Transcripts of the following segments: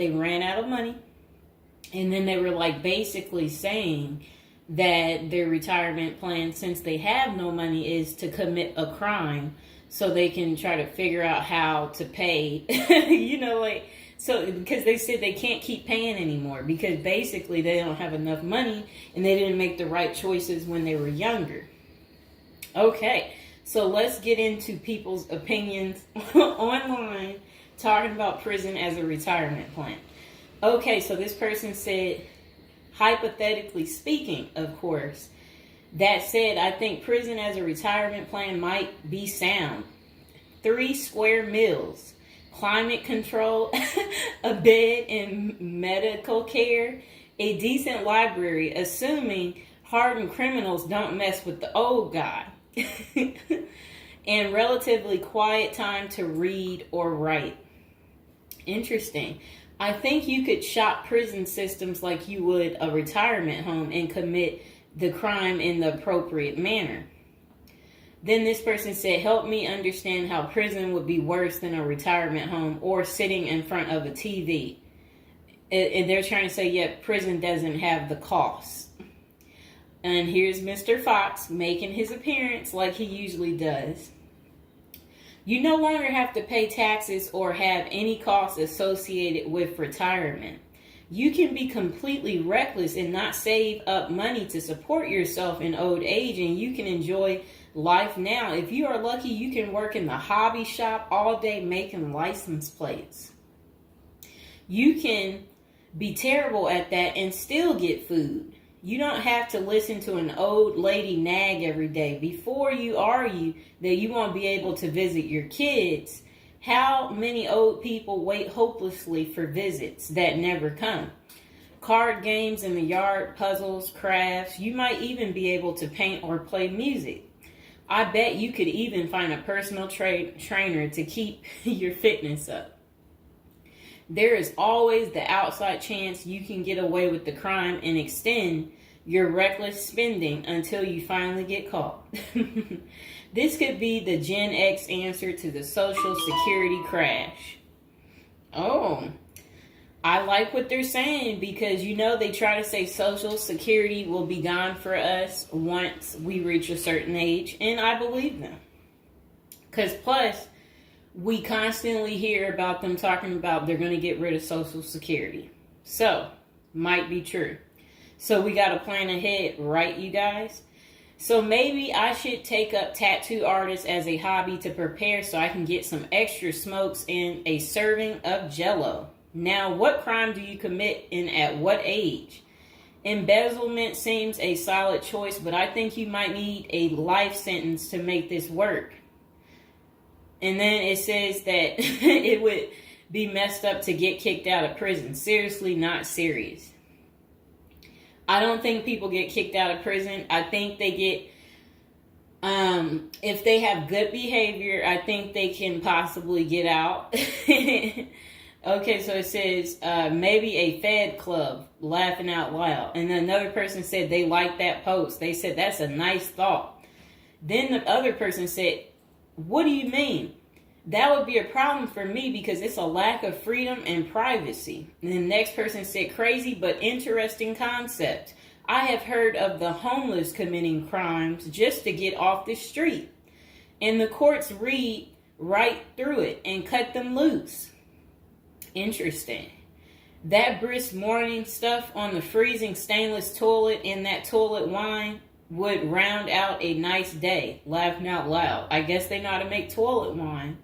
they ran out of money. And then they were like basically saying that their retirement plan, since they have no money, is to commit a crime so they can try to figure out how to pay. So because they said they can't keep paying anymore because basically they don't have enough money and they didn't make the right choices when they were younger. Okay, so let's get into people's opinions online talking about prison as a retirement plan. Okay, so this person said, hypothetically speaking, of course, that said, I think prison as a retirement plan might be sound. 3 square meals, climate control, a bed and medical care, a decent library, assuming hardened criminals don't mess with the old guy, and relatively quiet time to read or write. Interesting. I think you could shop prison systems like you would a retirement home and commit the crime in the appropriate manner. Then this person said, help me understand how prison would be worse than a retirement home or sitting in front of a TV. And they're trying to say, yeah, prison doesn't have the costs. And here's Mr. Fox making his appearance like he usually does. You no longer have to pay taxes or have any costs associated with retirement. You can be completely reckless and not save up money to support yourself in old age, and you can enjoy life now. If you are lucky, you can work in the hobby shop all day making license plates. You can be terrible at that and still get food. You don't have to listen to an old lady nag every day. Before you argue that you won't be able to visit your kids, how many old people wait hopelessly for visits that never come? Card games in the yard, puzzles, crafts. You might even be able to paint or play music. I bet you could even find a personal trainer to keep your fitness up. There is always the outside chance you can get away with the crime and extend your reckless spending until you finally get caught. This could be the Gen X answer to the Social Security crash. Oh, I like what they're saying because, they try to say Social Security will be gone for us once we reach a certain age, and I believe them. Because plus, we constantly hear about them talking about they're going to get rid of Social Security. So, might be true. So we got to plan ahead, right, you guys? So maybe I should take up tattoo artists as a hobby to prepare so I can get some extra smokes and a serving of Jell-O. Now, what crime do you commit and at what age? Embezzlement seems a solid choice, but I think you might need a life sentence to make this work. And then it says that it would be messed up to get kicked out of prison. Seriously, not serious. I don't think people get kicked out of prison. I think they get, if they have good behavior, I think they can possibly get out. Okay, so it says maybe a Fed club, laughing out loud. And then another person said they liked that post. They said, that's a nice thought. Then the other person said, what do you mean? That would be a problem for me because it's a lack of freedom and privacy. And the next person said, crazy but interesting concept. I have heard of the homeless committing crimes just to get off the street. And the courts read right through it and cut them loose. Interesting. That brisk morning stuff on the freezing stainless toilet and that toilet wine would round out a nice day. Laughing out loud. I guess they know how to make toilet wine.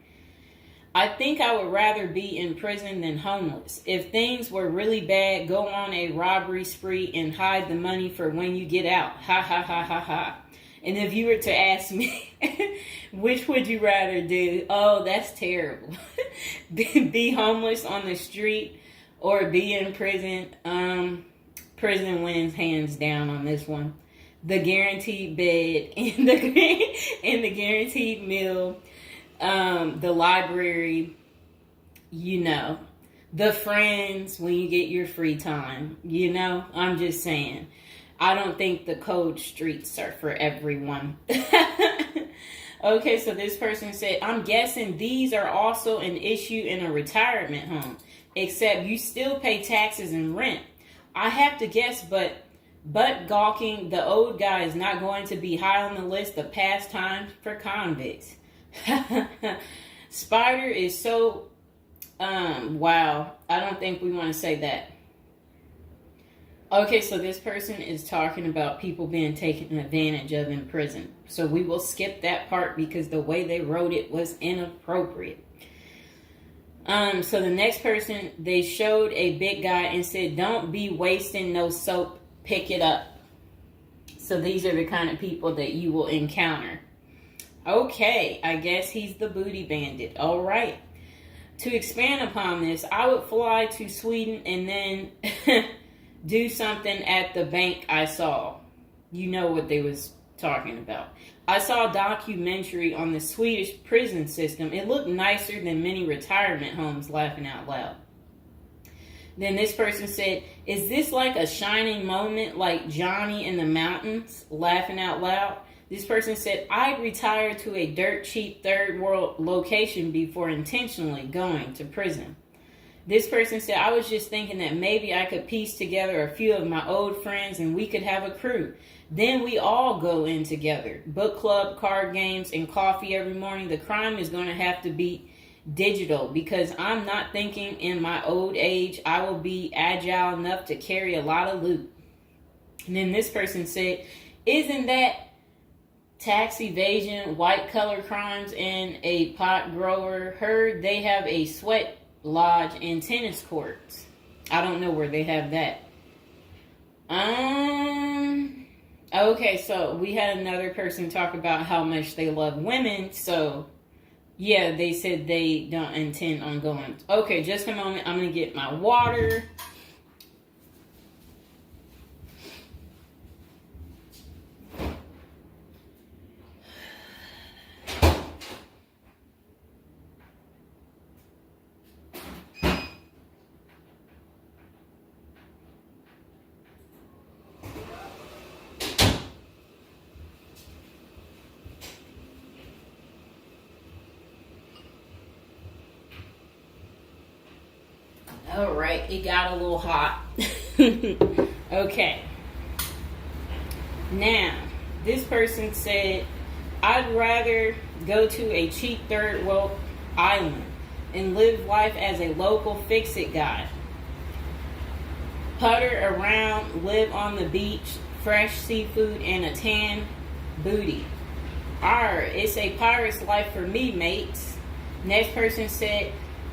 I think I would rather be in prison than homeless. If things were really bad, go on a robbery spree and hide the money for when you get out. Ha ha ha ha ha. And if you were to ask me, which would you rather do? Oh, that's terrible. Be homeless on the street or be in prison. Prison wins hands down on this one. The guaranteed bed and the guaranteed meal. The library, the friends when you get your free time, I'm just saying, I don't think the cold streets are for everyone. Okay, so this person said, I'm guessing these are also an issue in a retirement home. except you still pay taxes and rent. I have to guess, but gawking, the old guy is not going to be high on the list of pastimes for convicts. Spider is so, wow. I don't think we want to say that. Okay, so this person is talking about people being taken advantage of in prison. So we will skip that part because the way they wrote it was inappropriate. So the next person, they showed a big guy and said, "Don't be wasting no soap, pick it up." So these are the kind of people that you will encounter. Okay, I guess he's the booty bandit. All right. To expand upon this, I would fly to Sweden and then do something at the bank I saw. You know what they was talking about. I saw a documentary on the Swedish prison system. It looked nicer than many retirement homes, laughing out loud. Then this person said, "Is this like a shining moment like Johnny in the Mountains?" Laughing out loud. This person said, "I'd retire to a dirt cheap third world location before intentionally going to prison." This person said, "I was just thinking that maybe I could piece together a few of my old friends and we could have a crew. Then we all go in together. Book club, card games, and coffee every morning. The crime is going to have to be digital because I'm not thinking in my old age I will be agile enough to carry a lot of loot." And then this person said, "Isn't that tax evasion, white collar crimes, and a pot grower? Heard they have a sweat lodge and tennis courts." I don't know where they have that. Okay, so we had another person talk about how much they love women. So yeah, they said they don't intend on going. Okay, just a moment. I'm gonna get my water. All right, it got a little hot. Okay. Now, this person said, "I'd rather go to a cheap third world island and live life as a local fix-it guy. Putter around, live on the beach, fresh seafood, and a tan booty. Arr, it's a pirate's life for me, mates." Next person said,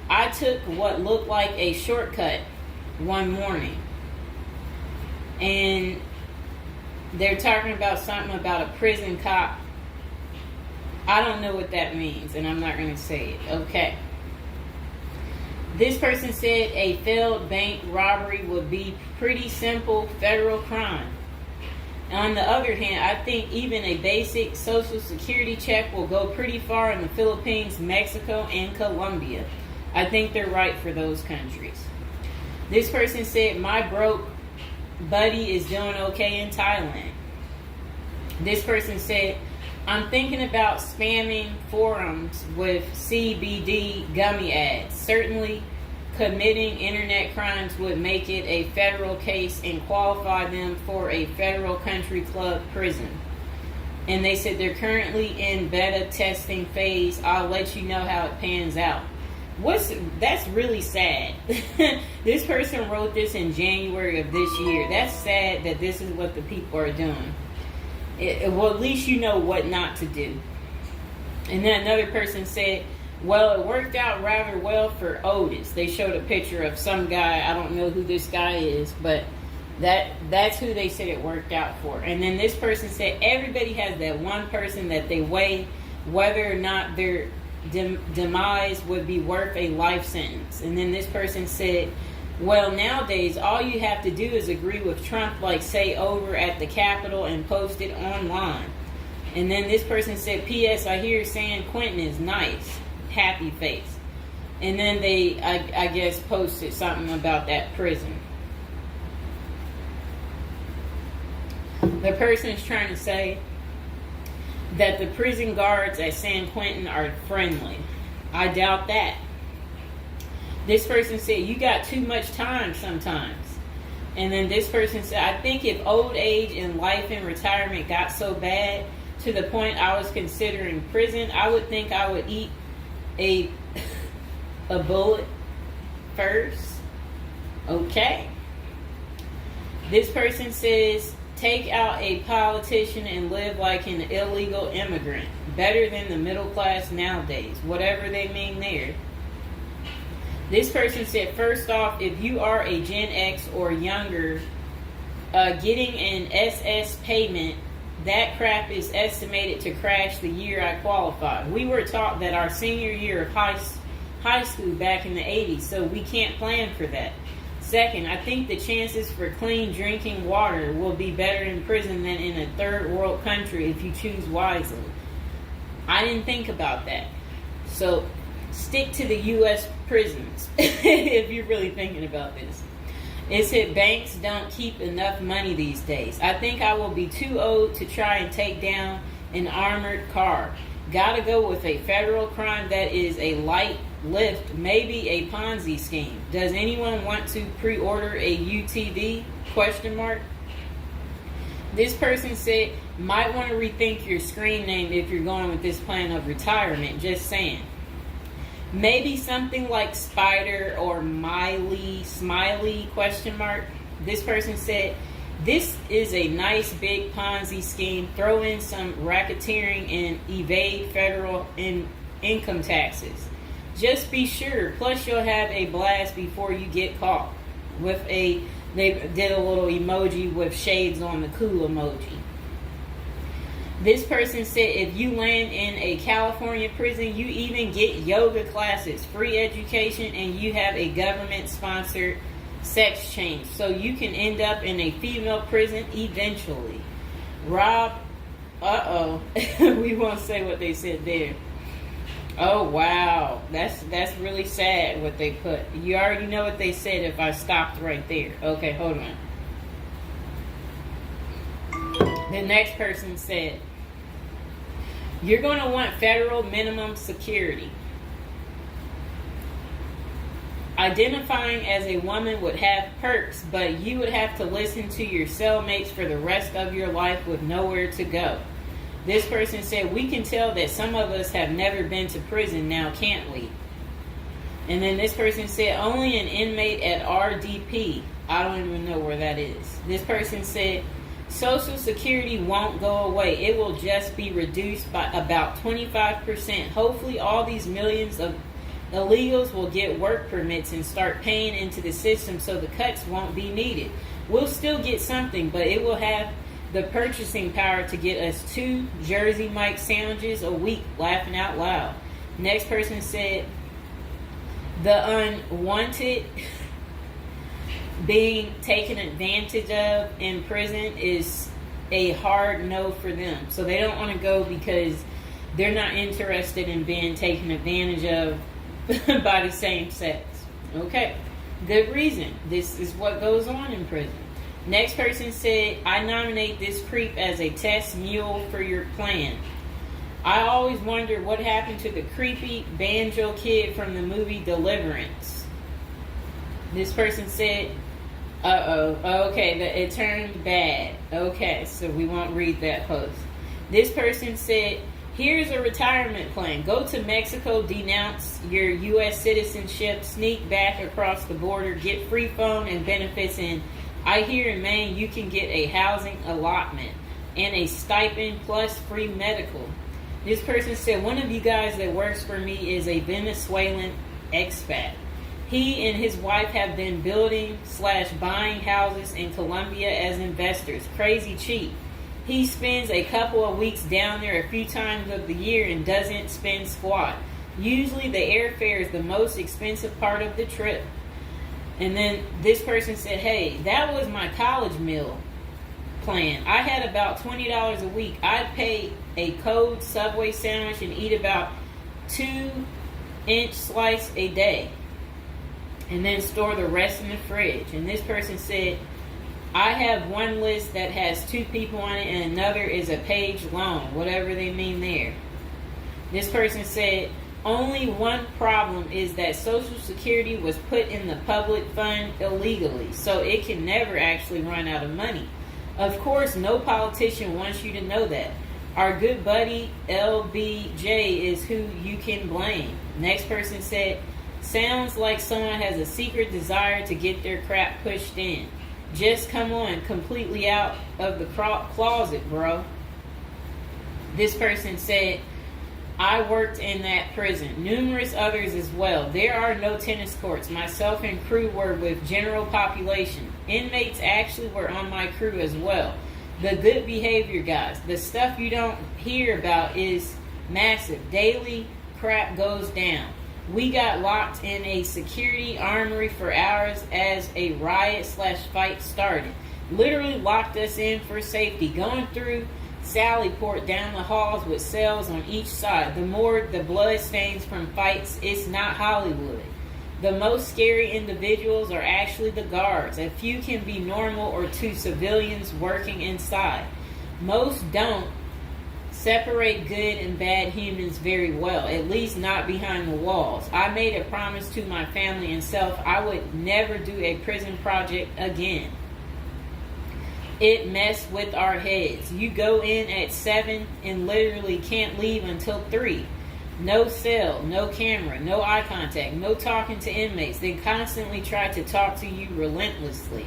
"I took what looked like a shortcut one morning." And they're talking about something about a prison cop. I don't know what that means, and I'm not going to say it. Okay. This person said a failed bank robbery would be pretty simple federal crime. On the other hand, I think even a basic social security check will go pretty far in the Philippines, Mexico, and Colombia. I think they're right for those countries. This person said, "My broke buddy is doing okay in Thailand." This person said, "I'm thinking about spamming forums with CBD gummy ads. Certainly committing internet crimes would make it a federal case and qualify them for a federal country club prison." And they said they're currently in beta testing phase. I'll let you know how it pans out. That's really sad. This person wrote this in January of this year. That's sad that this is what the people are doing. Well, at least you know what not to do. And then another person said, "Well, it worked out rather well for Otis." They showed a picture of some guy. I don't know who this guy is, but that's who they said it worked out for. And then this person said everybody has that one person that they weigh whether or not their demise would be worth a life sentence. And then this person said, "Well, nowadays all you have to do is agree with Trump, like say over at the Capitol, and post it online." And then this person said, "P.S. I hear San Quentin is nice, happy face." And then they, I guess, posted something about that prison. The person is trying to say that the prison guards at San Quentin are friendly. I doubt that. This person said, you got too much time sometimes. And then this person said, I think if old age and life in retirement got so bad to the point I was considering prison, I would think I would eat a bullet first. Okay. This person says, take out a politician and live like an illegal immigrant. Better than the middle class nowadays. Whatever they mean there. This person said, first off, if you are a Gen X or younger, getting an SS payment, that crap is estimated to crash the year I qualified. We were taught that our senior year of high school back in the 80s, so we can't plan for that. Second, I think the chances for clean drinking water will be better in prison than in a third world country if you choose wisely. I didn't think about that. So stick to the U.S. prisons if you're really thinking about this. It said banks don't keep enough money these days. I think I will be too old to try and take down an armored car. Gotta go with a federal crime that is a light lift, maybe a Ponzi scheme. Does anyone want to pre-order a UTV? Question mark. This person said, might want to rethink your screen name if you're going with this plan of retirement. Just saying. Maybe something like Spider or Smiley, question mark. This person said, this is a nice big Ponzi scheme. Throw in some racketeering and evade federal income taxes. Just be sure. Plus you'll have a blast before you get caught. They did a little emoji with shades on, the cool emoji. This person said, if you land in a California prison, you even get yoga classes, free education, and you have a government-sponsored sex change. So you can end up in a female prison eventually. Rob, we won't say what they said there. Oh, wow. That's really sad what they put. You already know what they said if I stopped right there. Okay, hold on. The next person said, you're going to want federal minimum security. Identifying as a woman would have perks, but you would have to listen to your cellmates for the rest of your life with nowhere to go. This person said, we can tell that some of us have never been to prison now, can't we? And then this person said, only an inmate at RDP. I don't even know where that is. This person said, Social Security won't go away. It will just be reduced by about 25%. Hopefully all these millions of illegals will get work permits and start paying into the system so the cuts won't be needed. We'll still get something, but it will have the purchasing power to get us 2 Jersey Mike sandwiches a week, laughing out loud. Next person said, the unwanted being taken advantage of in prison is a hard no for them. So they don't want to go because they're not interested in being taken advantage of by the same sex. Okay, good reason. This is what goes on in prison. Next person said, I nominate this creep as a test mule for your plan. I always wonder what happened to the creepy banjo kid from the movie Deliverance. This person said, okay, it turned bad. Okay, so we won't read that post. This person said, here's a retirement plan. Go to Mexico, denounce your U.S. citizenship, sneak back across the border, get free phone and benefits, and I hear in Maine you can get a housing allotment and a stipend plus free medical. This person said, one of you guys that works for me is a Venezuelan expat. He and his wife have been building/buying houses in Colombia as investors. Crazy cheap. He spends a couple of weeks down there a few times of the year and doesn't spend squat. Usually the airfare is the most expensive part of the trip. And then this person said, hey, that was my college meal plan. I had about $20 a week. I'd pay a cold Subway sandwich and eat about 2-inch slice a day. And then store the rest in the fridge. And this person said, I have one list that has 2 people on it and another is a page long, whatever they mean there. This person said, Only one problem is that Social Security was put in the public fund illegally, so it can never actually run out of money. Of course, no politician wants you to know that. Our good buddy LBJ is who you can blame. Next person said, sounds like someone has a secret desire to get their crap pushed in. Just come on, completely out of the closet, bro. This person said, I worked in that prison. Numerous others as well. There are no tennis courts. Myself and crew were with general population. Inmates actually were on my crew as well. The good behavior guys. The stuff you don't hear about is massive. Daily crap goes down. We got locked in a security armory for hours as a riot/fight started. Literally locked us in for safety. Going through Sallyport down the halls with cells on each side. The more the blood stains from fights, it's not Hollywood. The most scary individuals are actually the guards. A few can be normal or two civilians working inside. Most don't separate good and bad humans very well, at least not behind the walls. I made a promise to my family and self I would never do a prison project again. It messed with our heads. You go in at 7 and literally can't leave until 3. No cell, no camera, no eye contact, no talking to inmates. They constantly try to talk to you relentlessly.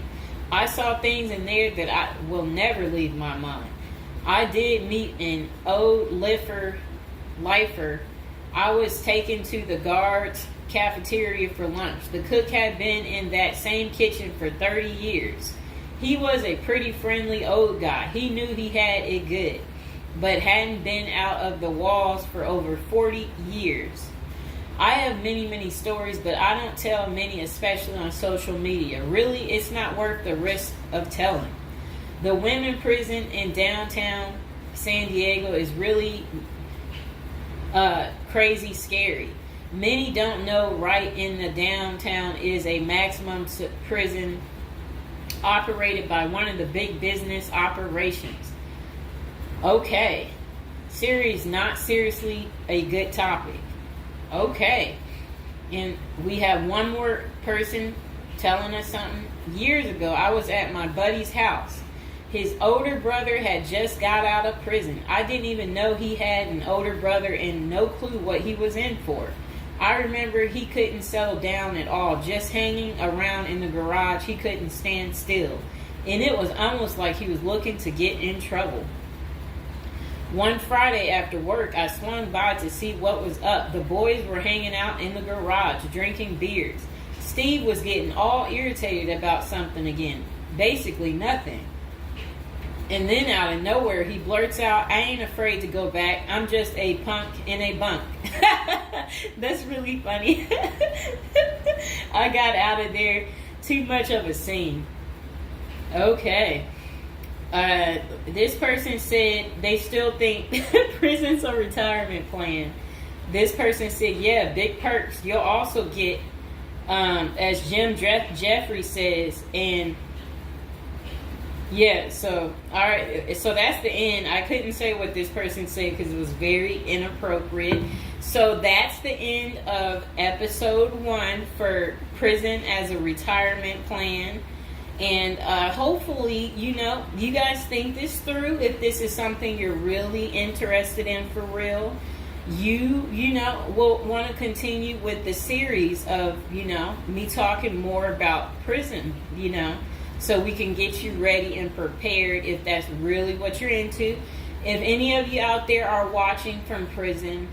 I saw things in there that I will never leave my mind. I did meet an old lifer. I was taken to the guards' cafeteria for lunch. The cook had been in that same kitchen for 30 years. He was a pretty friendly old guy. He knew he had it good, but hadn't been out of the walls for over 40 years. I have many stories, but I don't tell many, especially on social media. Really, it's not worth the risk of telling. The women prison in downtown San Diego is really crazy scary. Many don't know right in the downtown is a maximum prison operated by one of the big business operations. Okay. Series not seriously a good topic. Okay. And we have one more person telling us something. Years ago, I was at my buddy's house. His older brother had just got out of prison. I didn't even know he had an older brother and no clue what he was in for. I remember he couldn't settle down at all, just hanging around in the garage. He couldn't stand still. And it was almost like he was looking to get in trouble. One Friday after work, I swung by to see what was up. The boys were hanging out in the garage, drinking beers. Steve was getting all irritated about something again. Basically nothing. And then out of nowhere, he blurts out, I ain't afraid to go back. I'm just a punk in a bunk. That's really funny. I got out of there. Too much of a scene. Okay. This person said they still think prison's a retirement plan. This person said, yeah, big perks. You'll also get, as Jim Jeffrey says, and yeah, so, all right, so that's the end. I couldn't say what this person said because it was very inappropriate. So that's the end of episode 1 for prison as a retirement plan. And hopefully, you guys think this through. If this is something you're really interested in for real, you will want to continue with the series of, me talking more about prison, so we can get you ready and prepared if that's really what you're into. If any of you out there are watching from prison,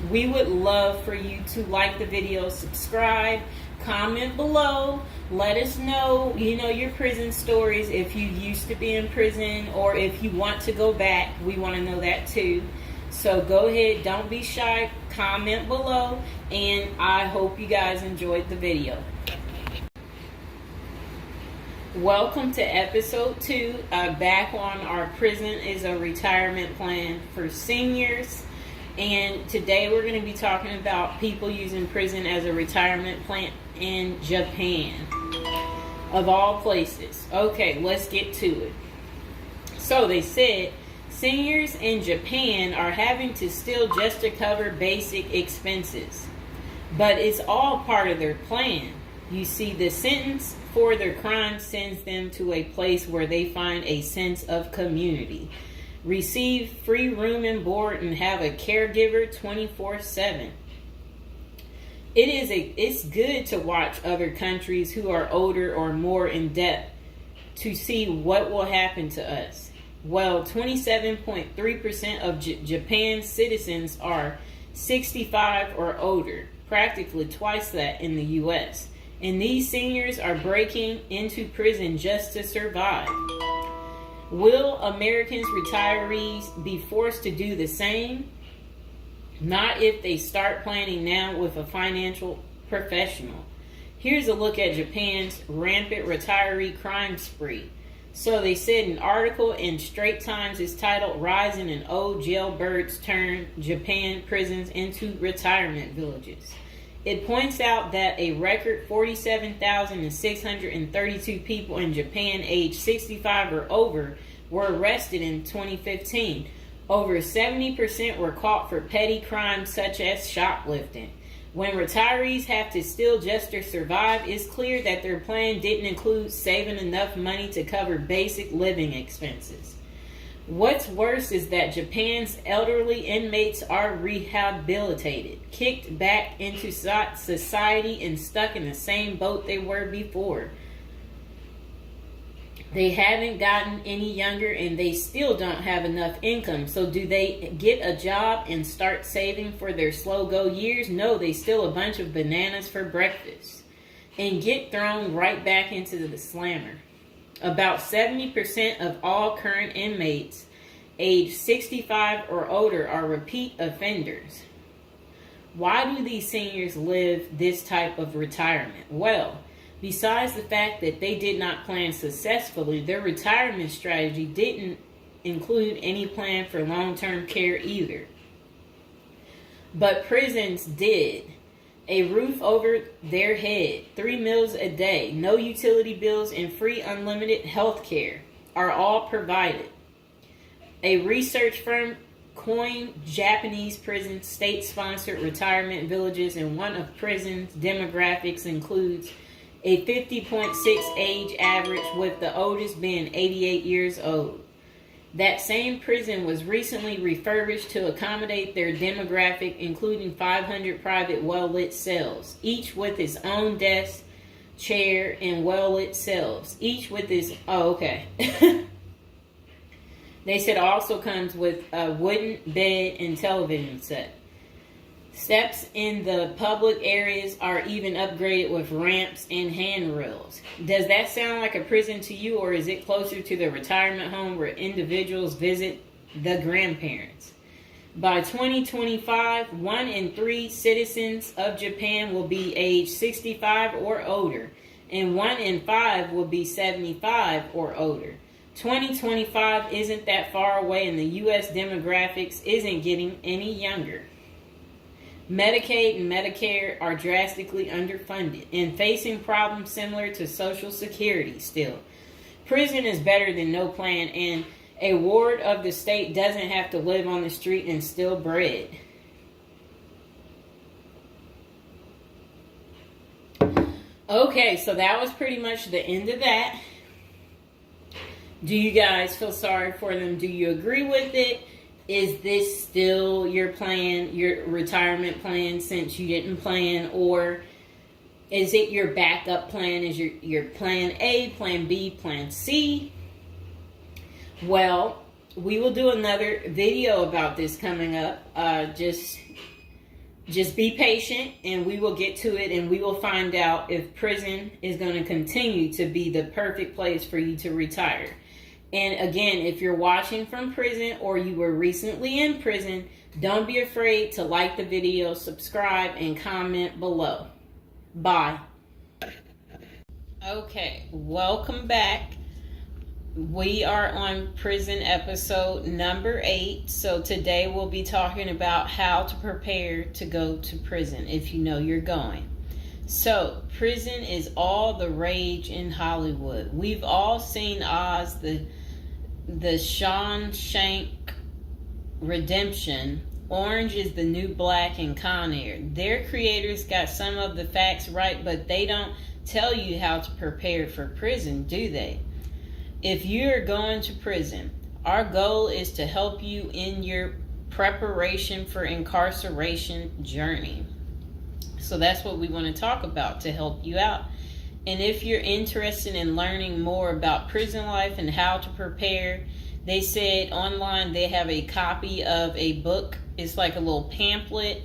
we would love for you to like the video, subscribe, comment below, let us know, your prison stories. If you used to be in prison or if you want to go back, we want to know that too. So go ahead, don't be shy, comment below, and I hope you guys enjoyed the video. Welcome to episode 2, back on our prison is a retirement plan for seniors. And today we're going to be talking about people using prison as a retirement plan in Japan, of all places. Okay, let's get to it. So they said Seniors in Japan are having to steal just to cover basic expenses. But it's all part of their plan. You see, the sentence for their crime sends them to a place where they find a sense of community, receive free room and board, and have a caregiver 24/7. It's good to watch other countries who are older or more in depth to see what will happen to us. Well, 27.3% of Japan's citizens are 65 or older, practically twice that in the U.S. And these seniors are breaking into prison just to survive. Will Americans retirees be forced to do the same? Not if they start planning now with a financial professional. Here's a look at Japan's rampant retiree crime spree. So they said an article in Straits Times is titled "Rising in Old Jailbirds Turn Japan Prisons into Retirement Villages." It points out that a record 47,632 people in Japan aged 65 or over were arrested in 2015. Over 70% were caught for petty crimes such as shoplifting. When retirees have to steal just to survive, it's clear that their plan didn't include saving enough money to cover basic living expenses. What's worse is that Japan's elderly inmates are rehabilitated, kicked back into society, and stuck in the same boat they were before. They haven't gotten any younger, and they still don't have enough income. So do they get a job and start saving for their slow-go years? No, they steal a bunch of bananas for breakfast and get thrown right back into the slammer. About 70% of all current inmates aged 65 or older are repeat offenders. Why do these seniors live this type of retirement? Well, besides the fact that they did not plan successfully, their retirement strategy didn't include any plan for long-term care either. But prisons did. A roof over their head, 3 meals a day, no utility bills, and free unlimited health care are all provided. A research firm coined Japanese prisons state-sponsored retirement villages, and one of prisons' demographics includes a 50.6 age average, with the oldest being 88 years old. That same prison was recently refurbished to accommodate their demographic, including 500 private well-lit cells, each with its own desk, chair, and well-lit cells, each with its... Oh, okay. They said also comes with a wooden bed and television set. Steps in the public areas are even upgraded with ramps and handrails. Does that sound like a prison to you, or is it closer to the retirement home where individuals visit the grandparents? By 2025, 1 in 3 citizens of Japan will be age 65 or older, and 1 in 5 will be 75 or older. 2025 isn't that far away, and the U.S. demographics isn't getting any younger. Medicaid and Medicare are drastically underfunded and facing problems similar to Social Security still. Prison is better than no plan, and a ward of the state doesn't have to live on the street and steal bread. Okay, so that was pretty much the end of that. Do you guys feel sorry for them? Do you agree with it? Is this still your plan, your retirement plan, since you didn't plan? Or is it your backup plan? Is your plan A, plan B, plan C? Well, we will do another video about this coming up. Just be patient, and we will get to it, and we will find out if prison is going to continue to be the perfect place for you to retire. And again, if you're watching from prison or you were recently in prison, don't be afraid to like the video, subscribe, and comment below. Bye. Okay, welcome back. We are on prison episode number 8. So today we'll be talking about how to prepare to go to prison if you know you're going. So, prison is all the rage in Hollywood. We've all seen Oz the Shawshank Redemption, Orange is the New Black, and Con Air. Their creators got some of the facts right, but they don't tell you how to prepare for prison, do they? If you're going to prison, our goal is to help you in your preparation for incarceration journey. So that's what we want to talk about, to help you out. And if you're interested in learning more about prison life and how to prepare, they said online they have a copy of a book. It's like a little pamphlet,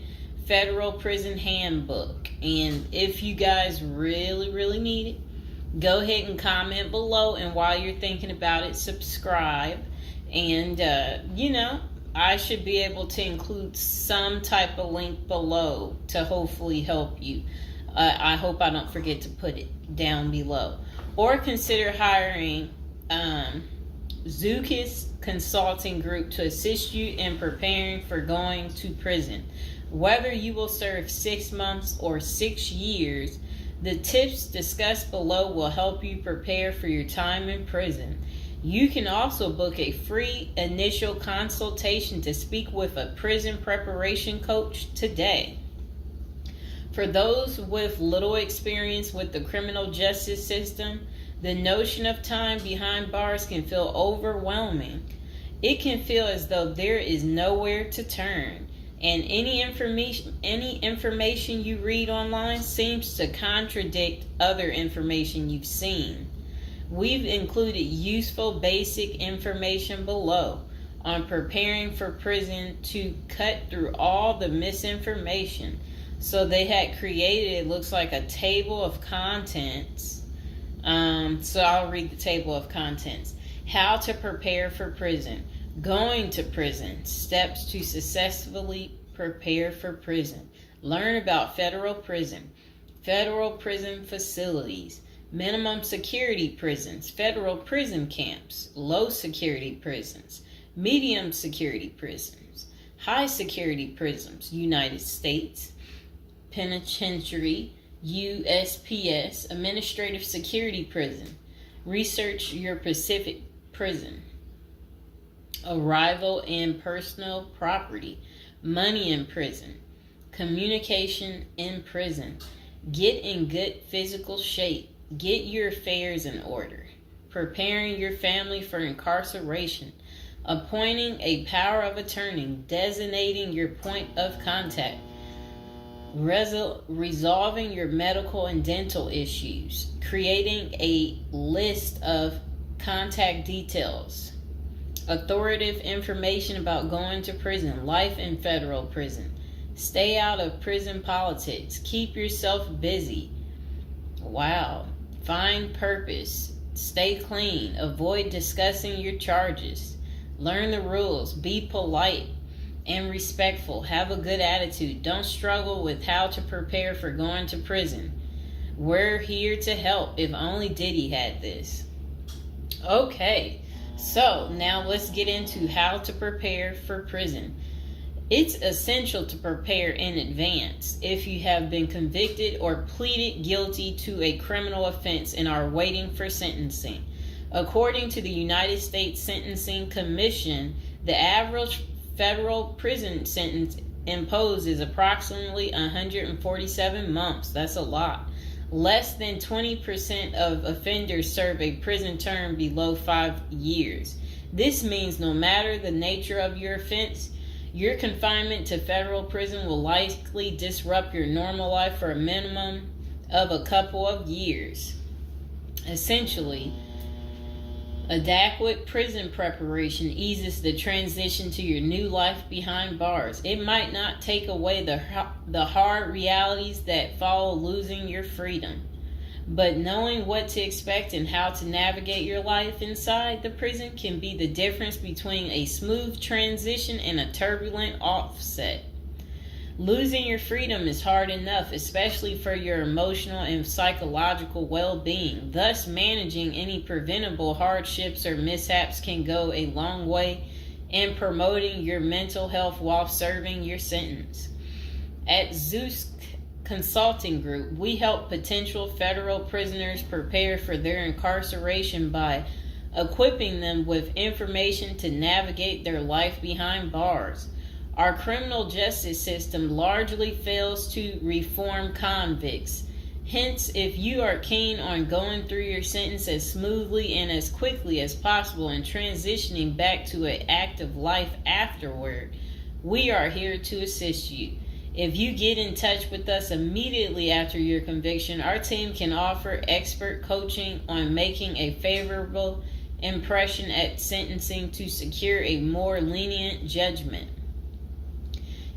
Federal Prison Handbook. And if you guys really need it, go ahead and comment below. And while you're thinking about it, subscribe. And, I should be able to include some type of link below to hopefully help you. I hope I don't forget to put it down below. Or consider hiring Zukis Consulting Group to assist you in preparing for going to prison. Whether you will serve 6 months or 6 years, the tips discussed below will help you prepare for your time in prison. You can also book a free initial consultation to speak with a prison preparation coach today. For those with little experience with the criminal justice system, the notion of time behind bars can feel overwhelming. It can feel as though there is nowhere to turn, and any information you read online seems to contradict other information you've seen. We've included useful basic information below on preparing for prison to cut through all the misinformation. So they had created, it looks like a table of contents. So I'll read the table of contents. How to prepare for prison. Going to prison. Steps to successfully prepare for prison. Learn about federal prison. Federal prison facilities. Minimum security prisons, federal prison camps, low security prisons, medium security prisons, high security prisons, United States Penitentiary, USPS, administrative security prison. Research your Pacific prison. Arrival and personal property, money in prison, communication in prison. Get in good physical shape. Get your affairs in order. Preparing your family for incarceration. Appointing a power of attorney. Designating your point of contact. Resolving your medical and dental issues. Creating a list of contact details. Authoritative information about going to prison. Life in federal prison. Stay out of prison politics. Keep yourself busy. Wow. Find purpose. Stay clean. Avoid discussing your charges. Learn the rules. Be polite and respectful. Have a good attitude. Don't struggle with how to prepare for going to prison. We're here to help. If only Diddy had this. Okay, so now let's get into how to prepare for prison. It's essential to prepare in advance if you have been convicted or pleaded guilty to a criminal offense and are waiting for sentencing. According to the United States Sentencing Commission, the average federal prison sentence imposed is approximately 147 months. That's a lot. Less than 20% of offenders serve a prison term below 5 years. This means no matter the nature of your offense, your confinement to federal prison will likely disrupt your normal life for a minimum of a couple of years. Essentially, adequate prison preparation eases the transition to your new life behind bars. It might not take away the hard realities that follow losing your freedom, but knowing what to expect and how to navigate your life inside the prison can be the difference between a smooth transition and a turbulent offset. Losing your freedom is hard enough, especially for your emotional and psychological well-being. Thus, managing any preventable hardships or mishaps can go a long way in promoting your mental health while serving your sentence. At Zeus Consulting Group, we help potential federal prisoners prepare for their incarceration by equipping them with information to navigate their life behind bars. Our criminal justice system largely fails to reform convicts. Hence, if you are keen on going through your sentence as smoothly and as quickly as possible and transitioning back to an active life afterward, we are here to assist you. If you get in touch with us immediately after your conviction, our team can offer expert coaching on making a favorable impression at sentencing to secure a more lenient judgment.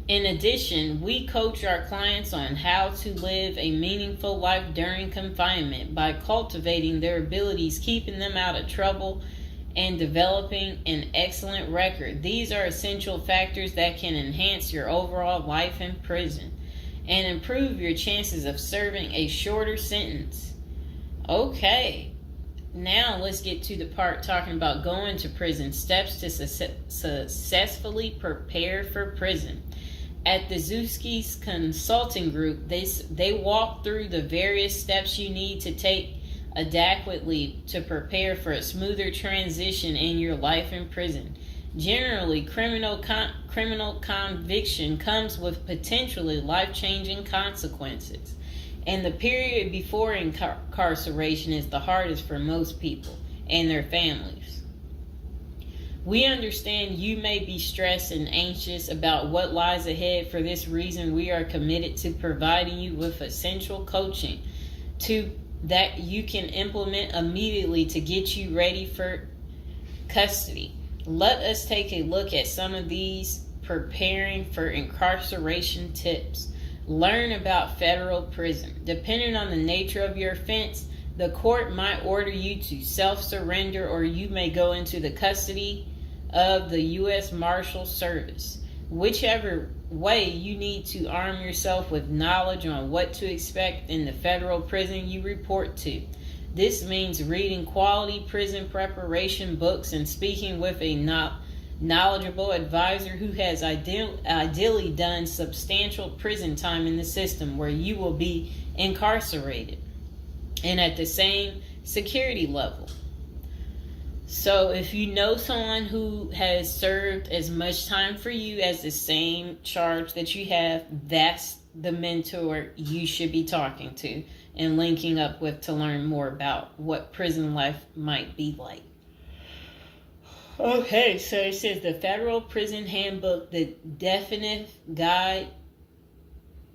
In addition, we coach our clients on how to live a meaningful life during confinement by cultivating their abilities, keeping them out of trouble, and developing an excellent record. These are essential factors that can enhance your overall life in prison and improve your chances of serving a shorter sentence. Okay, now let's get to the part talking about going to prison, steps to successfully prepare for prison. At the Zuski's Consulting Group, they walk through the various steps you need to take adequately to prepare for a smoother transition in your life in prison. Generally, criminal conviction comes with potentially life-changing consequences, and the period before incarceration is the hardest for most people and their families. We understand you may be stressed and anxious about what lies ahead. For this reason, we are committed to providing you with essential coaching that you can implement immediately to get you ready for custody. Let us take a look at some of these preparing for incarceration tips. Learn about federal prison. Depending on the nature of your offense, the court might order you to self-surrender, or you may go into the custody of the U.S. Marshal Service. Whichever way, you need to arm yourself with knowledge on what to expect in the federal prison you report to. This means reading quality prison preparation books and speaking with a knowledgeable advisor who has ideally done substantial prison time in the system where you will be incarcerated and at the same security level. So if you know someone who has served as much time for you as the same charge that you have, that's the mentor you should be talking to and linking up with to learn more about what prison life might be like. Okay, so it says the Federal Prison Handbook, the definitive guide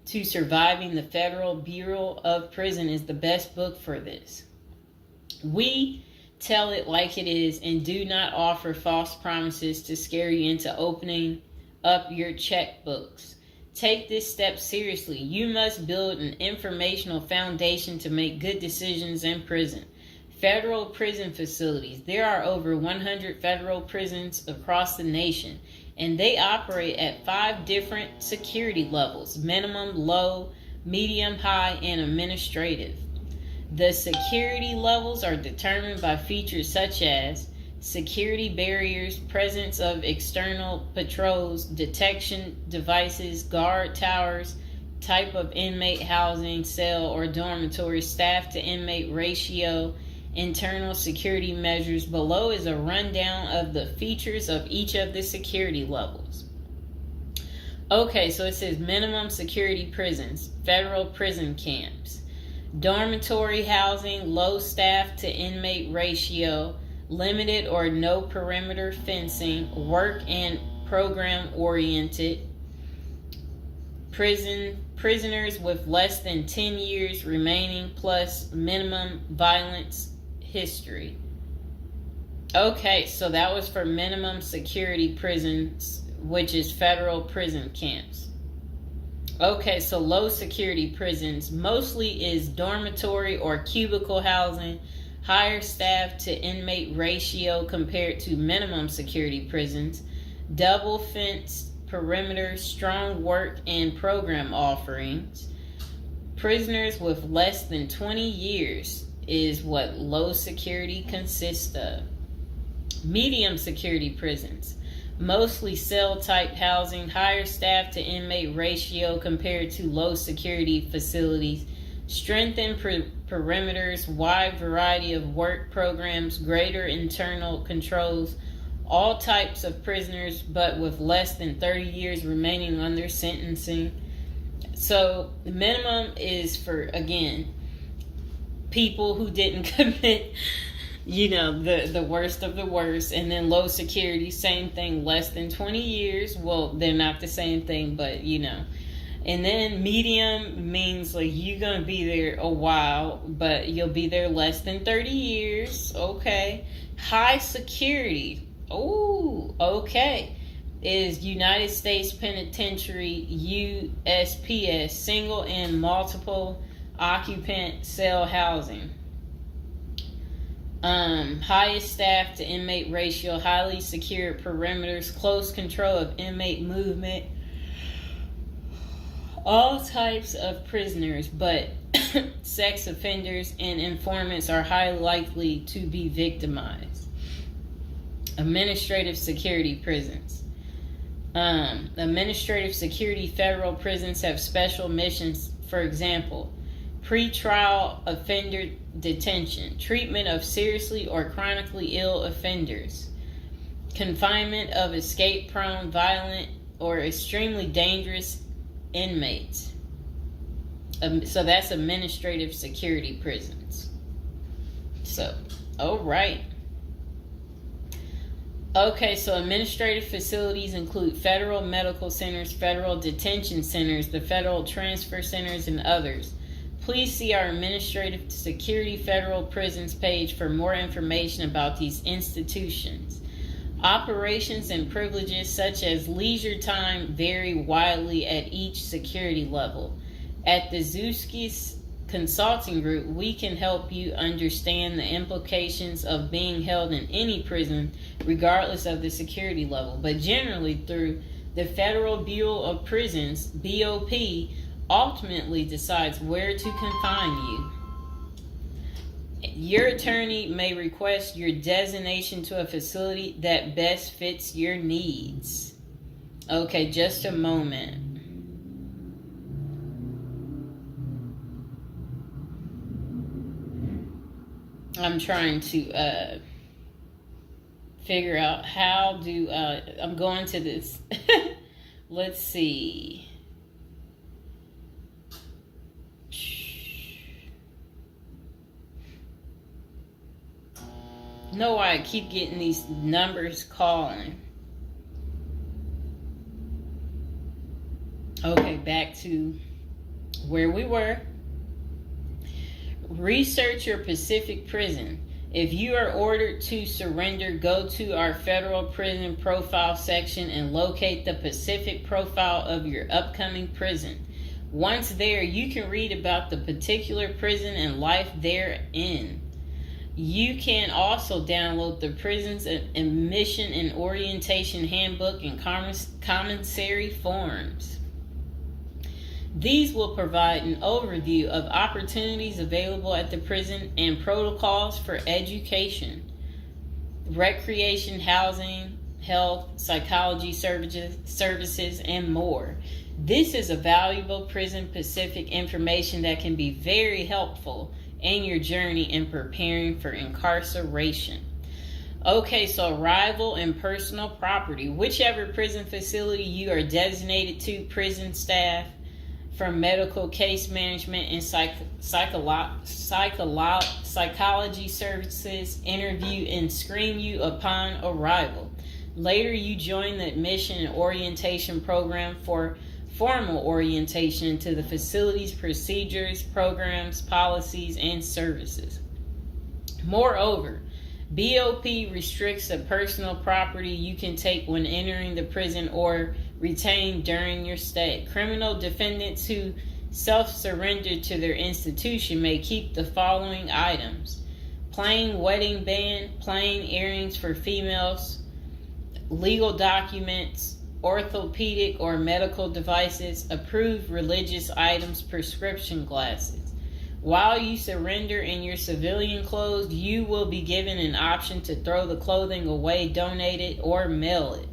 to surviving the Federal Bureau of Prison, is the best book for this. We tell it like it is and do not offer false promises to scare you into opening up your checkbooks. Take this step seriously. You must build an informational foundation to make good decisions in prison. Federal prison facilities. There are over 100 federal prisons across the nation, and they operate at 5 different security levels: minimum, low, medium, high, and administrative. The security levels are determined by features such as security barriers, presence of external patrols, detection devices, guard towers, type of inmate housing, cell or dormitory, staff to inmate ratio, internal security measures. Below is a rundown of the features of each of the security levels. Okay, so it says minimum security prisons, federal prison camps. Dormitory housing, low staff to inmate ratio, limited or no perimeter fencing, work and program oriented. Prisoners with less than 10 years remaining plus minimum violence history. Okay, so that was for minimum security prisons, which is federal prison camps. Okay, so low security prisons mostly is dormitory or cubicle housing, higher staff to inmate ratio compared to minimum security prisons, double fenced perimeter, strong work and program offerings. Prisoners with less than 20 years is what low security consists of. Medium security prisons, mostly cell type housing, higher staff to inmate ratio compared to low security facilities, strengthen perimeters, wide variety of work programs, greater internal controls, all types of prisoners, but with less than 30 years remaining on their sentencing. So the minimum is for, again, people who didn't commit, the worst of the worst. And then low security, same thing, less than 20 years. Well, they're not the same thing, but And then medium means like you're going to be there a while, but you'll be there less than 30 years. Okay. High security. Oh, okay. Is United States Penitentiary, USPS, single and multiple occupant cell housing. Highest staff to inmate ratio, highly secure perimeters, close control of inmate movement, all types of prisoners, but sex offenders and informants are highly likely to be victimized. Administrative security prisons. Administrative security federal prisons have special missions. For example, pretrial offender detention, treatment of seriously or chronically ill offenders, confinement of escape-prone, violent, or extremely dangerous inmates. So that's administrative security prisons. So, all right. Okay, so administrative facilities include federal medical centers, federal detention centers, the federal transfer centers, and others. Please see our Administrative Security Federal Prisons page for more information about these institutions. Operations and privileges such as leisure time vary widely at each security level. At the Zuskis Consulting Group, we can help you understand the implications of being held in any prison, regardless of the security level. But generally, through the Federal Bureau of Prisons, BOP, ultimately decides where to confine you. Your attorney may request your designation to a facility that best fits your needs. Okay, just a moment. I'm trying to figure out how do I'm going to this. Let's see. Know why I keep getting these numbers calling. Okay, back to where we were. Research your Pacific prison. If you are ordered to surrender, go to our federal prison profile section and locate the Pacific profile of your upcoming prison. Once there, you can read about the particular prison and life therein. You can also download the prison's admission and orientation handbook and commissary forms. These will provide an overview of opportunities available at the prison and protocols for education, recreation, housing, health, psychology services, and more. This is a valuable Prison Pacific information that can be very helpful in your journey in preparing for incarceration. Okay, so arrival and personal property. Whichever prison facility you are designated to, prison staff from medical case management and psychology services interview and screen you upon arrival. Later, you join the admission and orientation program for formal orientation into the facility's procedures, programs, policies, and services. Moreover, BOP restricts the personal property you can take when entering the prison or retain during your stay. Criminal defendants who self-surrender to their institution may keep the following items: plain wedding band, plain earrings for females, legal documents, orthopedic or medical devices, approved religious items, prescription glasses. While you surrender in your civilian clothes, you will be given an option to throw the clothing away, donate it, or mail it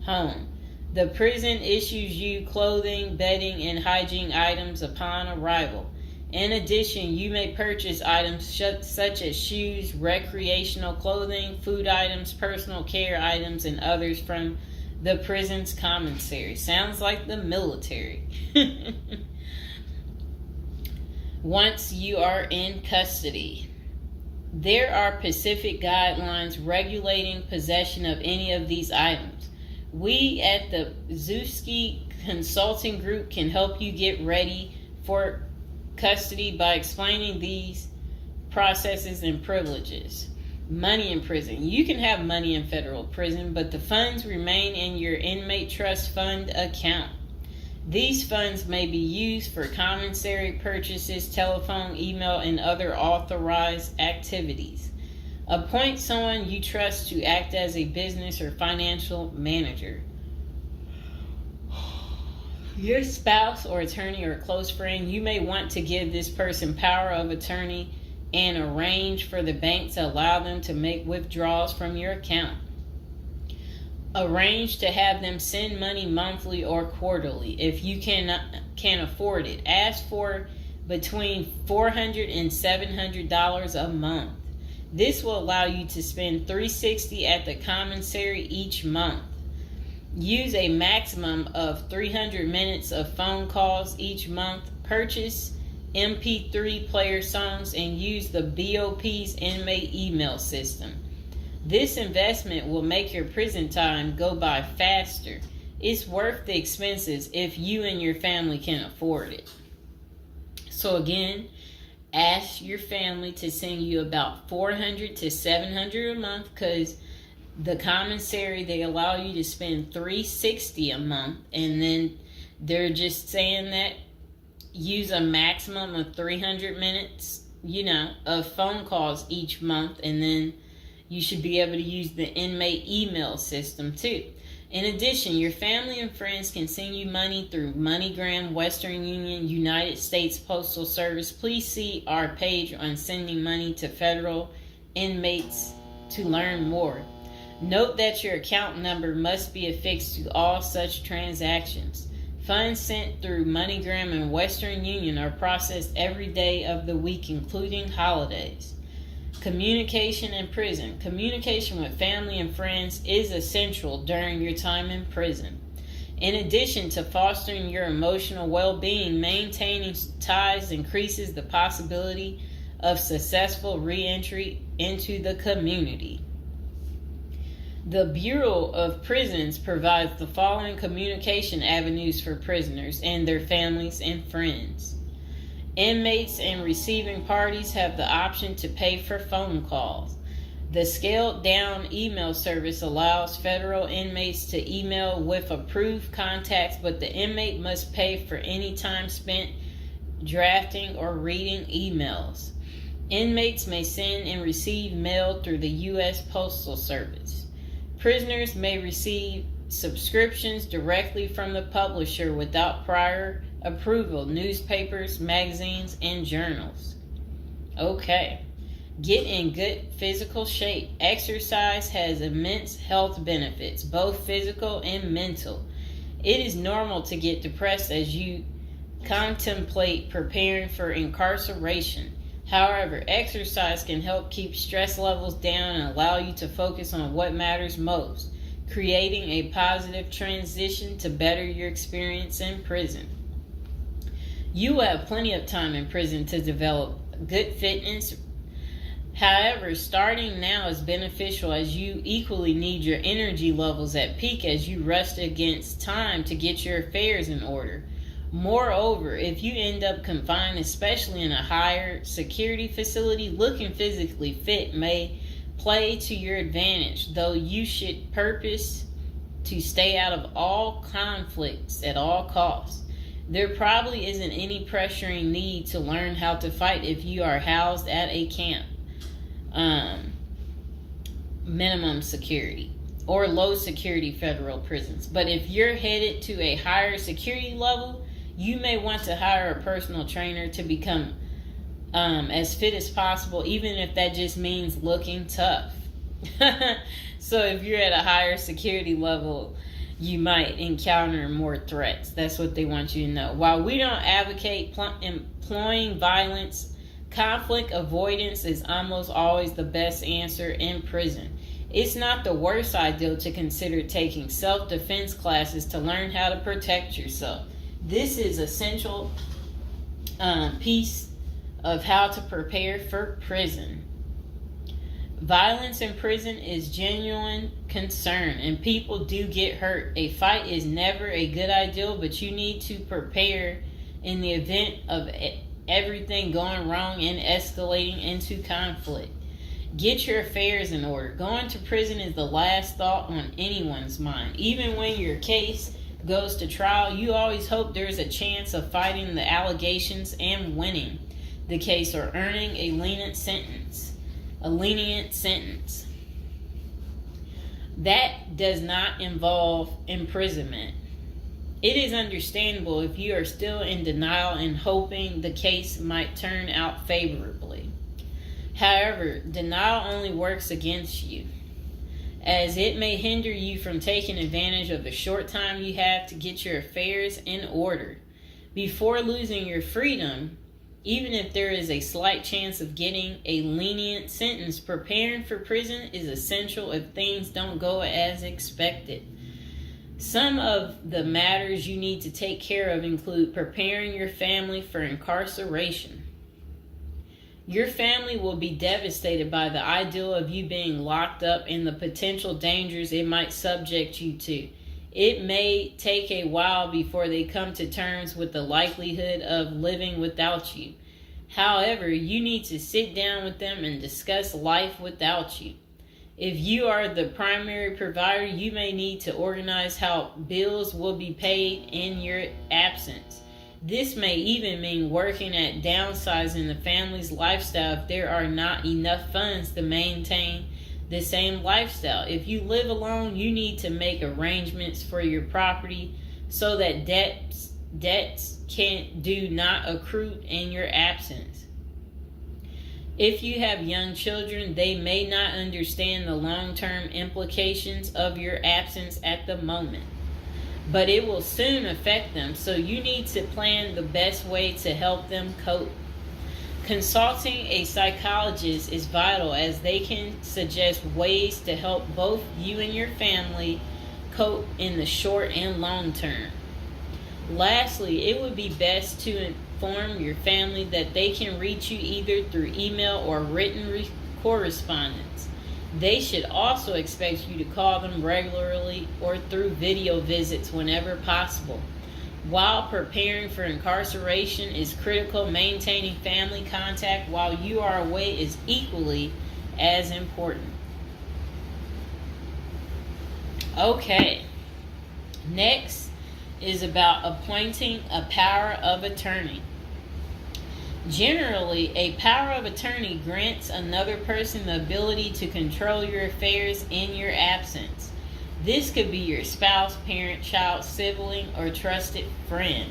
home. The prison issues you clothing, bedding, and hygiene items upon arrival. In addition, you may purchase items such as shoes, recreational clothing, food items, personal care items, and others from the prison's commissary. Sounds like the military. Once you are in custody, there are specific guidelines regulating possession of any of these items. We at the Zuski Consulting Group can help you get ready for custody by explaining these processes and privileges. Money in prison. You can have money in federal prison, but the funds remain in your inmate trust fund account. These funds may be used for commissary purchases, telephone, email, and other authorized activities. Appoint someone you trust to act as a business or financial manager. Your spouse or attorney or close friend, you may want to give this person power of attorney and arrange for the bank to allow them to make withdrawals from your account. Arrange to have them send money monthly or quarterly if you can afford it. Ask for between $400 and $700 a month. This will allow you to spend $360 at the commissary each month. Use a maximum of 300 minutes of phone calls each month. Purchase MP3 player songs and use the BOP's inmate email system. This investment will make your prison time go by faster. It's worth the expenses if you and your family can afford it. So again, ask your family to send you about $400 to $700 a month, because the commissary, they allow you to spend $360 a month, and then they're just saying that use a maximum of 300 minutes, of phone calls each month, and then you should be able to use the inmate email system too. In addition, your family and friends can send you money through MoneyGram, Western Union, United States Postal Service. Please see our page on sending money to federal inmates to learn more. Note that your account number must be affixed to all such transactions. Funds sent through MoneyGram and Western Union are processed every day of the week, including holidays. Communication in prison. Communication with family and friends is essential during your time in prison. In addition to fostering your emotional well-being, maintaining ties increases the possibility of successful re-entry into the community. The Bureau of Prisons provides the following communication avenues for prisoners and their families and friends. Inmates and receiving parties have the option to pay for phone calls. The scaled-down email service allows federal inmates to email with approved contacts, but the inmate must pay for any time spent drafting or reading emails. Inmates may send and receive mail through the U.S. Postal Service. Prisoners may receive subscriptions directly from the publisher without prior approval, newspapers, magazines, and journals. Okay. Get in good physical shape. Exercise has immense health benefits, both physical and mental. It is normal to get depressed as you contemplate preparing for incarceration. However, exercise can help keep stress levels down and allow you to focus on what matters most, creating a positive transition to better your experience in prison. You will have plenty of time in prison to develop good fitness. However, starting now is beneficial as you equally need your energy levels at peak as you rush against time to get your affairs in order. Moreover, if you end up confined, especially in a higher security facility, looking physically fit may play to your advantage, though you should purpose to stay out of all conflicts at all costs. There probably isn't any pressuring need to learn how to fight if you are housed at a camp, minimum security, or low security federal prisons. But if you're headed to a higher security level, you may want to hire a personal trainer to become as fit as possible, even if that just means looking tough. So if you're at a higher security level, you might encounter more threats. That's what they want you to know. While we don't advocate employing violence, conflict avoidance is almost always the best answer in prison. It's not the worst idea to consider taking self-defense classes to learn how to protect yourself. This is essential piece of how to prepare for prison. Violence in prison is genuine concern, and people do get hurt. A fight is never a good idea, but you need to prepare in the event of everything going wrong and escalating into conflict. Get your affairs in order. Going to prison is the last thought on anyone's mind. Even when your case goes to trial, you always hope there's a chance of fighting the allegations and winning the case or earning a lenient sentence. That does not involve imprisonment. It is understandable if you are still in denial and hoping the case might turn out favorably. However, denial only works against you, as it may hinder you from taking advantage of the short time you have to get your affairs in order. Before losing your freedom, even if there is a slight chance of getting a lenient sentence, preparing for prison is essential if things don't go as expected. Some of the matters you need to take care of include preparing your family for incarceration. Your family will be devastated by the idea of you being locked up and the potential dangers it might subject you to. It may take a while before they come to terms with the likelihood of living without you. However, you need to sit down with them and discuss life without you. If you are the primary provider, you may need to organize how bills will be paid in your absence. This may even mean working at downsizing the family's lifestyle if there are not enough funds to maintain the same lifestyle. If you live alone, you need to make arrangements for your property so that debts do not accrue in your absence. If you have young children, they may not understand the long-term implications of your absence at the moment, but it will soon affect them, so you need to plan the best way to help them cope. Consulting a psychologist is vital, as they can suggest ways to help both you and your family cope in the short and long term. Lastly, it would be best to inform your family that they can reach you either through email or written correspondence. They should also expect you to call them regularly or through video visits whenever possible. While preparing for incarceration is critical, maintaining family contact while you are away is equally as important. Okay, next is about appointing a power of attorney. Generally, a power of attorney grants another person the ability to control your affairs in your absence. This could be your spouse, parent, child, sibling, or trusted friend.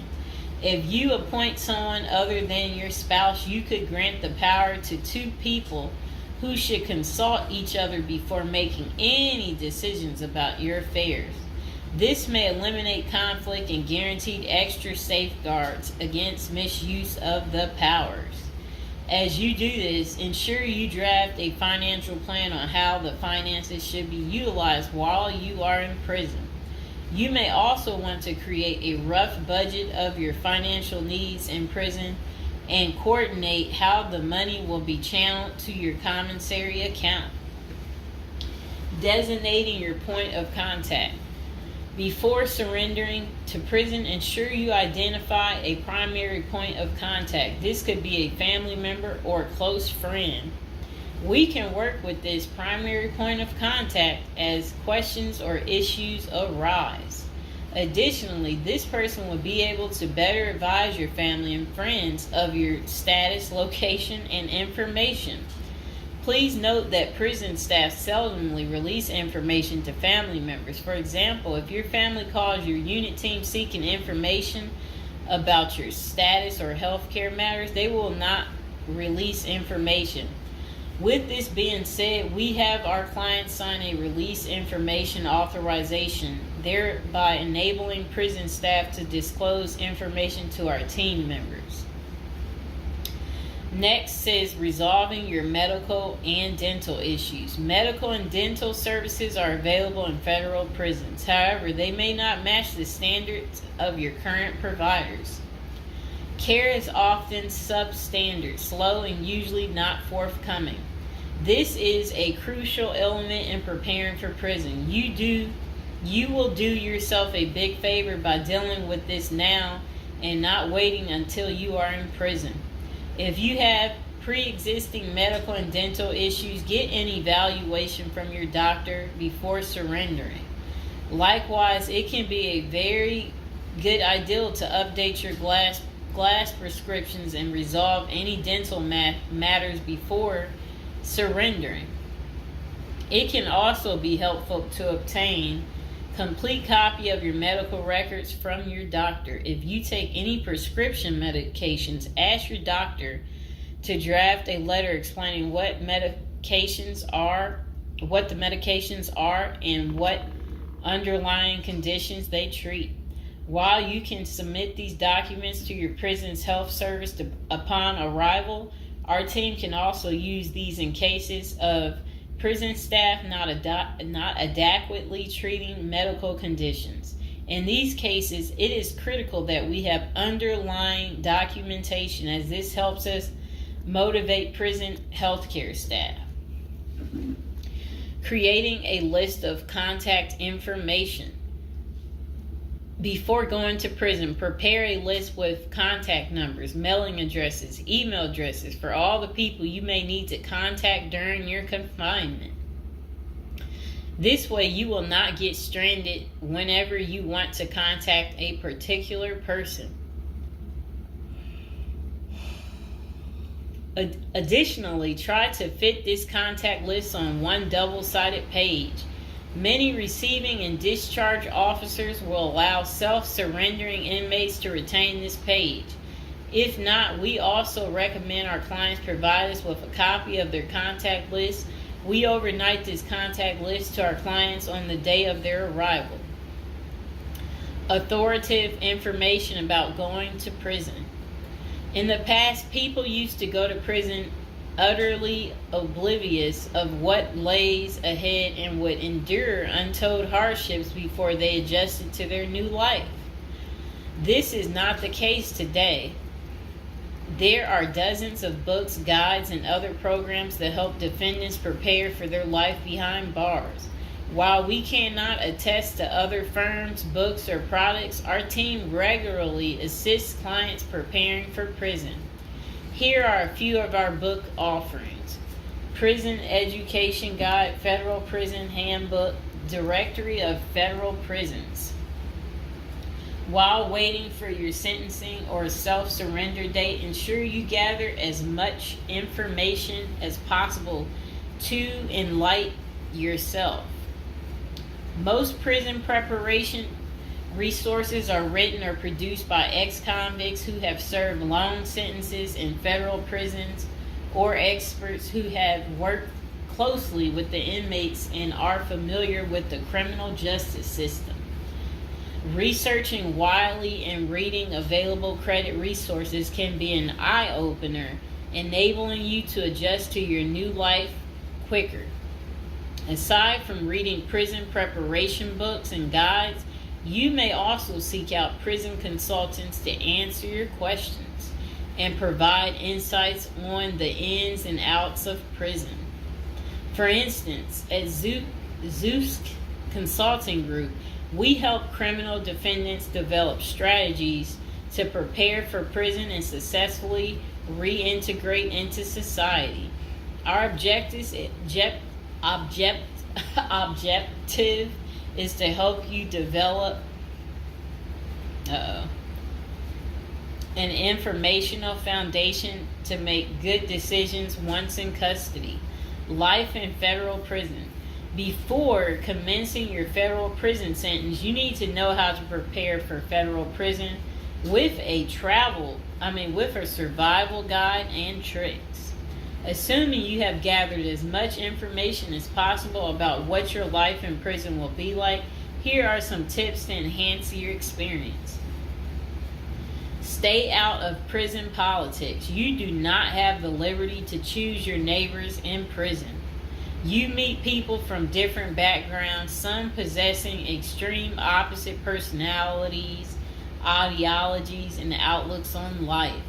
If you appoint someone other than your spouse, you could grant the power to two people who should consult each other before making any decisions about your affairs. This may eliminate conflict and guarantee extra safeguards against misuse of the powers. As you do this, ensure you draft a financial plan on how the finances should be utilized while you are in prison. You may also want to create a rough budget of your financial needs in prison and coordinate how the money will be channeled to your commissary account. Designating your point of contact. Before surrendering to prison, ensure you identify a primary point of contact. This could be a family member or a close friend. We can work with this primary point of contact as questions or issues arise. Additionally, this person will be able to better advise your family and friends of your status, location, and information. Please note that prison staff seldomly release information to family members. For example, if your family calls your unit team seeking information about your status or healthcare matters, they will not release information. With this being said, we have our clients sign a release information authorization thereby enabling prison staff to disclose information to our team members. Next is resolving your medical and dental issues. Medical and dental services are available in federal prisons. However, they may not match the standards of your current providers. Care is often substandard, slow, and usually not forthcoming. This is a crucial element in preparing for prison. You will do yourself a big favor by dealing with this now and not waiting until you are in prison. If you have pre-existing medical and dental issues, get an evaluation from your doctor before surrendering. Likewise, it can be a very good idea to update your glass prescriptions and resolve any dental matters before surrendering. It can also be helpful to obtain complete copy of your medical records from your doctor. If you take any prescription medications, ask your doctor to draft a letter explaining what the medications are, and what underlying conditions they treat. While you can submit these documents to your prison's health service upon arrival, our team can also use these in cases of prison staff not adequately treating medical conditions. In these cases, it is critical that we have underlying documentation, as this helps us motivate prison healthcare staff. Creating a list of contact information. Before going to prison, prepare a list with contact numbers, mailing addresses, email addresses for all the people you may need to contact during your confinement. This way, you will not get stranded whenever you want to contact a particular person. Additionally, try to fit this contact list on one double-sided page. Many receiving and discharge officers will allow self-surrendering inmates to retain this page. If not, we also recommend our clients provide us with a copy of their contact list. We overnight this contact list to our clients on the day of their arrival. Authoritative information about going to prison. In the past, people used to go to prison utterly oblivious of what lays ahead and would endure untold hardships before they adjusted to their new life. This is not the case today. There are dozens of books, guides, and other programs that help defendants prepare for their life behind bars. While we cannot attest to other firms, books, or products, our team regularly assists clients preparing for prison. Here are a few of our book offerings: Prison Education Guide, Federal Prison Handbook, Directory of Federal Prisons. While waiting for your sentencing or self-surrender date, ensure you gather as much information as possible to enlighten yourself. Most prison preparation resources are written or produced by ex-convicts who have served long sentences in federal prisons, or experts who have worked closely with the inmates and are familiar with the criminal justice system. Researching widely and reading available credit resources can be an eye-opener, enabling you to adjust to your new life quicker. Aside from reading prison preparation books and guides, you may also seek out prison consultants to answer your questions and provide insights on the ins and outs of prison. For instance, at Zeus Consulting Group, we help criminal defendants develop strategies to prepare for prison and successfully reintegrate into society. Our objective is to help you develop an informational foundation to make good decisions once in custody. Life in federal prison. Before commencing your federal prison sentence, you need to know how to prepare for federal prison with a survival guide and tricks. Assuming you have gathered as much information as possible about what your life in prison will be like, Here are some tips to enhance your experience. Stay out of prison politics. You do not have the liberty to choose your neighbors in prison. You meet people from different backgrounds, some possessing extreme opposite personalities, ideologies, and outlooks on life.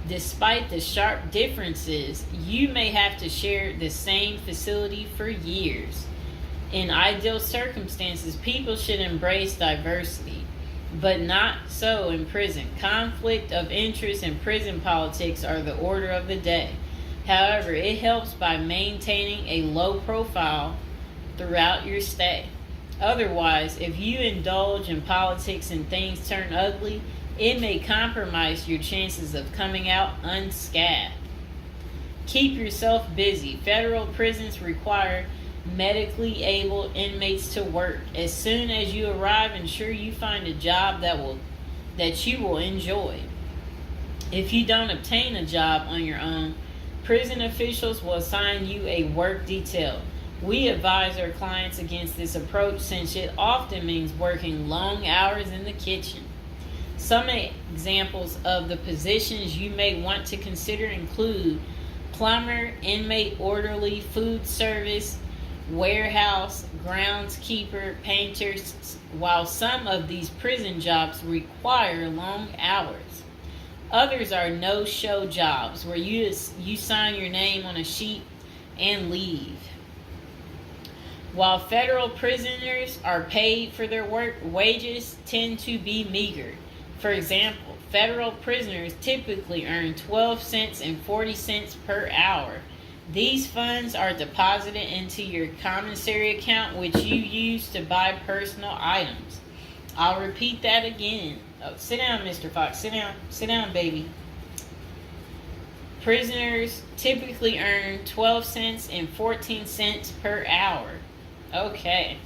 Despite the sharp differences, you may have to share the same facility for years. In ideal circumstances, people should embrace diversity, but not so in prison. Conflict of interest and prison politics are the order of the day. However, it helps by maintaining a low profile throughout your stay. Otherwise, if you indulge in politics and things turn ugly, it may compromise your chances of coming out unscathed. Keep yourself busy. Federal prisons require medically able inmates to work. As soon as you arrive, ensure you find a job that you will enjoy. If you don't obtain a job on your own, prison officials will assign you a work detail. We advise our clients against this approach since it often means working long hours in the kitchen. Some examples of the positions you may want to consider include plumber, inmate orderly, food service, warehouse, groundskeeper, painters. While some of these prison jobs require long hours, others are no-show jobs where you sign your name on a sheet and leave. While federal prisoners are paid for their work, wages tend to be meager. For example, federal prisoners typically earn 12 cents and 40 cents per hour. These funds are deposited into your commissary account, which you use to buy personal items. I'll repeat that again. Oh, sit down, Mr. Fox. Sit down. Sit down, baby. Prisoners typically earn 12 cents and 14 cents per hour. Okay.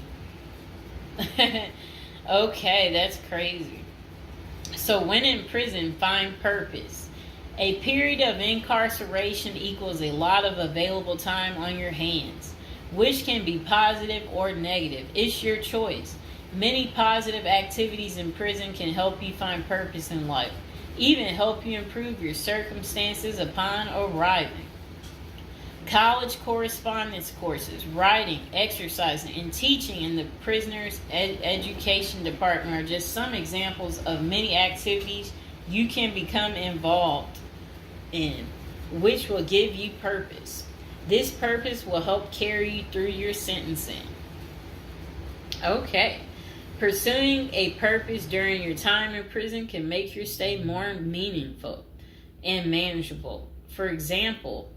Okay, that's crazy. So when in prison, find purpose. A period of incarceration equals a lot of available time on your hands, which can be positive or negative. It's your choice. Many positive activities in prison can help you find purpose in life, even help you improve your circumstances upon arriving. College correspondence courses, writing, exercising, and teaching in the prisoner's education department are just some examples of many activities you can become involved in, which will give you purpose. This purpose will help carry you through your sentencing. Okay. Pursuing a purpose during your time in prison can make your stay more meaningful and manageable. For example,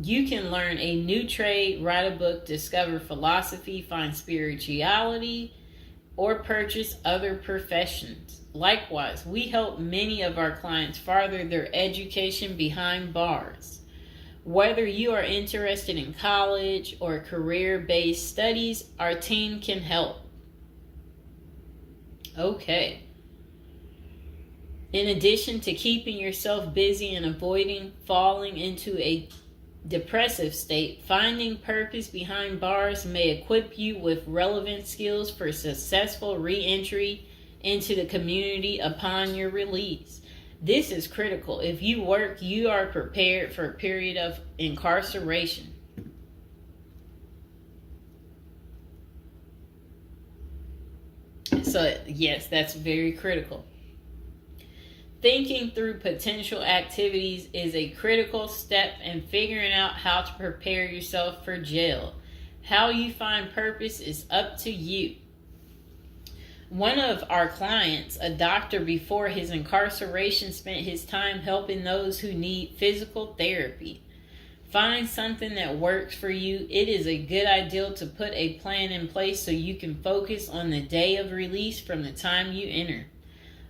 you can learn a new trade, write a book, discover philosophy, find spirituality, or purchase other professions. Likewise, we help many of our clients further their education behind bars. Whether you are interested in college or career-based studies, our team can help. Okay. In addition to keeping yourself busy and avoiding falling into a depressive state, finding purpose behind bars may equip you with relevant skills for successful re-entry into the community upon your release. This is critical. If you work, you are prepared for a period of incarceration. So, yes, that's very critical. Thinking through potential activities is a critical step in figuring out how to prepare yourself for jail. How you find purpose is up to you. One of our clients, a doctor before his incarceration, spent his time helping those who need physical therapy. Find something that works for you. It is a good idea to put a plan in place so you can focus on the day of release from the time you enter.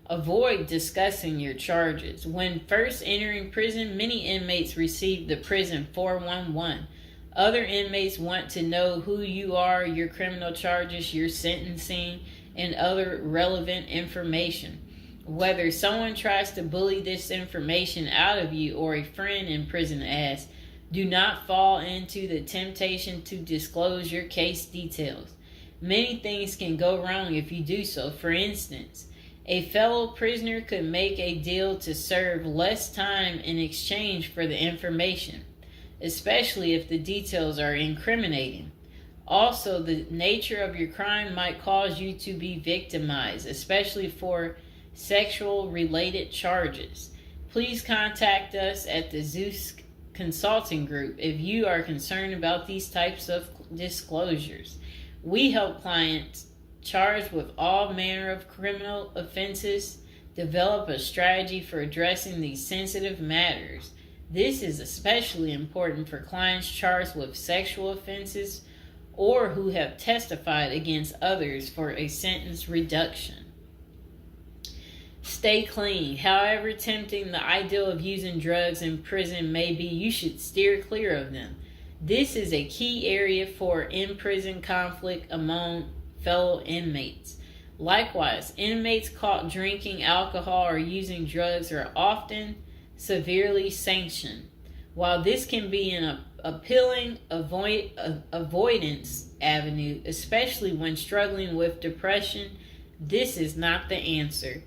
Avoid discussing your charges. When first entering prison, many inmates receive the prison 411. Other inmates want to know who you are, your criminal charges, your sentencing, and other relevant information. Whether someone tries to bully this information out of you or a friend in prison asks, do not fall into the temptation to disclose your case details. Many things can go wrong if you do so. For instance, a fellow prisoner could make a deal to serve less time in exchange for the information, especially if the details are incriminating. Also, the nature of your crime might cause you to be victimized, especially for sexual related charges. Please contact us at the Zeus Consulting Group if you are concerned about these types of disclosures. We help clients charged with all manner of criminal offenses develop a strategy for addressing these sensitive matters. This is especially important for clients charged with sexual offenses or who have testified against others for a sentence reduction. Stay clean. However tempting the ideal of using drugs in prison may be, you should steer clear of them. This is a key area for in-prison conflict among fellow inmates. Likewise, inmates caught drinking alcohol or using drugs are often severely sanctioned. While this can be an appealing avoidance avenue, especially when struggling with depression, this is not the answer.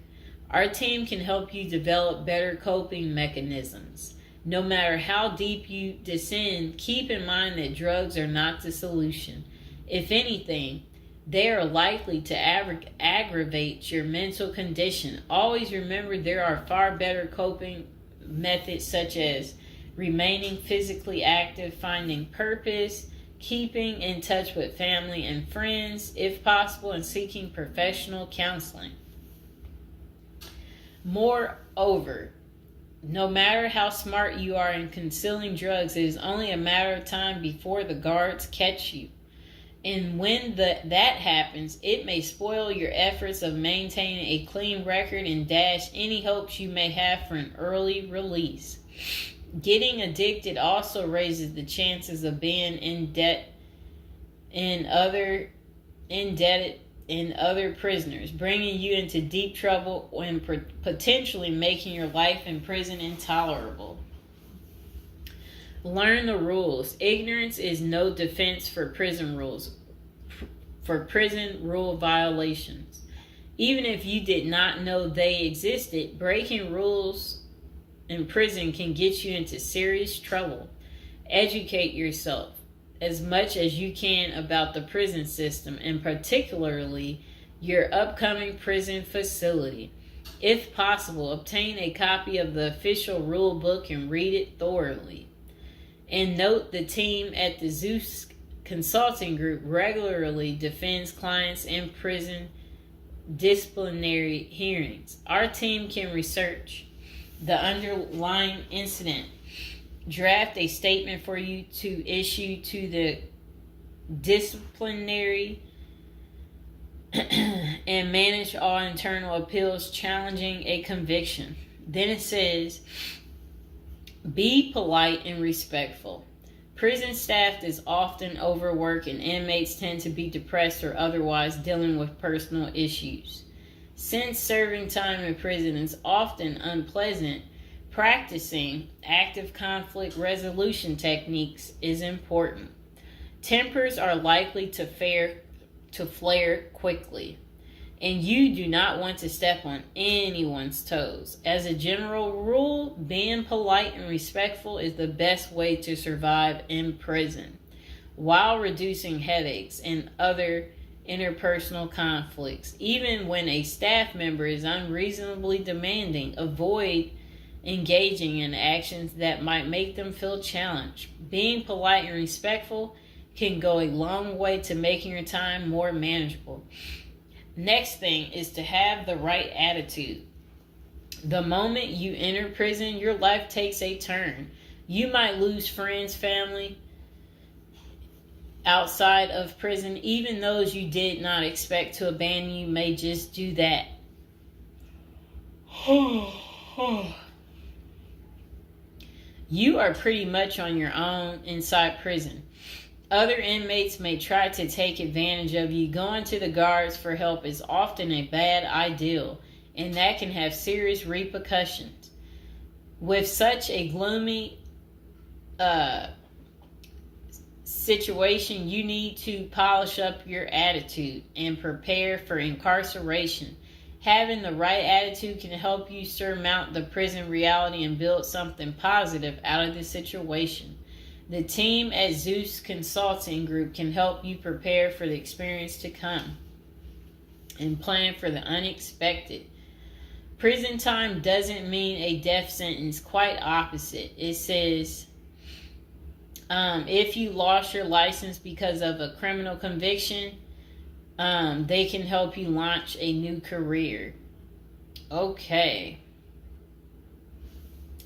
Our team can help you develop better coping mechanisms. No matter how deep you descend, keep in mind that drugs are not the solution. If anything, they are likely to aggravate your mental condition. Always remember there are far better coping methods such as remaining physically active, finding purpose, keeping in touch with family and friends, if possible, and seeking professional counseling. Moreover, no matter how smart you are in concealing drugs, it is only a matter of time before the guards catch you. And when that happens, it may spoil your efforts of maintaining a clean record and dash any hopes you may have for an early release. Getting addicted also raises the chances of being indebted in other prisoners, bringing you into deep trouble and potentially making your life in prison intolerable. Learn the rules. Ignorance is no defense for prison rules, for prison rule violations. Even if you did not know they existed, breaking rules in prison can get you into serious trouble. Educate yourself as much as you can about the prison system, and particularly your upcoming prison facility. If possible, obtain a copy of the official rule book and read it thoroughly. And note, the team at the Zeus Consulting Group regularly defends clients in prison disciplinary hearings. Our team can research the underlying incident, draft a statement for you to issue to the disciplinary and manage all internal appeals challenging a conviction. Then it says, be polite and respectful. Prison staff is often overworked and inmates tend to be depressed or otherwise dealing with personal issues. Since serving time in prison is often unpleasant, practicing active conflict resolution techniques is important. Tempers are likely to flare quickly, and you do not want to step on anyone's toes. As a general rule, being polite and respectful is the best way to survive in prison, while reducing headaches and other interpersonal conflicts. Even when a staff member is unreasonably demanding, avoid engaging in actions that might make them feel challenged. Being polite and respectful can go a long way to making your time more manageable. Next thing is to have the right attitude. The moment you enter prison, your life takes a turn. You might lose friends, family outside of prison. Even those you did not expect to abandon you may just do that. You are pretty much on your own inside prison. Other inmates may try to take advantage of you. Going to the guards for help is often a bad idea, and that can have serious repercussions. With such a gloomy situation, you need to polish up your attitude and prepare for incarceration. Having the right attitude can help you surmount the prison reality and build something positive out of the situation. The team at Zeus Consulting Group can help you prepare for the experience to come and plan for the unexpected. Prison time doesn't mean a death sentence, quite opposite. It says if you lost your license because of a criminal conviction, they can help you launch a new career. Okay.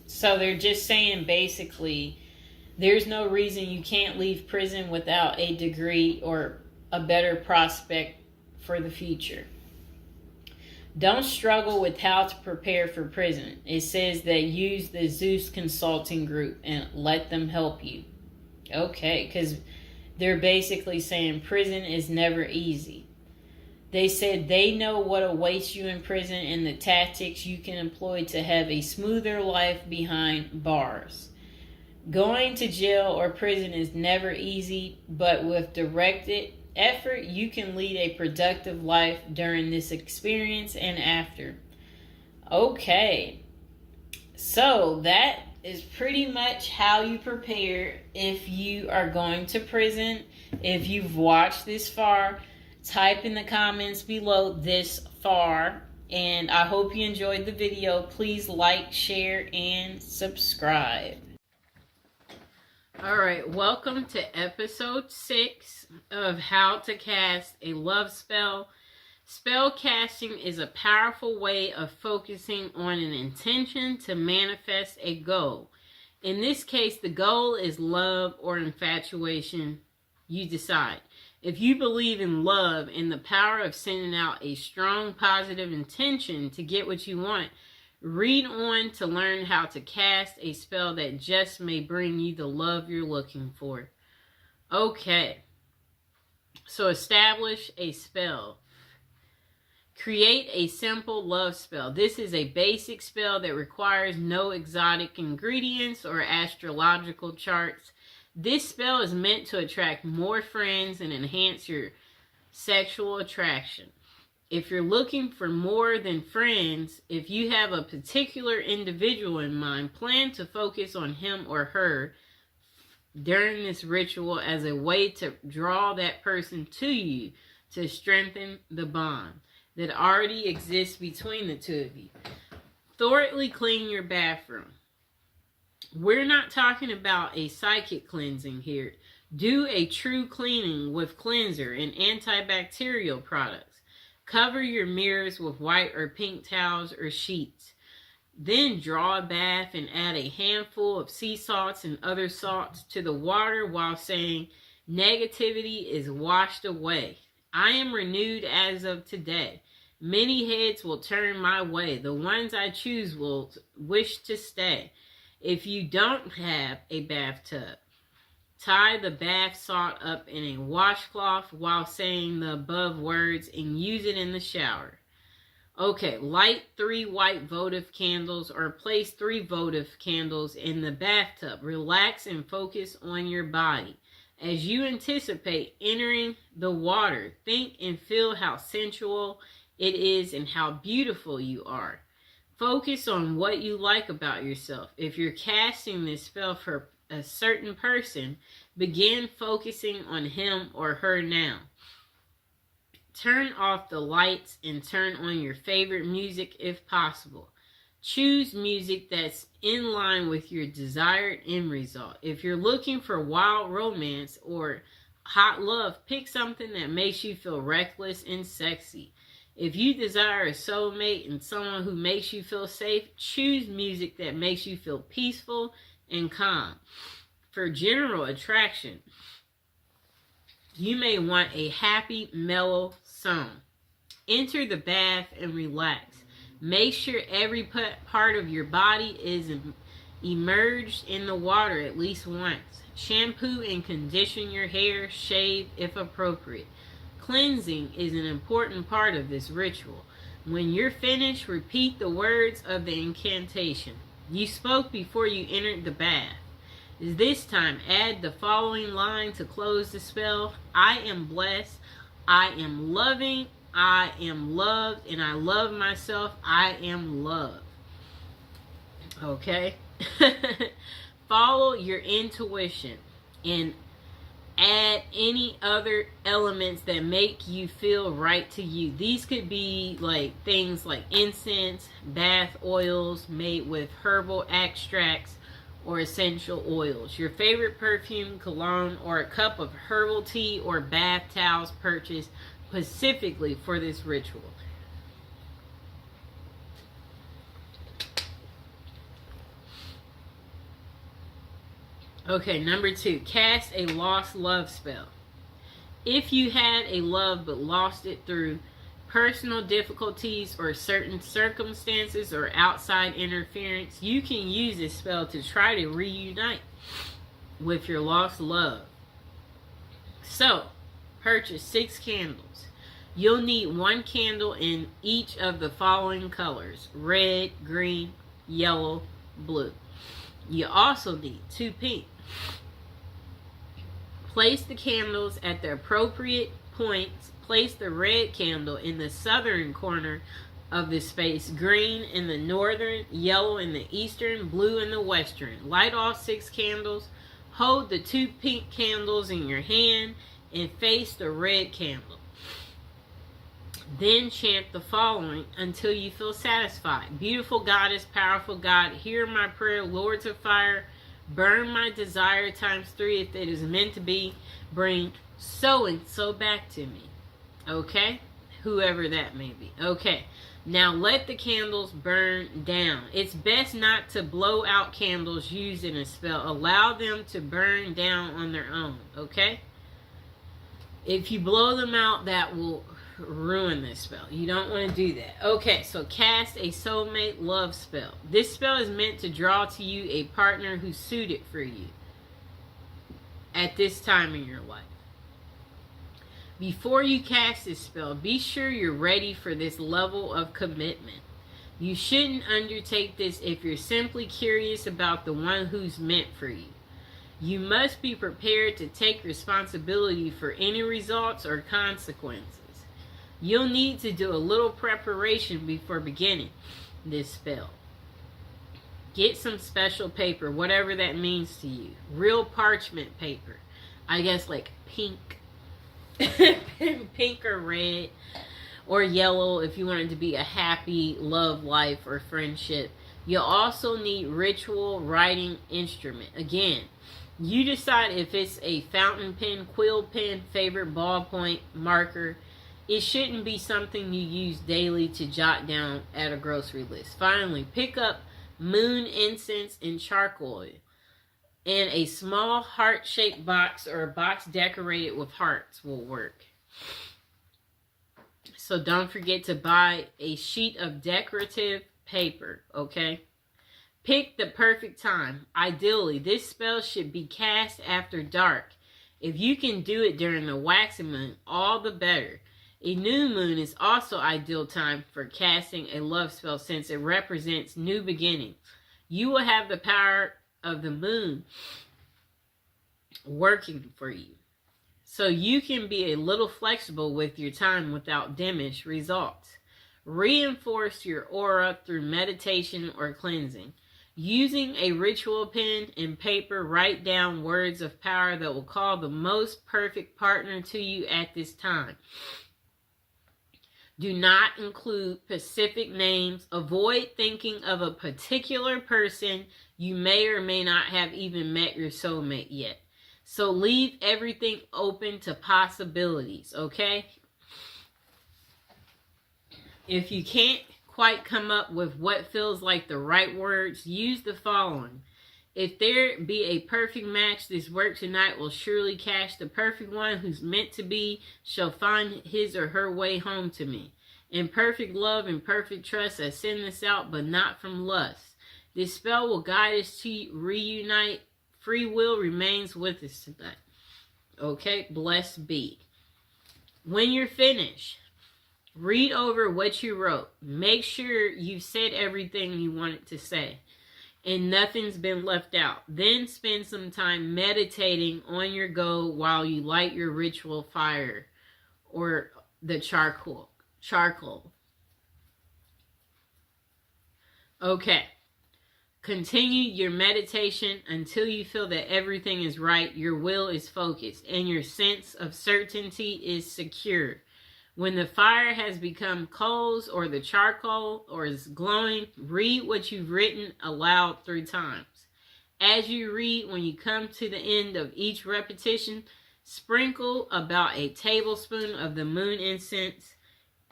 So they're just saying basically there's no reason you can't leave prison without a degree or a better prospect for the future. Don't struggle with how to prepare for prison. It says that use the Zeus Consulting Group and let them help you. Okay, because they're basically saying prison is never easy. They said they know what awaits you in prison and the tactics you can employ to have a smoother life behind bars. Going to jail or prison is never easy, but with directed effort, you can lead a productive life during this experience and after. Okay, so that is pretty much how you prepare if you are going to prison. If you've watched this far, type in the comments below this far, and I hope you enjoyed the video. Please like, share, and subscribe. Alright, welcome to episode 6 of how to cast a love spell. Spell casting is a powerful way of focusing on an intention to manifest a goal. In this case, the goal is love or infatuation. You decide. If you believe in love and the power of sending out a strong positive intention to get what you want, read on to learn how to cast a spell that just may bring you the love you're looking for. Okay. So establish a spell. Create a simple love spell. This is a basic spell that requires no exotic ingredients or astrological charts. This spell is meant to attract more friends and enhance your sexual attraction. If you're looking for more than friends, if you have a particular individual in mind, plan to focus on him or her during this ritual as a way to draw that person to you to strengthen the bond that already exists between the two of you. Thoroughly clean your bathroom. We're not talking about a psychic cleansing here. Do a true cleaning with cleanser and antibacterial products. Cover your mirrors with white or pink towels or sheets. Then draw a bath and add a handful of sea salts and other salts to the water while saying, negativity is washed away. I am renewed as of today. Many heads will turn my way. The ones I choose will wish to stay. If you don't have a bathtub, tie the bath salt up in a washcloth while saying the above words and use it in the shower. Okay, light 3 white votive candles or place 3 votive candles in the bathtub. Relax and focus on your body. As you anticipate entering the water, think and feel how sensual it is and how beautiful you are. Focus on what you like about yourself. If you're casting this spell for a certain person, begin focusing on him or her now. Turn off the lights and turn on your favorite music if possible. Choose music that's in line with your desired end result. If you're looking for wild romance or hot love, pick something that makes you feel reckless and sexy. If you desire a soulmate and someone who makes you feel safe, choose music that makes you feel peaceful and calm. For general attraction, you may want a happy, mellow song. Enter the bath and relax. Make sure every part of your body is immersed in the water at least once. Shampoo and condition your hair, shave if appropriate. Cleansing is an important part of this ritual. When you're finished, repeat the words of the incantation you spoke before you entered the bath. This time, add the following line to close the spell. I am blessed. I am loving. I am loved. And I love myself. I am loved. Okay? Follow your intuition and add any other elements that make you feel right to you. These could be like things like incense, bath oils made with herbal extracts, or essential oils. Your favorite perfume, cologne, or a cup of herbal tea or bath towels purchased specifically for this ritual. Okay, number 2, cast a lost love spell. If you had a love but lost it through personal difficulties or certain circumstances or outside interference, you can use this spell to try to reunite with your lost love. So, purchase 6 candles. You'll need 1 candle in each of the following colors: red, green, yellow, blue. You also need 2 pink. Place the candles at the appropriate points. Place the red candle in the southern corner of the space, green in the northern, yellow in the eastern, blue in the western. Light all 6 candles. Hold the 2 pink candles in your hand and face the red candle. Then chant the following until you feel satisfied. Beautiful goddess, powerful God, hear my prayer. Lords of fire, burn my desire times 3 if it is meant to be. Bring so and so back to me. Okay? Whoever that may be. Okay. Now let the candles burn down. It's best not to blow out candles used in a spell. Allow them to burn down on their own. Okay? If you blow them out, that will ruin this spell. You don't want to do that. Okay, so cast a soulmate love spell. This spell is meant to draw to you a partner who's suited for you at this time in your life. Before you cast this spell, be sure you're ready for this level of commitment. You shouldn't undertake this if you're simply curious about the one who's meant for you. You must be prepared to take responsibility for any results or consequences. You'll need to do a little preparation before beginning this spell. Get some special paper, whatever that means to you. Real parchment paper. I guess like pink. Pink or red or yellow if you want it to be a happy love life or friendship. You'll also need ritual writing instrument. Again, you decide if it's a fountain pen, quill pen, favorite ballpoint, marker. It shouldn't be something you use daily to jot down at a grocery list. Finally, pick up moon incense and charcoal. And a small heart-shaped box or a box decorated with hearts will work. So don't forget to buy a sheet of decorative paper, okay? Pick the perfect time. Ideally, this spell should be cast after dark. If you can do it during the waxing moon, all the better. A new moon is also ideal time for casting a love spell since it represents new beginnings. You will have the power of the moon working for you. So you can be a little flexible with your time without diminished results. Reinforce your aura through meditation or cleansing. Using a ritual pen and paper, write down words of power that will call the most perfect partner to you at this time. Do not include specific names. Avoid thinking of a particular person. You may or may not have even met your soulmate yet. So leave everything open to possibilities, okay? If you can't quite come up with what feels like the right words, use the following. If there be a perfect match, this work tonight will surely catch the perfect one who's meant to be, shall find his or her way home to me. In perfect love and perfect trust, I send this out, but not from lust. This spell will guide us to reunite. Free will remains with us tonight. Okay, blessed be. When you're finished, read over what you wrote. Make sure you've said everything you wanted to say. and nothing's been left out. Then spend some time meditating on your goal while you light your ritual fire or the charcoal. Okay. Continue your meditation until you feel that everything is right, your will is focused, and your sense of certainty is secure. When the fire has become coals or the charcoal or is glowing, read what you've written aloud 3 times. As you read, when you come to the end of each repetition, sprinkle about a tablespoon of the moon incense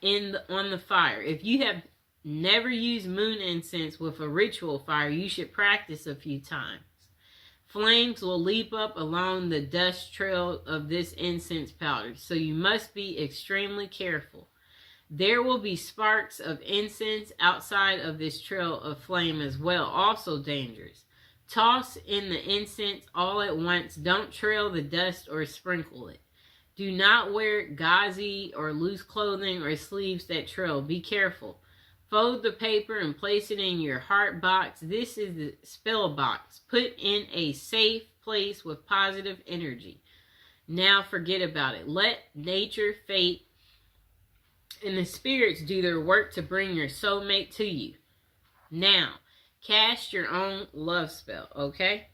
on the fire. If you have never used moon incense with a ritual fire, you should practice a few times. Flames will leap up along the dust trail of this incense powder, so you must be extremely careful. There will be sparks of incense outside of this trail of flame as well, also dangerous. Toss in the incense all at once. Don't trail the dust or sprinkle it. Do not wear gauzy or loose clothing or sleeves that trail. Be careful. Fold the paper and place it in your heart box. This is the spell box. Put in a safe place with positive energy. Now forget about it. Let nature, fate, and the spirits do their work to bring your soulmate to you. Now, cast your own love spell, okay?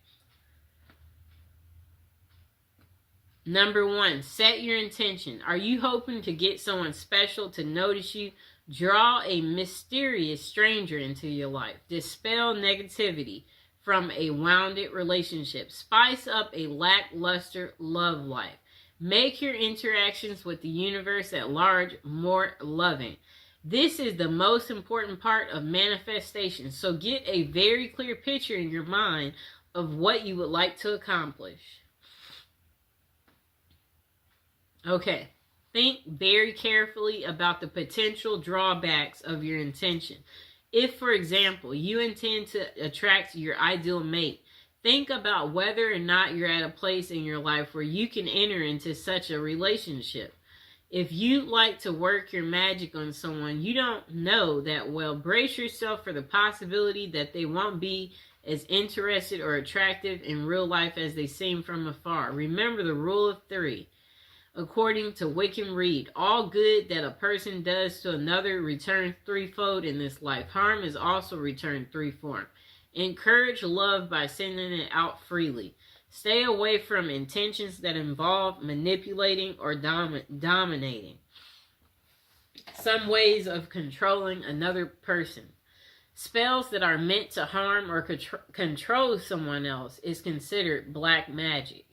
Number 1, set your intention. Are you hoping to get someone special to notice you? Draw a mysterious stranger into your life. Dispel negativity from a wounded relationship. Spice up a lackluster love life. Make your interactions with the universe at large more loving. This is the most important part of manifestation. So get a very clear picture in your mind of what you would like to accomplish. Okay. Think very carefully about the potential drawbacks of your intention. If, for example, you intend to attract your ideal mate, think about whether or not you're at a place in your life where you can enter into such a relationship. If you like to work your magic on someone you don't know that well, brace yourself for the possibility that they won't be as interested or attractive in real life as they seem from afar. Remember the rule of 3. According to Wickham Reed, all good that a person does to another returns threefold in this life. Harm is also returned threefold. Encourage love by sending it out freely. Stay away from intentions that involve manipulating or dominating. Some ways of controlling another person. Spells that are meant to harm or control someone else is considered black magic.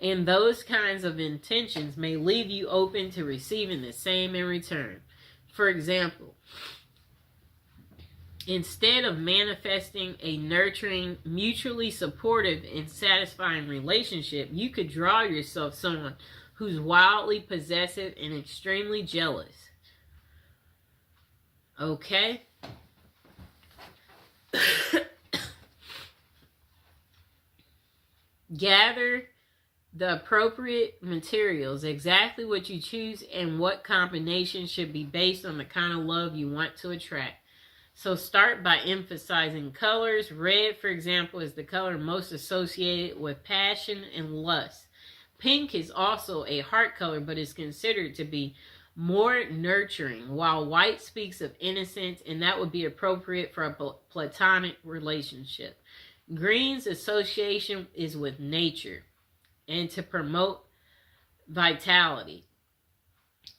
And those kinds of intentions may leave you open to receiving the same in return. For example, instead of manifesting a nurturing, mutually supportive, and satisfying relationship, you could draw yourself someone who's wildly possessive and extremely jealous. Okay? Gather the appropriate materials, exactly what you choose and what combination should be based on the kind of love you want to attract. So start by emphasizing colors. Red, for example, is the color most associated with passion and lust. Pink is also a heart color, but is considered to be more nurturing, while white speaks of innocence, and that would be appropriate for a platonic relationship. Green's association is with nature and to promote vitality.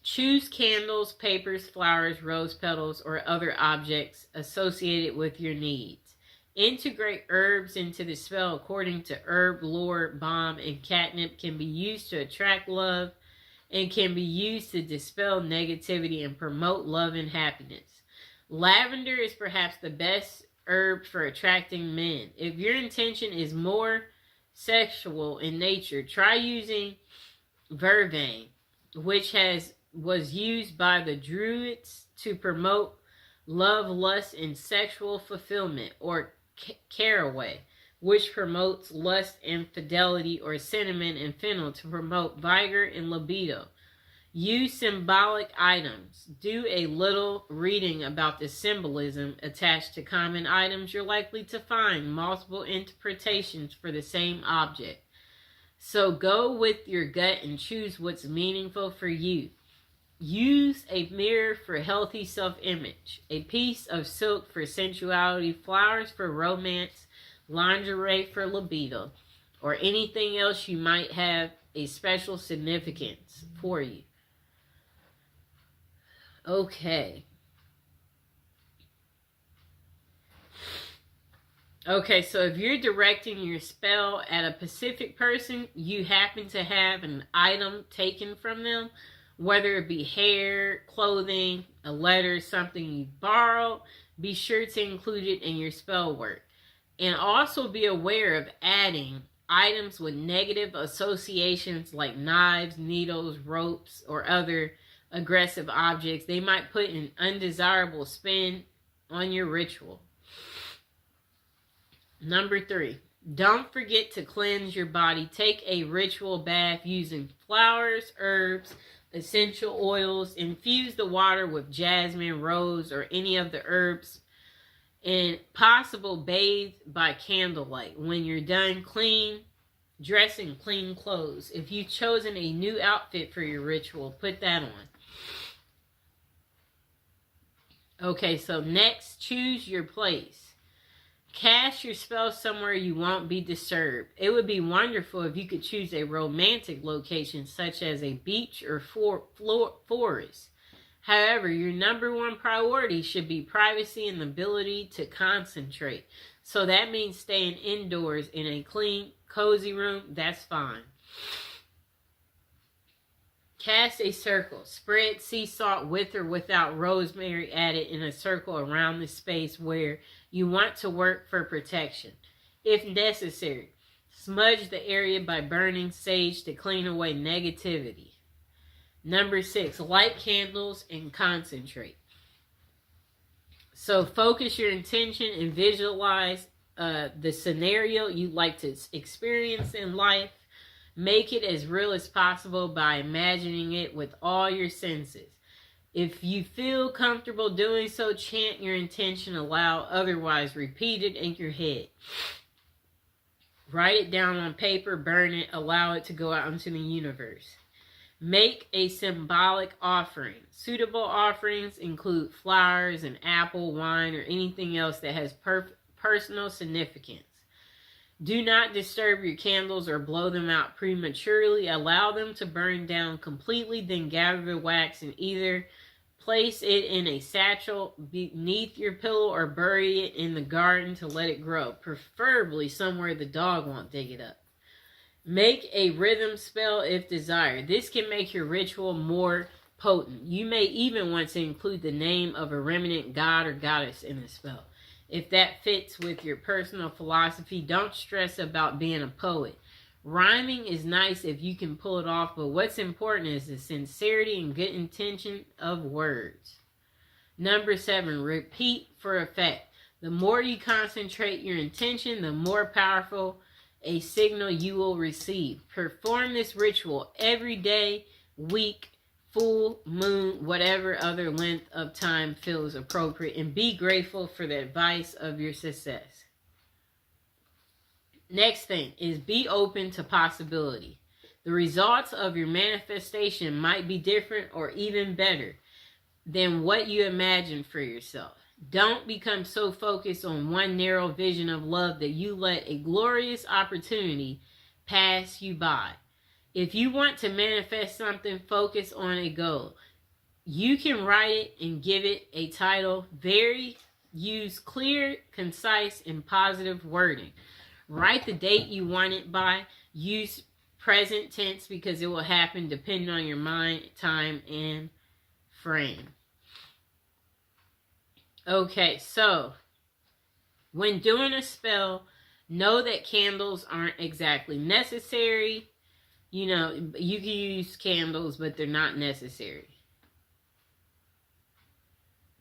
Choose candles, papers, flowers, rose petals, or other objects associated with your needs. Integrate herbs into the spell according to herb lore. Balm and catnip can be used to attract love and can be used to dispel negativity and promote love and happiness. Lavender is perhaps the best herb for attracting men. If your intention is more sexual in nature, try using vervain, which was used by the Druids to promote love, lust, and sexual fulfillment, or caraway, which promotes lust and fidelity, or cinnamon and fennel to promote vigor and libido. Use symbolic items. Do a little reading about the symbolism attached to common items. You're likely to find multiple interpretations for the same object. So go with your gut and choose what's meaningful for you. Use a mirror for healthy self-image, a piece of silk for sensuality, flowers for romance, lingerie for libido, or anything else you might have a special significance for you. Okay. Okay, so if you're directing your spell at a specific person, you happen to have an item taken from them, whether it be hair, clothing, a letter, something you borrowed, be sure to include it in your spell work. And also be aware of adding items with negative associations like knives, needles, ropes, or other aggressive objects. They might put an undesirable spin on your ritual. Number 3, don't forget to cleanse your body. Take a ritual bath using flowers, herbs, essential oils. Infuse the water with jasmine, rose, or any of the herbs. And possible bathe by candlelight. When you're done, dress in clean clothes. If you've chosen a new outfit for your ritual, put that on. Okay, so next, choose your place. Cast your spell somewhere you won't be disturbed. It would be wonderful if you could choose a romantic location such as a beach or forest. However, your number one priority should be privacy and the ability to concentrate. So that means staying indoors in a clean, cozy room. That's fine. Cast a circle. Spread sea salt with or without rosemary added in a circle around the space where you want to work for protection. If necessary, smudge the area by burning sage to clean away negativity. Number 6, light candles and concentrate. So focus your intention and visualize the scenario you'd like to experience in life. Make it as real as possible by imagining it with all your senses. If you feel comfortable doing so, chant your intention aloud. Otherwise, repeat it in your head. Write it down on paper, burn it, allow it to go out into the universe. Make a symbolic offering. Suitable offerings include flowers, an apple, wine, or anything else that has personal significance. Do not disturb your candles or blow them out prematurely. Allow them to burn down completely, then gather the wax and either place it in a satchel beneath your pillow or bury it in the garden to let it grow, preferably somewhere the dog won't dig it up. Make a rhythm spell if desired. This can make your ritual more potent. You may even want to include the name of a remnant god or goddess in the spell. If that fits with your personal philosophy, don't stress about being a poet. Rhyming is nice if you can pull it off, but what's important is the sincerity and good intention of words. Number 7, repeat for effect. The more you concentrate your intention, the more powerful a signal you will receive. Perform this ritual every day, week, full moon, whatever other length of time feels appropriate, and be grateful for the advice of your success. Next thing is be open to possibility. The results of your manifestation might be different or even better than what you imagined for yourself. Don't become so focused on one narrow vision of love that you let a glorious opportunity pass you by. If you want to manifest something, focus on a goal. You can write it and give it a title. Use clear, concise, and positive wording. Write the date you want it by. Use present tense because it will happen depending on your mind, time, and frame. Okay, so when doing a spell, know that candles aren't exactly necessary. You know, you can use candles, but they're not necessary.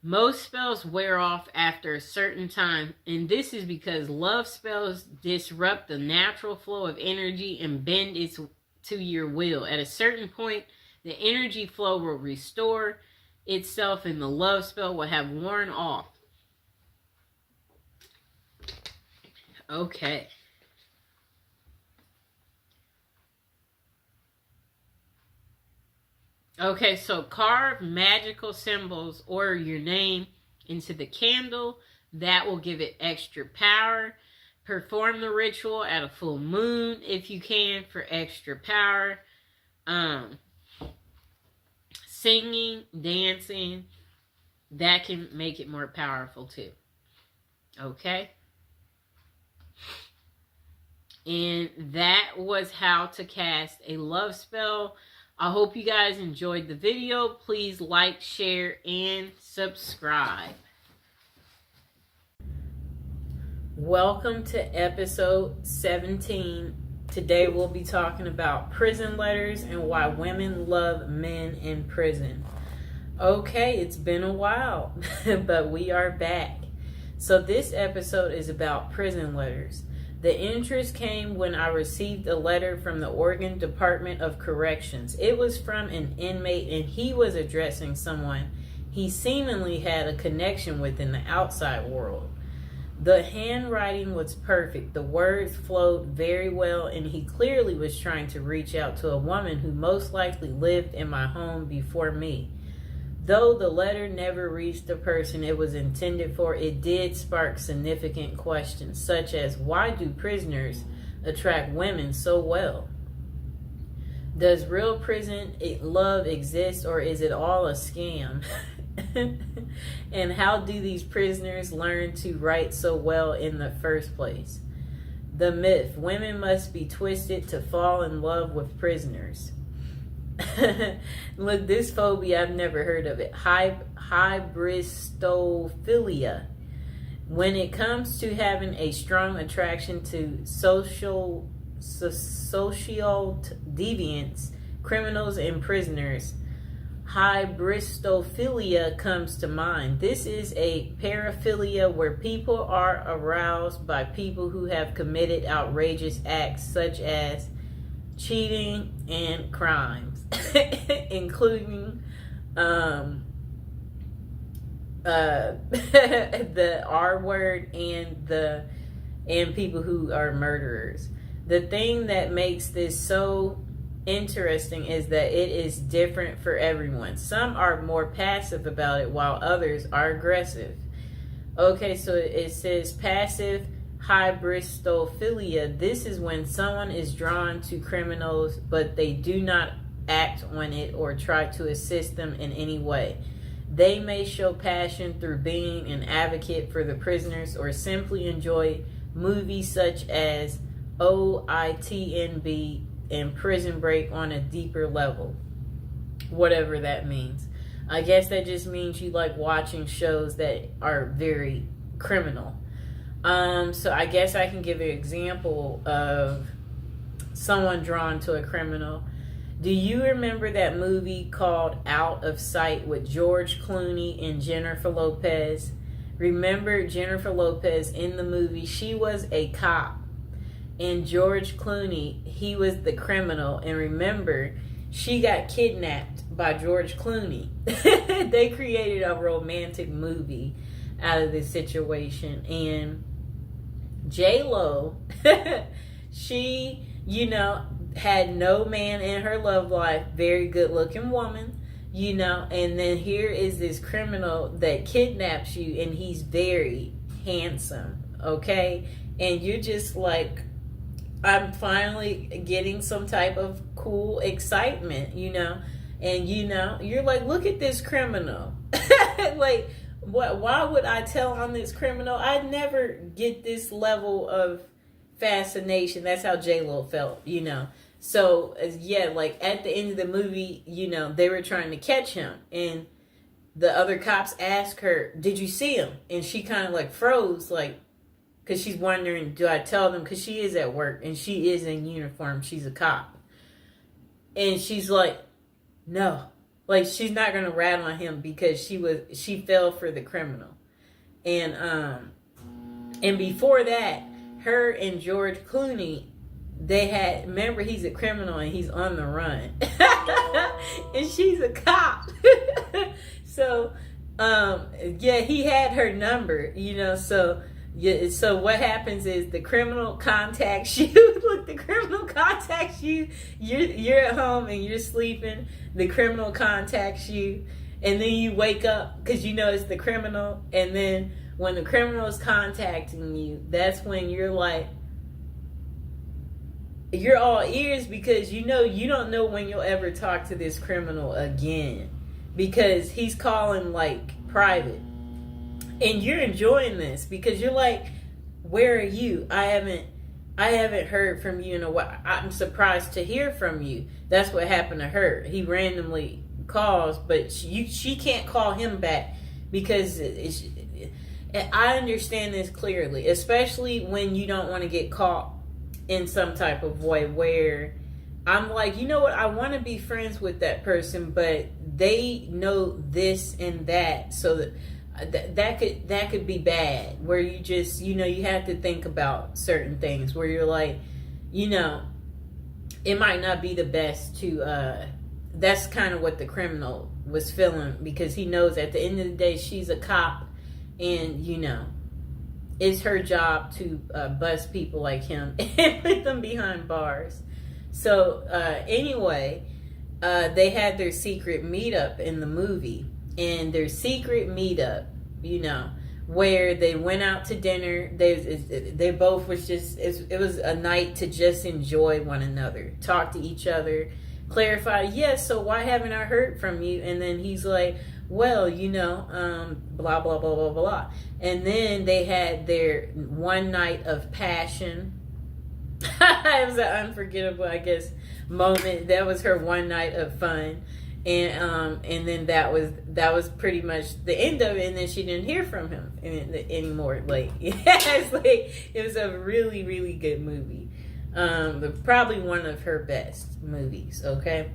Most spells wear off after a certain time, and this is because love spells disrupt the natural flow of energy and bend it to your will. At a certain point, The energy flow will restore itself and the love spell will have worn off. Okay. Okay, so carve magical symbols or your name into the candle. That will give it extra power. Perform the ritual at a full moon if you can for extra power. Singing, dancing, that can make it more powerful too. Okay? And that was how to cast a love spell. I hope you guys enjoyed the video. Please like, share, and subscribe. Welcome to episode 17. Today we'll be talking about prison letters and why women love men in prison. Okay, it's been a while, but we are back. So this episode is about prison letters. The interest came when I received a letter from the Oregon Department of Corrections. It was from an inmate and he was addressing someone he seemingly had a connection with in the outside world. The handwriting was perfect. The words flowed very well and he clearly was trying to reach out to a woman who most likely lived in my home before me. Though the letter never reached the person it was intended for, it did spark significant questions, such as why do prisoners attract women so well? Does real prison love exist, or is it all a scam? And how do these prisoners learn to write so well in the first place? The myth, women must be twisted to fall in love with prisoners. Look, this phobia, I've never heard of it. Hybristophilia. When it comes to having a strong attraction to social deviants, criminals, and prisoners, hybristophilia comes to mind. This is a paraphilia where people are aroused by people who have committed outrageous acts such as cheating and crimes, including the R word and people who are murderers. The thing that makes this so interesting is that it is different for everyone. Some are more passive about it while others are aggressive. Okay, so it says passive hybristophilia. This is when someone is drawn to criminals, but they do not act on it or try to assist them in any way. They may show passion through being an advocate for the prisoners or simply enjoy movies such as OITNB and Prison Break on a deeper level. Whatever that means. I guess that just means you like watching shows that are very criminal. So I guess I can give an example of someone drawn to a criminal. Do you remember that movie called Out of Sight with George Clooney and Jennifer Lopez? Remember Jennifer Lopez in the movie? She was a cop. And George Clooney, he was the criminal. And remember, she got kidnapped by George Clooney. They created a romantic movie out of this situation. And J-Lo, she, had no man in her love life. Very good looking woman, and then here is this criminal that kidnaps you and he's very handsome, okay? And you're just like, I'm finally getting some type of cool excitement, and you're like, look at this criminal. Like, why would I tell on this criminal? I'd never get this level of fascination. That's how J-Lo felt, So, yeah, like at the end of the movie, they were trying to catch him. And the other cops asked her, did you see him? And she kind of like froze, like, because she's wondering, do I tell them? Because she is at work and she is in uniform. She's a cop. And she's like, no. Like, she's not going to rat on him because she fell for the criminal. And before that, her and George Clooney, remember he's a criminal and he's on the run. and she's a cop. So, yeah, he had her number, you know, so. Yeah, so what happens is the criminal contacts you. Look, the criminal contacts you. You're at home and you're sleeping. The criminal contacts you, and then you wake up because you know it's the criminal. And then when the criminal is contacting you, that's when you're like, you're all ears because you know you don't know when you'll ever talk to this criminal again because he's calling like private. And you're enjoying this because you're like, where are you? I haven't heard from you in a while. I'm surprised to hear from you. That's what happened to her. He randomly calls, but she can't call him back because I understand this clearly, especially when you don't want to get caught in some type of way where I'm like, you know what? I want to be friends with that person, but they know this and that, so that could be bad, where you just, you know, you have to think about certain things where you're like, you know, it might not be the best to that's kind of what the criminal was feeling because he knows at the end of the day she's a cop and, you know, it's her job to bust people like him and put them behind bars. So anyway, they had their secret meetup in the movie. And their secret meetup, you know, where they went out to dinner. They both was just, it was a night to just enjoy one another, talk to each other, clarify, yes, so why haven't I heard from you? And then he's like, well, you know, blah, blah, blah, blah, blah. And then they had their one night of passion. It was an unforgettable, I guess, moment. That was her one night of fun. And then that was pretty much the end of it, and then she didn't hear from him anymore. Like, it's like it was a really, really good movie. Probably one of her best movies. Okay,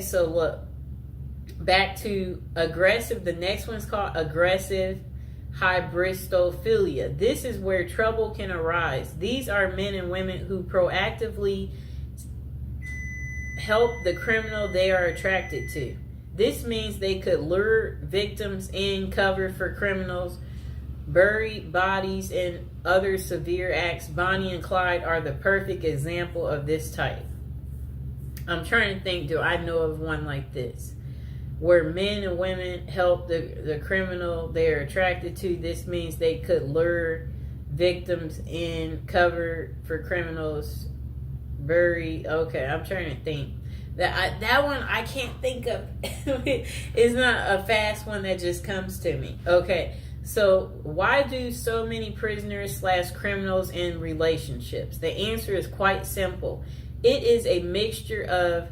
so look, back to aggressive. The next one's called aggressive hybristophilia. This is where trouble can arise. These are men and women who proactively help the criminal they are attracted to. This means they could lure victims in, cover for criminals, bury bodies, and other severe acts. Bonnie and Clyde are the perfect example of this type. I'm trying to think, do I know of one like this? Where men and women help the criminal they're attracted to. This means they could lure victims in, cover for criminals, bury. Okay, I'm trying to think. That one I can't think of. It's not a fast one that just comes to me. Okay, so why do so many prisoners / criminals in relationships? The answer is quite simple. It is a mixture of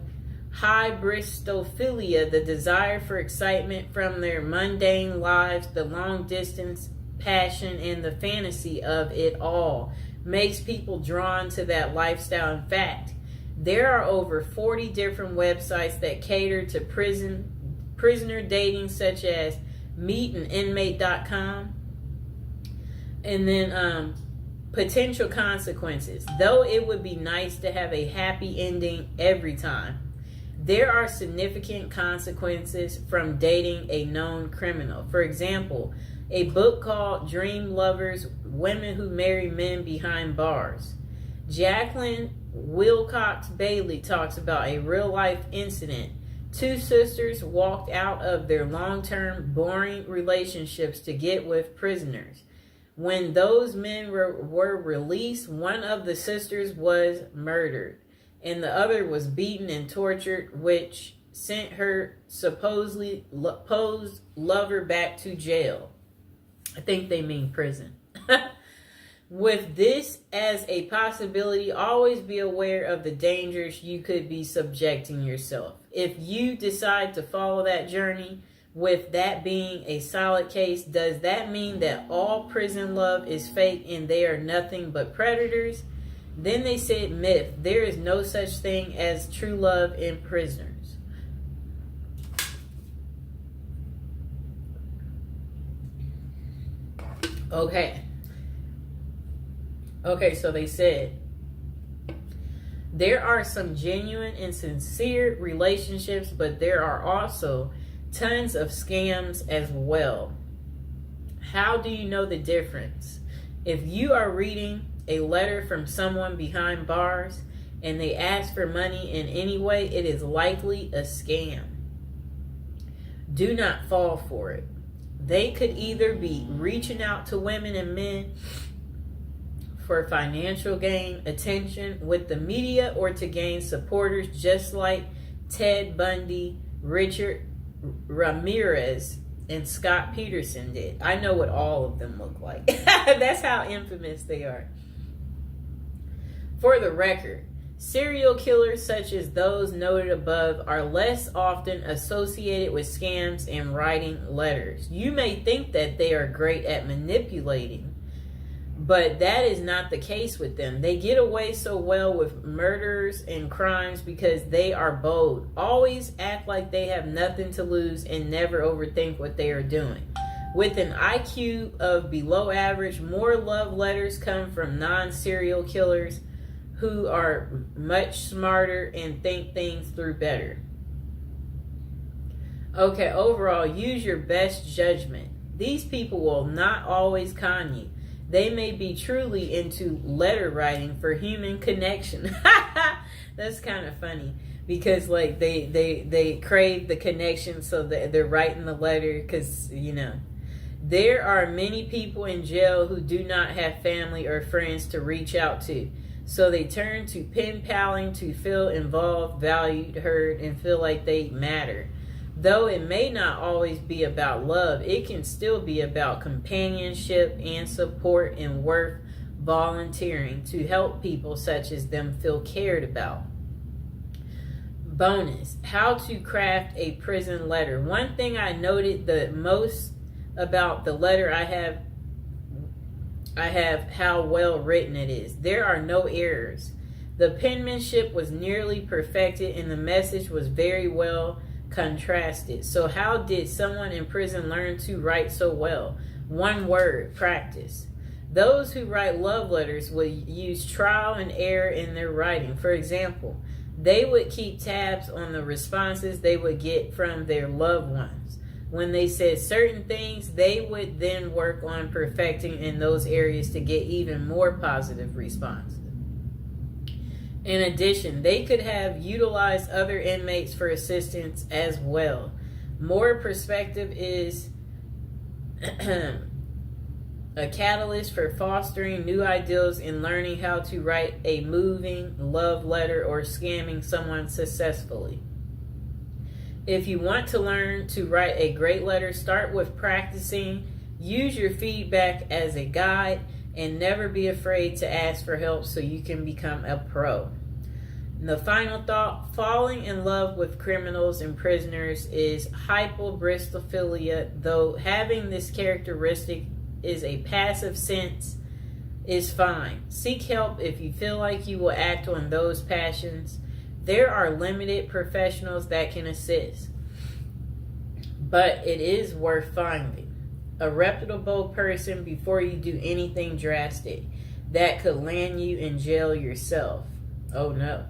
hybristophilia, the desire for excitement from their mundane lives, the long distance passion, and the fantasy of it all makes people drawn to that lifestyle. In fact, there are over 40 different websites that cater to prisoner dating, such as meetaninmate.com. And then potential consequences. Though it would be nice to have a happy ending every time, there are significant consequences from dating a known criminal. For example, a book called Dream Lovers: Women Who Marry Men Behind Bars. Jacqueline Wilcox Bailey talks about a real-life incident. Two sisters walked out of their long-term, boring relationships to get with prisoners. When those men were released, one of the sisters was murdered, and the other was beaten and tortured, which sent her supposedly posed lover back to jail. I think they mean prison. With this as a possibility, always be aware of the dangers you could be subjecting yourself. If you decide to follow that journey, with that being a solid case, does that mean that all prison love is fake and they are nothing but predators? Then they said myth. There is no such thing as true love in prisoners. Okay, so they said, There are some genuine and sincere relationships, but there are also tons of scams as well. How do you know the difference? If you are reading a letter from someone behind bars and they ask for money in any way, it is likely a scam. Do not fall for it. They could either be reaching out to women and men for financial gain, attention with the media, or to gain supporters, just like Ted Bundy, Richard Ramirez, and Scott Peterson did. I know what all of them look like. That's how infamous they are. For the record, serial killers such as those noted above are less often associated with scams and writing letters. You may think that they are great at manipulating, but that is not the case with them. They get away so well with murders and crimes because they are bold, always act like they have nothing to lose, and never overthink what they are doing. With an IQ of below average, more love letters come from non-serial killers who are much smarter and think things through better. Okay, overall, use your best judgment. These people will not always con you. They may be truly into letter writing for human connection. That's kind of funny because like they crave the connection, so they're writing the letter because, you know, there are many people in jail who do not have family or friends to reach out to. So they turn to pen paling to feel involved, valued, heard, and feel like they matter. Though it may not always be about love, it can still be about companionship and support, and worth volunteering to help people such as them feel cared about. Bonus: how to craft a prison letter. One thing I noted the most about the letter I have how well written it is. There are no errors. The penmanship was nearly perfected and the message was very well contrasted. So how did someone in prison learn to write so well? One word: practice. Those who write love letters will use trial and error in their writing. For example, they would keep tabs on the responses they would get from their loved ones. When they said certain things, they would then work on perfecting in those areas to get even more positive responses. In addition, they could have utilized other inmates for assistance as well. More perspective is a catalyst for fostering new ideas and learning how to write a moving love letter or scamming someone successfully. If you want to learn to write a great letter, start with practicing. Use your feedback as a guide and never be afraid to ask for help so you can become a pro. And the final thought: falling in love with criminals and prisoners is hyperbristophilia. Though having this characteristic is a passive sense, is fine. Seek help if you feel like you will act on those passions. There are limited professionals that can assist, but it is worth finding a reputable person before you do anything drastic that could land you in jail yourself. Oh no.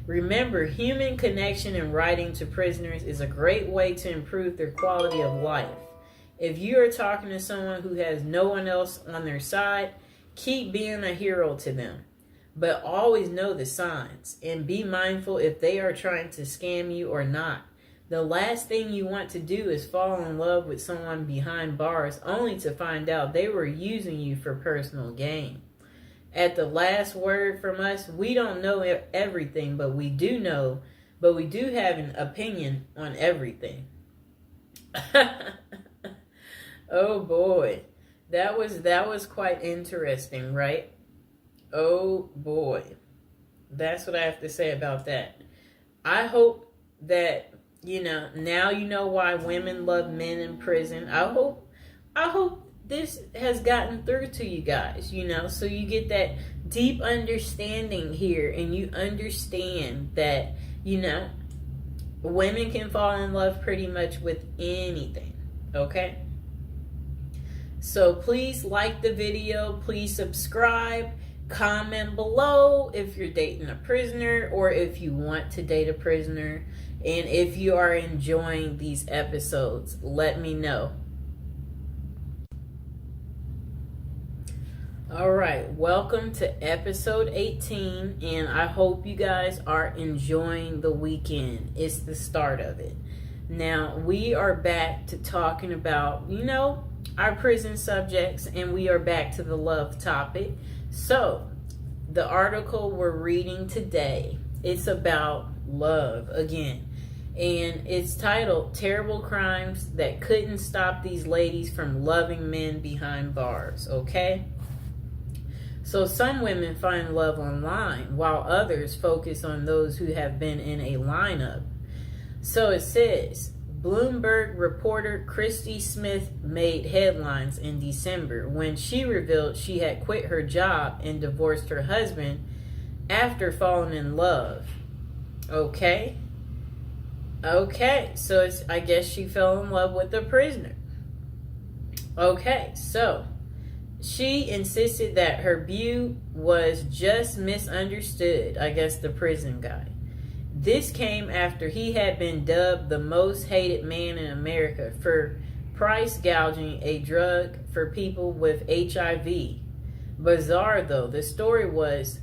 Remember, human connection and writing to prisoners is a great way to improve their quality of life. If you are talking to someone who has no one else on their side, keep being a hero to them. But always know the signs and be mindful if they are trying to scam you or not. The last thing you want to do is fall in love with someone behind bars only to find out they were using you for personal gain. At the last word from us, we don't know everything, but we do have an opinion on everything. Oh boy. That was quite interesting, right? Oh boy. That's what I have to say about that. I hope that, now you know why women love men in prison. I hope this has gotten through to you guys, so you get that deep understanding here, and you understand that, women can fall in love pretty much with anything, okay? So please like the video, please subscribe, comment below if you're dating a prisoner or if you want to date a prisoner. And if you are enjoying these episodes, let me know. All right, welcome to episode 18, and I hope you guys are enjoying the weekend. It's the start of it. Now, we are back to talking about, our prison subjects, and we are back to the love topic. So, the article we're reading today, it's about love again. And it's titled, Terrible Crimes That Couldn't Stop These Ladies from Loving Men Behind Bars, okay? So some women find love online, while others focus on those who have been in a lineup. So it says, Bloomberg reporter Christy Smith made headlines in December when she revealed she had quit her job and divorced her husband after falling in love. Okay, so I guess she fell in love with a prisoner. Okay, so she insisted that her view was just misunderstood, I guess the prison guy. This came after he had been dubbed the most hated man in America for price gouging a drug for people with HIV. Bizarre though, the story was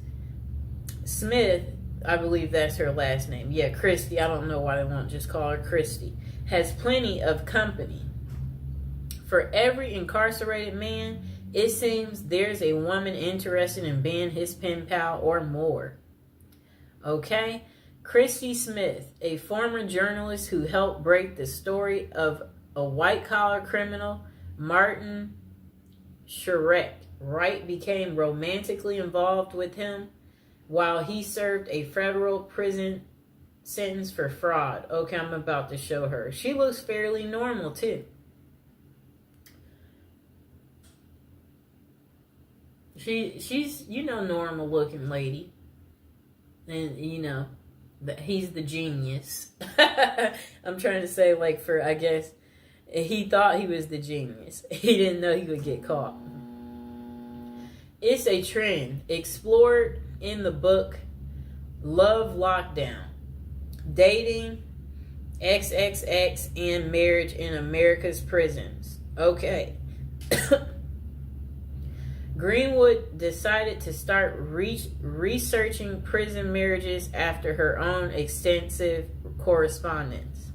Smith, I believe that's her last name. Yeah, Christy, I don't know why they won't just call her Christy, has plenty of company. For every incarcerated man, it seems there's a woman interested in being his pen pal or more. Okay? Christy Smith, a former journalist who helped break the story of a white-collar criminal, Martin Shkreli, Wright became romantically involved with him while he served a federal prison sentence for fraud. Okay, I'm about to show her. She looks fairly normal, too. She's normal looking lady. And, he's the genius. I'm trying to say, I guess, he thought he was the genius. He didn't know he would get caught. It's a trend explored in the book Love Lockdown, Dating, XXX, and Marriage in America's Prisons. Okay. Greenwood decided to start researching prison marriages after her own extensive correspondence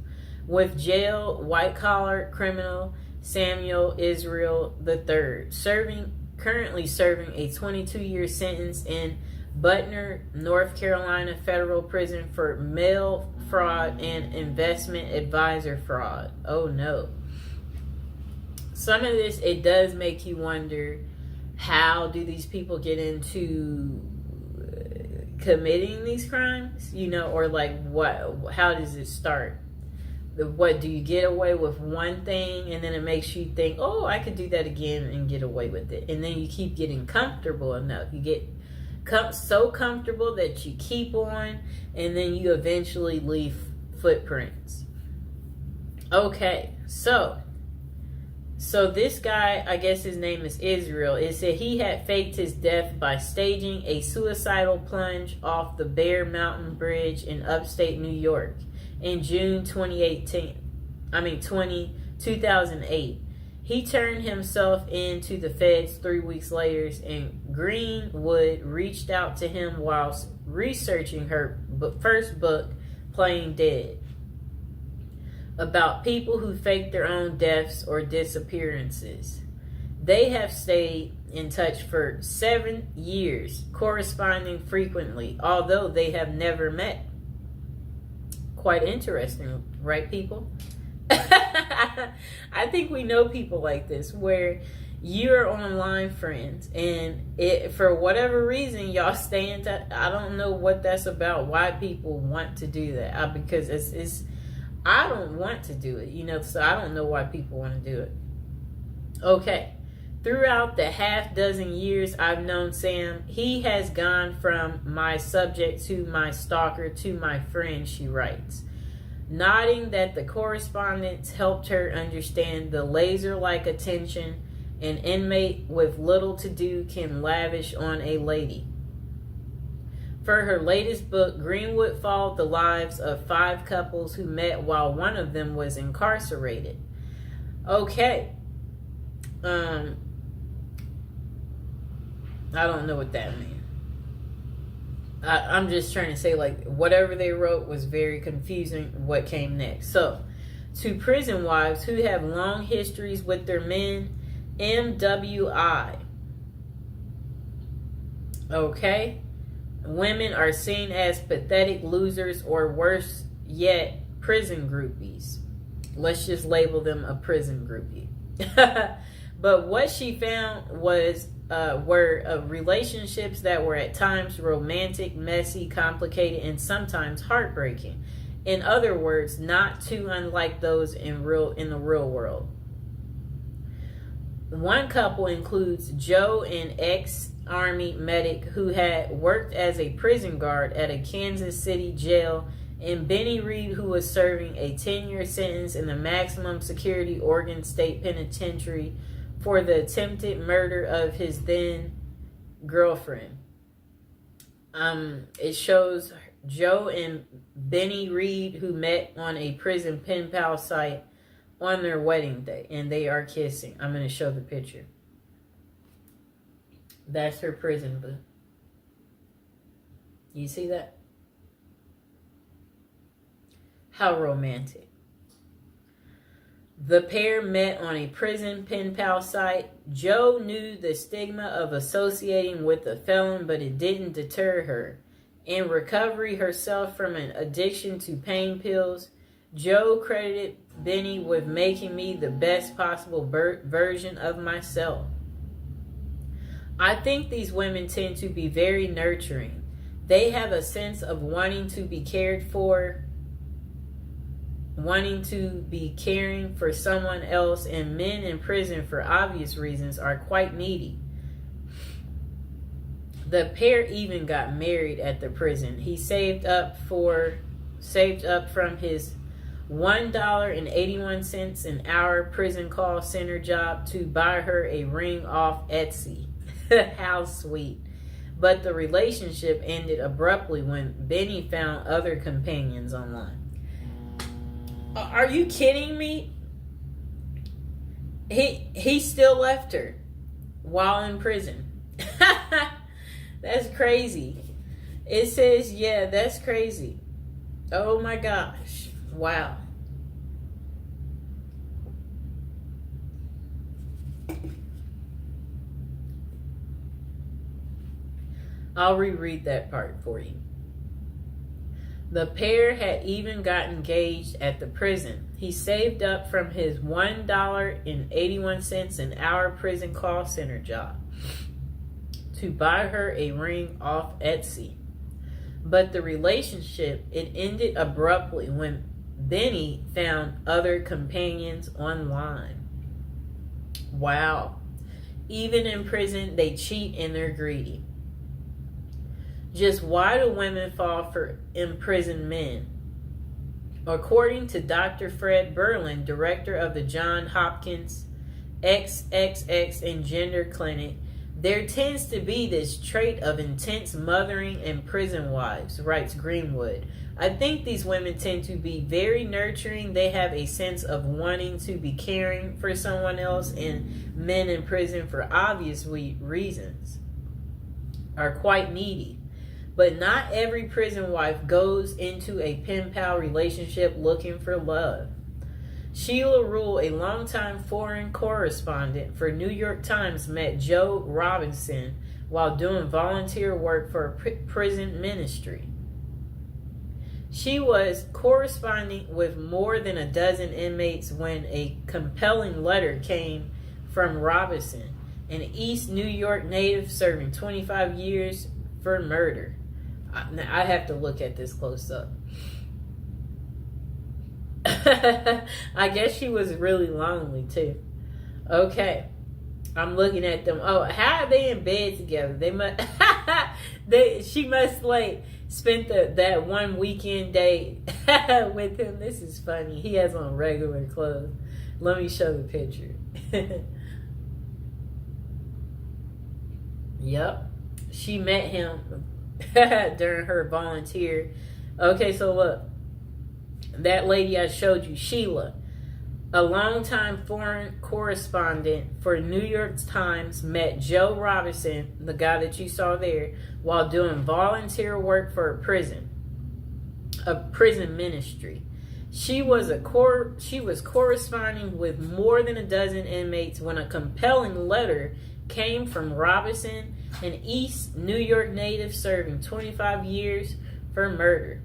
with jail white-collar criminal Samuel Israel III, currently serving a 22-year sentence in Butner, North Carolina federal prison for mail fraud and investment advisor fraud. Oh no. Some of this, it does make you wonder, how do these people get into committing these crimes? Or how does it start? What, do you get away with one thing and then it makes you think, oh, I could do that again and get away with it. And then you keep getting comfortable enough. You get so comfortable that you keep on, and then you eventually leave footprints. Okay, so this guy, I guess his name is Israel, it said he had faked his death by staging a suicidal plunge off the Bear Mountain Bridge in upstate New York in June 2008. He turned himself in to the feds 3 weeks later, and Greenwood reached out to him whilst researching her first book, Playing Dead, about people who fake their own deaths or disappearances. They have stayed in touch for 7 years, corresponding frequently, although they have never met. Quite interesting, right, people? I think we know people like this, where you're online friends, and for whatever reason, y'all stay in touch. I don't know what that's about, why people want to do that. Because it's I don't want to do it, so I don't know why people want to do it. Okay. Throughout the half dozen years I've known Sam, he has gone from my subject to my stalker to my friend, she writes, nodding that the correspondence helped her understand the laser-like attention an inmate with little to do can lavish on a lady. For her latest book, Greenwood followed the lives of 5 couples who met while one of them was incarcerated. Okay. I don't know what that means. I'm just trying to say, like, whatever they wrote was very confusing what came next. So, to prison wives who have long histories with their men, MWI. Okay? Women are seen as pathetic losers or worse yet, prison groupies. Let's just label them a prison groupie. But what she found was were relationships that were at times romantic, messy, complicated, and sometimes heartbreaking. In other words, not too unlike those in the real world. One couple includes Joe, an ex-Army medic who had worked as a prison guard at a Kansas City jail, and Benny Reed, who was serving a 10-year sentence in the maximum security Oregon State Penitentiary for the attempted murder of his then girlfriend. It shows Joe and Benny Reed, who met on a prison pen pal site on their wedding day, and they are kissing. I'm going to show the picture. That's her prison boo. You see that? How romantic. The pair met on a prison pen pal site. Joe knew the stigma of associating with a felon, but it didn't deter her. In recovery herself from an addiction to pain pills, Joe credited Benny with making me the best possible version of myself. I think these women tend to be very nurturing. They have a sense of wanting to be cared for, wanting to be caring for someone else, and men in prison, for obvious reasons, are quite needy. The pair even got married at the prison. He saved up from his $1.81 an hour prison call center job to buy her a ring off Etsy. How sweet. But the relationship ended abruptly when Benny found other companions online. Are you kidding me? He still left her while in prison. That's crazy. It says, yeah, that's crazy. Oh my gosh. Wow. I'll reread that part for you. The pair had even got engaged at the prison. He saved up from his $1.81 an hour prison call center job to buy her a ring off Etsy. But the relationship, it ended abruptly when Benny found other companions online. Wow. Even in prison, they cheat and they're greedy. Just why do women fall for imprisoned men? According to Dr. Fred Berlin, director of the Johns Hopkins XXX and Gender Clinic, there tends to be this trait of intense mothering in prison wives, writes Greenwood. I think these women tend to be very nurturing. They have a sense of wanting to be caring for someone else, and men in prison, for obvious reasons, are quite needy. But not every prison wife goes into a pen pal relationship looking for love. Sheila Rule, a longtime foreign correspondent for New York Times, met Joe Robinson while doing volunteer work for a prison ministry. She was corresponding with more than a dozen inmates when a compelling letter came from Robinson, an East New York native serving 25 years for murder. Now, I have to look at this close up. I guess she was really lonely too. Okay. I'm looking at them. Oh, how are they in bed together? They must she must like spent that one weekend day with him. This is funny. He has on regular clothes. Let me show the picture. Yep. She met him during her volunteer. Okay, so look. That lady I showed you, Sheila, a longtime foreign correspondent for New York Times, met Joe Robinson, the guy that you saw there, while doing volunteer work for a prison ministry. She was corresponding with more than a dozen inmates when a compelling letter came from Robinson, an East New York native serving 25 years for murder.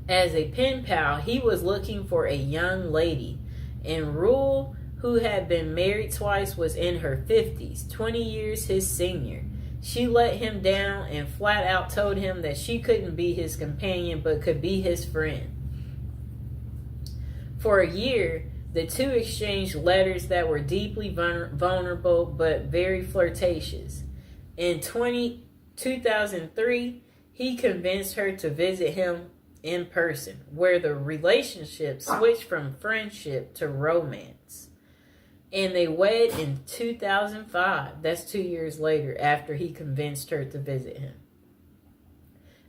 As a pen pal, he was looking for a young lady, and Rule, who had been married twice, was in her 50s, 20 years his senior. She let him down and flat out told him that she couldn't be his companion but could be his friend. For a year, the two exchanged letters that were deeply vulnerable but very flirtatious. In 2003, he convinced her to visit him in person, where the relationship switched from friendship to romance. And they wed in 2005. That's 2 years later, after he convinced her to visit him.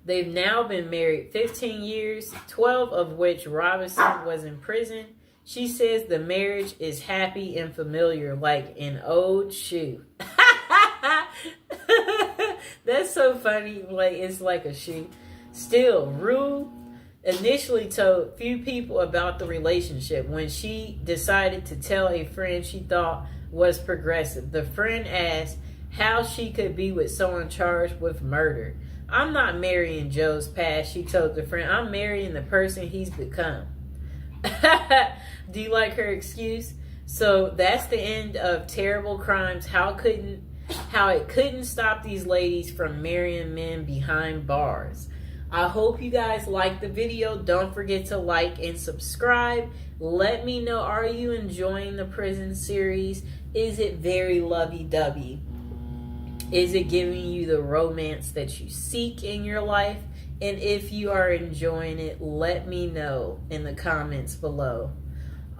They've now been married 15 years, 12 of which Robinson was in prison. She says the marriage is happy and familiar, like an old shoe. That's so funny. Like, it's like a shoe. Still, Rue initially told few people about the relationship. When she decided to tell a friend she thought was progressive, the friend asked how she could be with someone charged with murder. I'm not marrying Joe's past, she told the friend. I'm marrying the person he's become. Do you like her excuse? So that's the end of Terrible Crimes. How it couldn't stop these ladies from marrying men behind bars. I hope you guys liked the video. Don't forget to like and subscribe. Let me know, are you enjoying the prison series? Is it very lovey-dovey? Is it giving you the romance that you seek in your life? And if you are enjoying it, let me know in the comments below.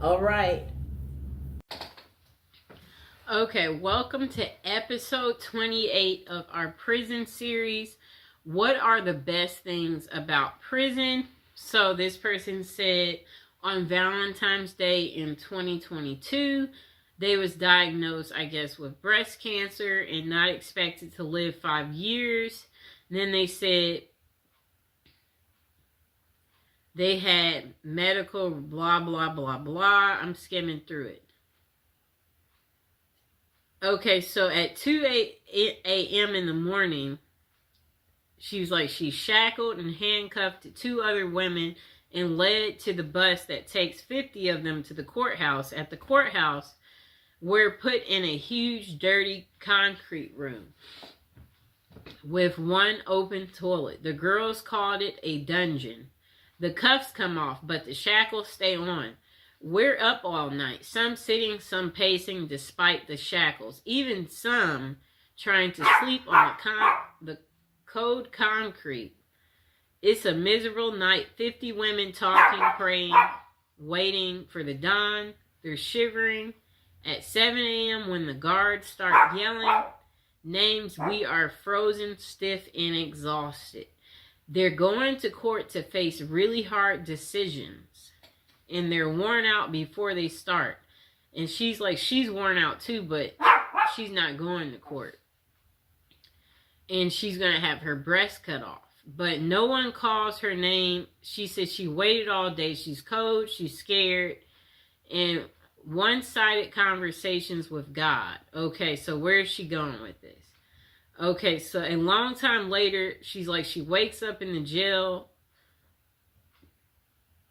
All right. Okay, welcome to episode 28 of our prison series. What are the best things about prison? So this person said on Valentine's Day in 2022, they was diagnosed, I guess, with breast cancer and not expected to live 5 years. And then they said they had medical blah, blah, blah, blah. I'm skimming through it. Okay, so at 2 a.m. in the morning, she was like, she shackled and handcuffed 2 other women and led to the bus that takes 50 of them to the courthouse. At the courthouse, we're put in a huge, dirty concrete room with one open toilet. The girls called it a dungeon. The cuffs come off, but the shackles stay on. We're up all night, some sitting, some pacing despite the shackles, even some trying to sleep on the cold concrete. It's a miserable night. 50 women talking, praying, waiting for the dawn. They're shivering. At 7 a.m. when the guards start yelling names, we are frozen, stiff, and exhausted. They're going to court to face really hard decisions. And they're worn out before they start. And she's like, she's worn out too, but she's not going to court. And she's going to have her breast cut off. But no one calls her name. She says she waited all day. She's cold. She's scared. And one-sided conversations with God. Okay, so where is she going with this? Okay, so a long time later, she's like, she wakes up in the jail.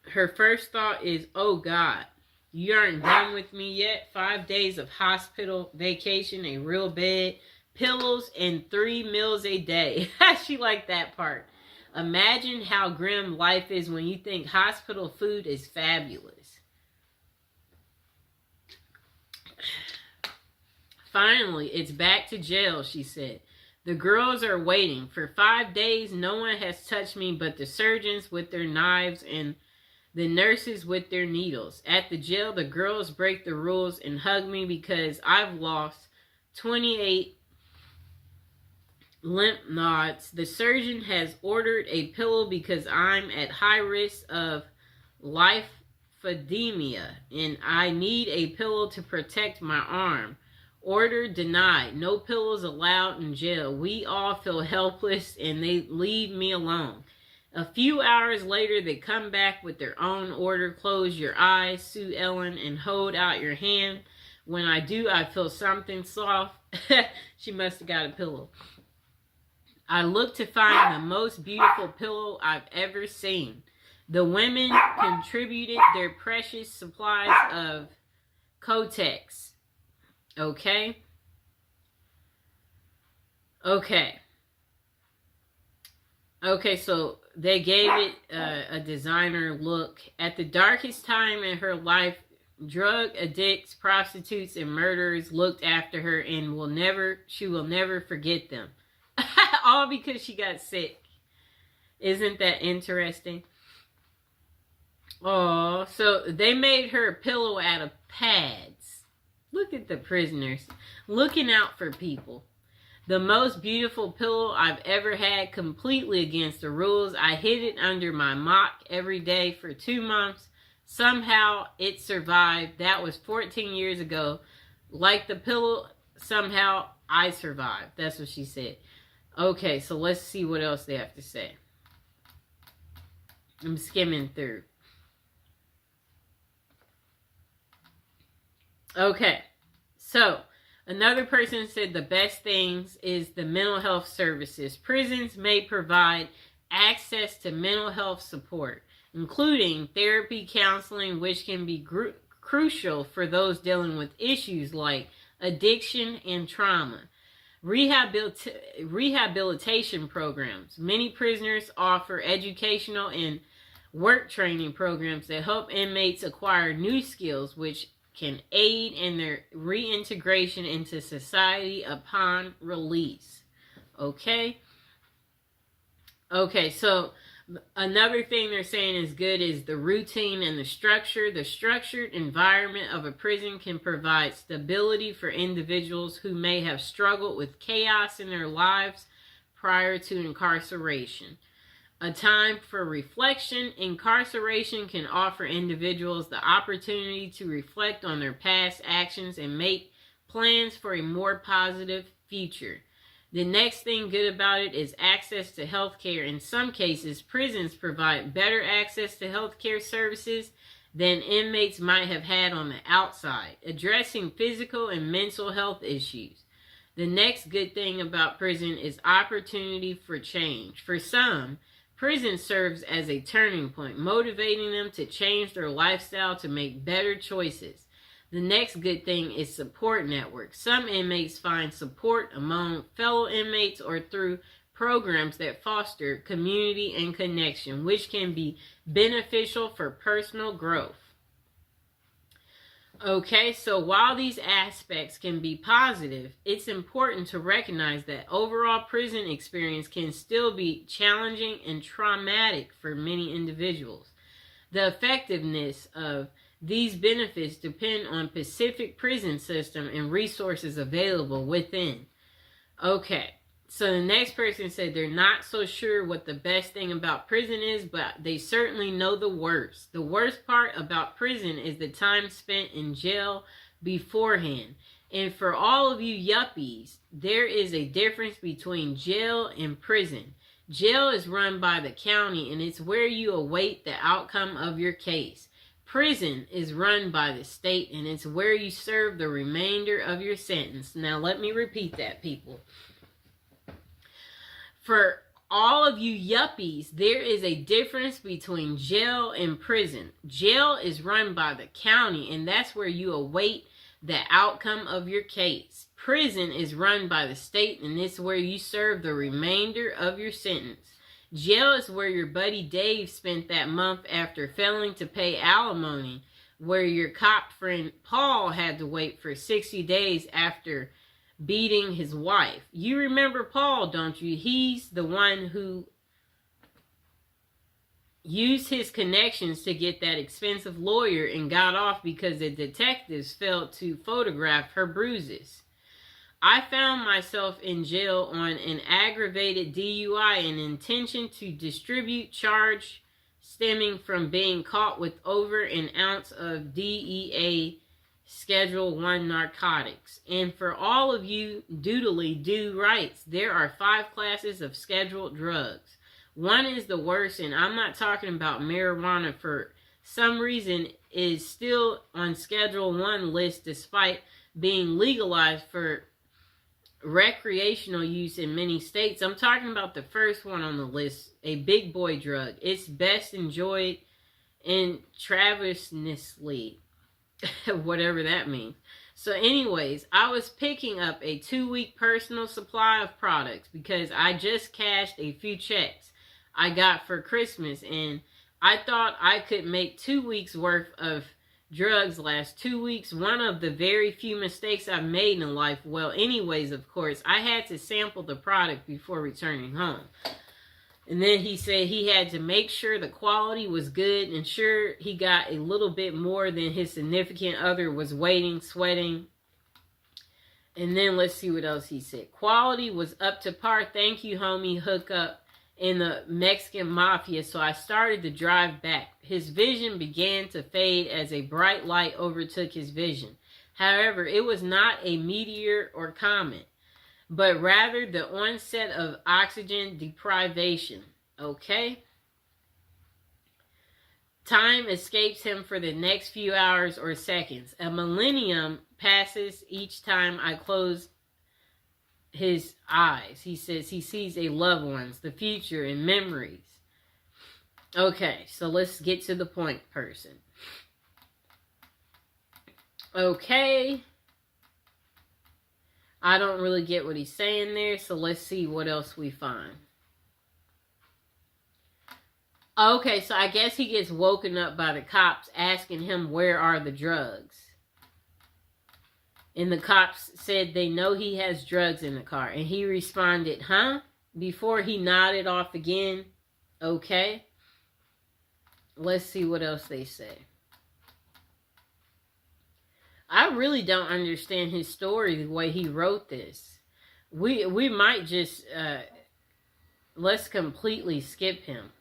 Her first thought is, oh God, you aren't done with me yet. 5 days of hospital vacation, a real bed, pillows, and 3 meals a day. She liked that part. Imagine how grim life is when you think hospital food is fabulous. Finally, it's back to jail, she said. The girls are waiting. For 5 days, no one has touched me but the surgeons with their knives and the nurses with their needles. At the jail, the girls break the rules and hug me because I've lost 28 lymph nodes. The surgeon has ordered a pillow because I'm at high risk of lymphedema and I need a pillow to protect my arm. Order denied. No pillows allowed in jail. We all feel helpless and they leave me alone. A few hours later, they come back with their own order. Close your eyes, Sue Ellen, and hold out your hand. When I do, I feel something soft. She must have got a pillow. I look to find the most beautiful pillow I've ever seen. The women contributed their precious supplies of Kotex. Okay? Okay, so they gave it a designer look. At the darkest time in her life, drug addicts, prostitutes, and murderers looked after her and she will never forget them. All because she got sick. Isn't that interesting? Oh, so they made her a pillow out of pads. Look at the prisoners looking out for people. The most beautiful pillow I've ever had, completely against the rules. I hid it under my mock every day for 2 months. Somehow it survived. That was 14 years ago. Like the pillow, somehow I survived. That's what she said. Okay, so let's see what else they have to say. I'm skimming through. Okay, so another person said the best things is the mental health services. Prisons may provide access to mental health support, including therapy, counseling, which can be crucial for those dealing with issues like addiction and trauma. Rehabilitation programs. Many prisoners offer educational and work training programs that help inmates acquire new skills, which can aid in their reintegration into society upon release. Okay, so another thing they're saying is good is the routine and the structure. The structured environment of a prison can provide stability for individuals who may have struggled with chaos in their lives prior to incarceration. A time for reflection. Incarceration can offer individuals the opportunity to reflect on their past actions and make plans for a more positive future. The next thing good about it is access to health care. In some cases, prisons provide better access to health care services than inmates might have had on the outside, addressing physical and mental health issues. The next good thing about prison is opportunity for change. For some, prison serves as a turning point, motivating them to change their lifestyle to make better choices. The next good thing is support networks. Some inmates find support among fellow inmates or through programs that foster community and connection, which can be beneficial for personal growth. Okay, so while these aspects can be positive, it's important to recognize that overall prison experience can still be challenging and traumatic for many individuals. The effectiveness of these benefits depend on Pacific prison system and resources available within. Okay, so the next person said they're not so sure what the best thing about prison is, but they certainly know the worst. The worst part about prison is the time spent in jail beforehand. And for all of you yuppies, there is a difference between jail and prison. Jail is run by the county and it's where you await the outcome of your case. Prison is run by the state and it's where you serve the remainder of your sentence. Now let me repeat that, people. For all of you yuppies, there is a difference between jail and prison. Jail is run by the county and that's where you await the outcome of your case. Prison is run by the state and it's where you serve the remainder of your sentence. Jail is where your buddy Dave spent that month after failing to pay alimony, where your cop friend Paul had to wait for 60 days after beating his wife. You remember Paul, don't you? He's the one who used his connections to get that expensive lawyer and got off because the detectives failed to photograph her bruises. I found myself in jail on an aggravated DUI and intention to distribute charge stemming from being caught with over an ounce of DEA Schedule 1 narcotics. And for all of you doodly do rights, there are 5 classes of scheduled drugs. One is the worst, and I'm not talking about marijuana. For some reason is still on Schedule 1 list despite being legalized for recreational use in many states. I'm talking about the first one on the list, a big boy drug. It's best enjoyed intravenously, whatever that means. So anyways, I was picking up a 2-week personal supply of products because I just cashed a few checks I got for Christmas, and I thought I could make 2 weeks worth of drugs last 2 weeks. One of the very few mistakes I've made in life. Well, anyways, of course, I had to sample the product before returning home. And then he said he had to make sure the quality was good and sure he got a little bit more than his significant other was waiting, sweating. And then let's see what else he said. Quality was up to par. Thank you, homie. Hook up in the Mexican mafia, so I started to drive back. His vision began to fade as a bright light overtook his vision. However, it was not a meteor or comet, but rather the onset of oxygen deprivation. Okay? Time escapes him for the next few hours or seconds. A millennium passes each time I close his eyes. He says he sees a loved ones, the future, and memories. Okay, so let's get to the point, person. Okay. I don't really get what he's saying there, so let's see what else we find. Okay, so I guess he gets woken up by the cops asking him where are the drugs. And the cops said they know he has drugs in the car. And he responded, huh? Before he nodded off again. Okay. Let's see what else they say. I really don't understand his story the way he wrote this. We might just, let's completely skip him.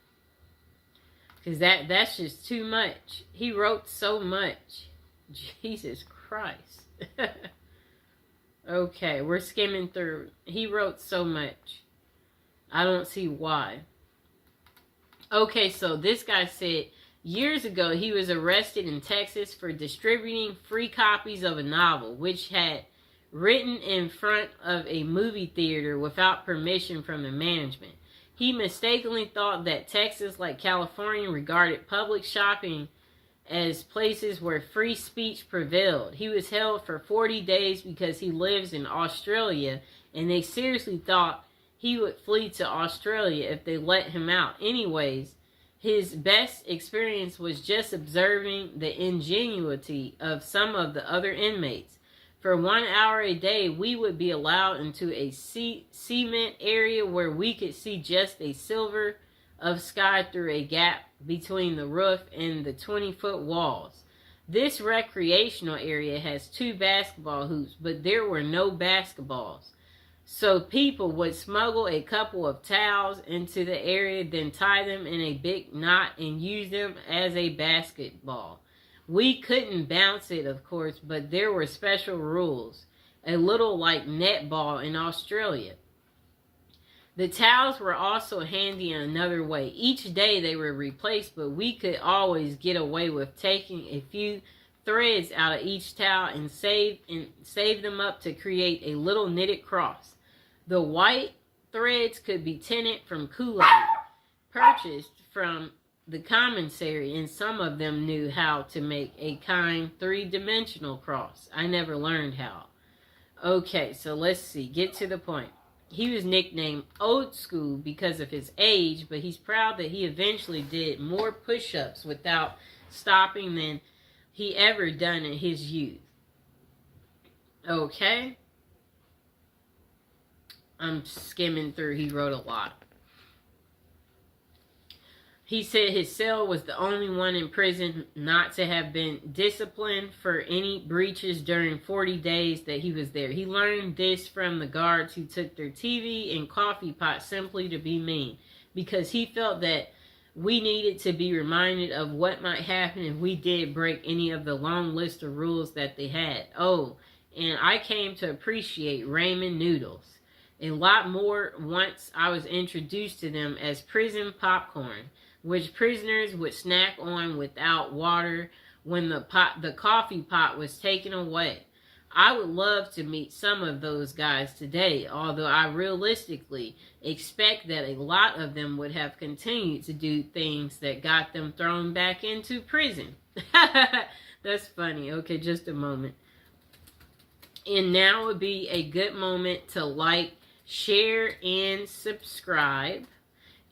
Because that's just too much. He wrote so much. Jesus Christ. Okay, we're skimming through. He wrote so much. I don't see why. Okay, so this guy said years ago he was arrested in Texas for distributing free copies of a novel which had written in front of a movie theater without permission from the management. He mistakenly thought that Texas, like California, regarded public shopping as places where free speech prevailed. He was held for 40 days because he lives in Australia, and they seriously thought he would flee to Australia if they let him out. Anyways, his best experience was just observing the ingenuity of some of the other inmates. For 1 hour a day, we would be allowed into a cement area where we could see just a silver of sky through a gap between the roof and the 20-foot walls. This recreational area has 2 basketball hoops, but there were no basketballs. So people would smuggle a couple of towels into the area, then tie them in a big knot and use them as a basketball. We couldn't bounce it, of course, but there were special rules, a little like netball in Australia. The towels were also handy in another way. Each day they were replaced, but we could always get away with taking a few threads out of each towel and save them up to create a little knitted cross. The white threads could be tinted from Kool-Aid, purchased from the commissary, and some of them knew how to make a kind 3-dimensional cross. I never learned how. Okay, so let's see. Get to the point. He was nicknamed Old School because of his age, but he's proud that he eventually did more push-ups without stopping than he ever done in his youth. Okay. I'm skimming through. He wrote a lot. He said his cell was the only one in prison not to have been disciplined for any breaches during 40 days that he was there. He learned this from the guards who took their TV and coffee pot simply to be mean, because he felt that we needed to be reminded of what might happen if we did break any of the long list of rules that they had. Oh, and I came to appreciate ramen noodles a lot more once I was introduced to them as prison popcorn, which prisoners would snack on without water when the coffee pot was taken away. I would love to meet some of those guys today, although I realistically expect that a lot of them would have continued to do things that got them thrown back into prison. That's funny. Okay, just a moment. And now would be a good moment to like, share, and subscribe.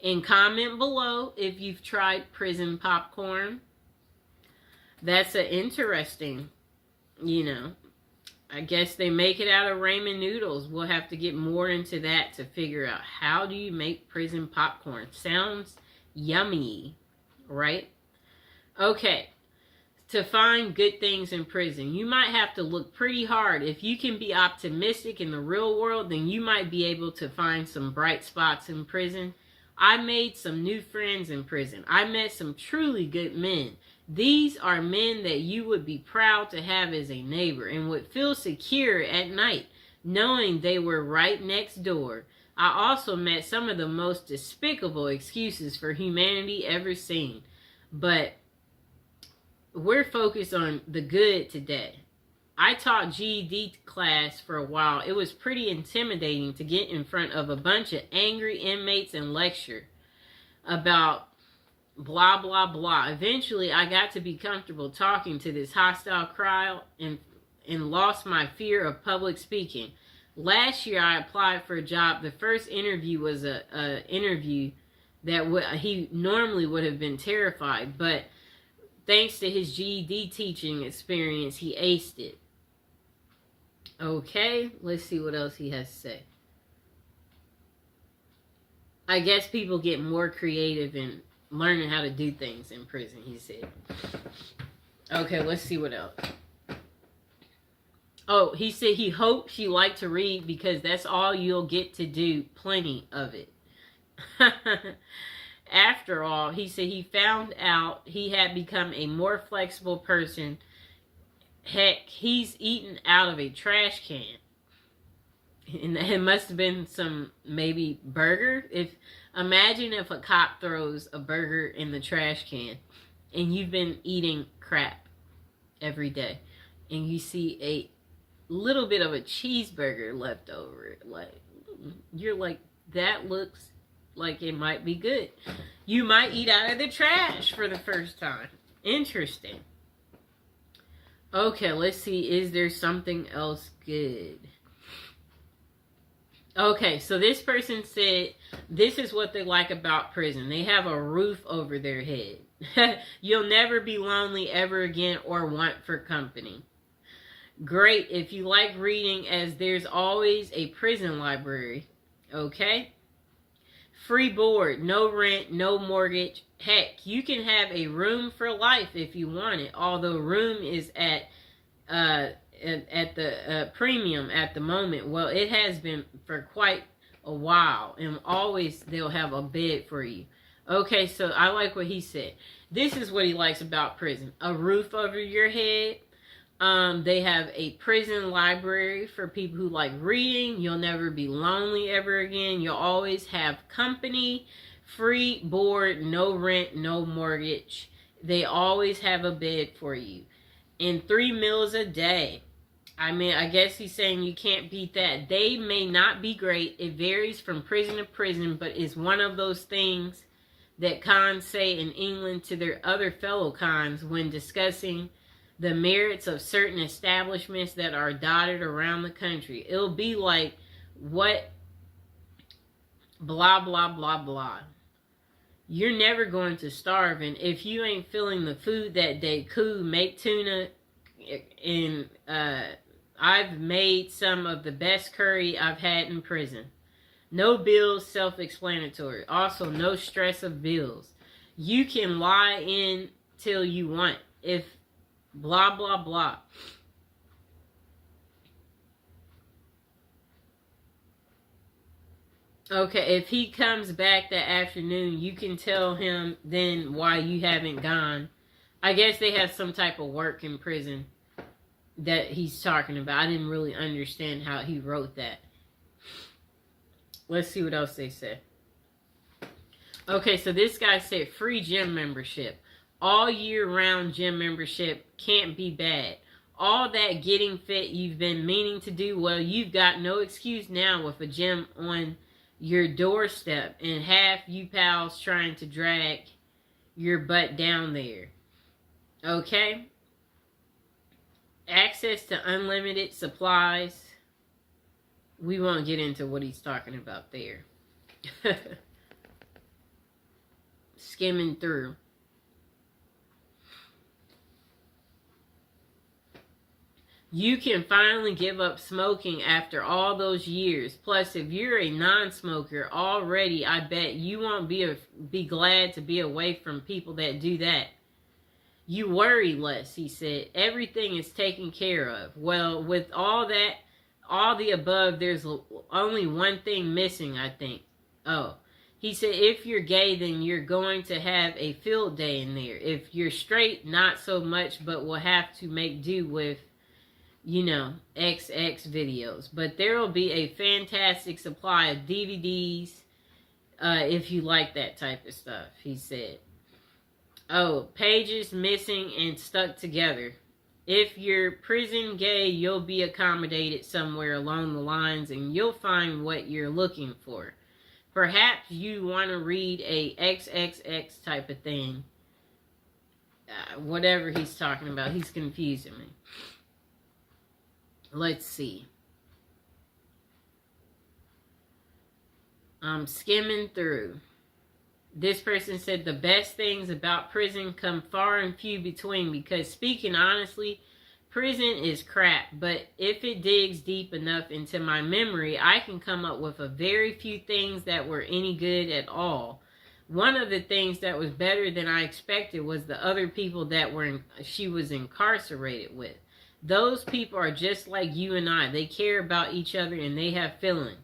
And comment below if you've tried prison popcorn. That's an interesting, I guess they make it out of ramen noodles. We'll have to get more into that to figure out how do you make prison popcorn. Sounds yummy, right? Okay. To find good things in prison, you might have to look pretty hard. If you can be optimistic in the real world, then you might be able to find some bright spots in prison. I made some new friends in prison. I met some truly good men. These are men that you would be proud to have as a neighbor and would feel secure at night, knowing they were right next door. I also met some of the most despicable excuses for humanity ever seen. But we're focused on the good today. I taught GED class for a while. It was pretty intimidating to get in front of a bunch of angry inmates and lecture about blah, blah, blah. Eventually, I got to be comfortable talking to this hostile crowd and lost my fear of public speaking. Last year, I applied for a job. The first interview was a interview that he normally would have been terrified, but thanks to his GED teaching experience, he aced it. Okay, let's see what else he has to say. I guess people get more creative in learning how to do things in prison, he said. Okay, let's see what else. Oh, he said he hopes you like to read because that's all you'll get to do. Plenty of it. After all, he said he found out he had become a more flexible person. Heck, he's eaten out of a trash can. And it must have been some, maybe, burger. Imagine if a cop throws a burger in the trash can and you've been eating crap every day and you see a little bit of a cheeseburger left over. You're like, that looks like it might be good. You might eat out of the trash for the first time. Interesting. Okay, let's see. Is there something else good? Okay, so this person said this is what they like about prison. They have a roof over their head. You'll never be lonely ever again or want for company. Great if you like reading, as there's always a prison library. Okay? Free board, no rent, no mortgage. Heck, you can have a room for life if you want it. Although room is at the premium at the moment. Well, it has been for quite a while, and always they'll have a bed for you. Okay, so I like what he said. This is what he likes about prison: a roof over your head. They have a prison library for people who like reading. You'll never be lonely ever again. You'll always have company. Free board, no rent, no mortgage. They always have a bed for you. And 3 meals a day. I mean, I guess he's saying you can't beat that. They may not be great. It varies from prison to prison, but it's one of those things that cons say in England to their other fellow cons when discussing the merits of certain establishments that are dotted around the country. It'll be like, what? Blah, blah, blah, blah. You're never going to starve, and if you ain't feeling the food that day, cool, make tuna. And I've made some of the best curry I've had in prison. No bills, self-explanatory. Also, no stress of bills. You can lie in till you want. If blah, blah, blah. Okay, if he comes back that afternoon, you can tell him then why you haven't gone. I guess they have some type of work in prison that he's talking about. I didn't really understand how he wrote that. Let's see what else they said. Okay, so this guy said free gym membership. All year round gym membership can't be bad. All that getting fit you've been meaning to do, well, you've got no excuse now with a gym on your doorstep and half you pals trying to drag your butt down there. Okay? Access to unlimited supplies. We won't get into what he's talking about there. Skimming through. You can finally give up smoking after all those years. Plus, if you're a non-smoker already, I bet you won't be glad to be away from people that do that. You worry less, he said. Everything is taken care of. Well, with all that, all the above, there's only one thing missing, I think. Oh. He said, if you're gay, then you're going to have a field day in there. If you're straight, not so much, but we'll have to make do with, you know, XX videos. But there will be a fantastic supply of DVDs if you like that type of stuff, he said. Oh, pages missing and stuck together. If you're prison gay, you'll be accommodated somewhere along the lines and you'll find what you're looking for. Perhaps you want to read a XXX type of thing. Whatever he's talking about, he's confusing me. Let's see. I'm skimming through. This person said the best things about prison come far and few between because, speaking honestly, prison is crap, but if it digs deep enough into my memory, I can come up with a very few things that were any good at all. One of the things that was better than I expected was the other people that she was incarcerated with. Those people are just like you and I. They care about each other and they have feelings.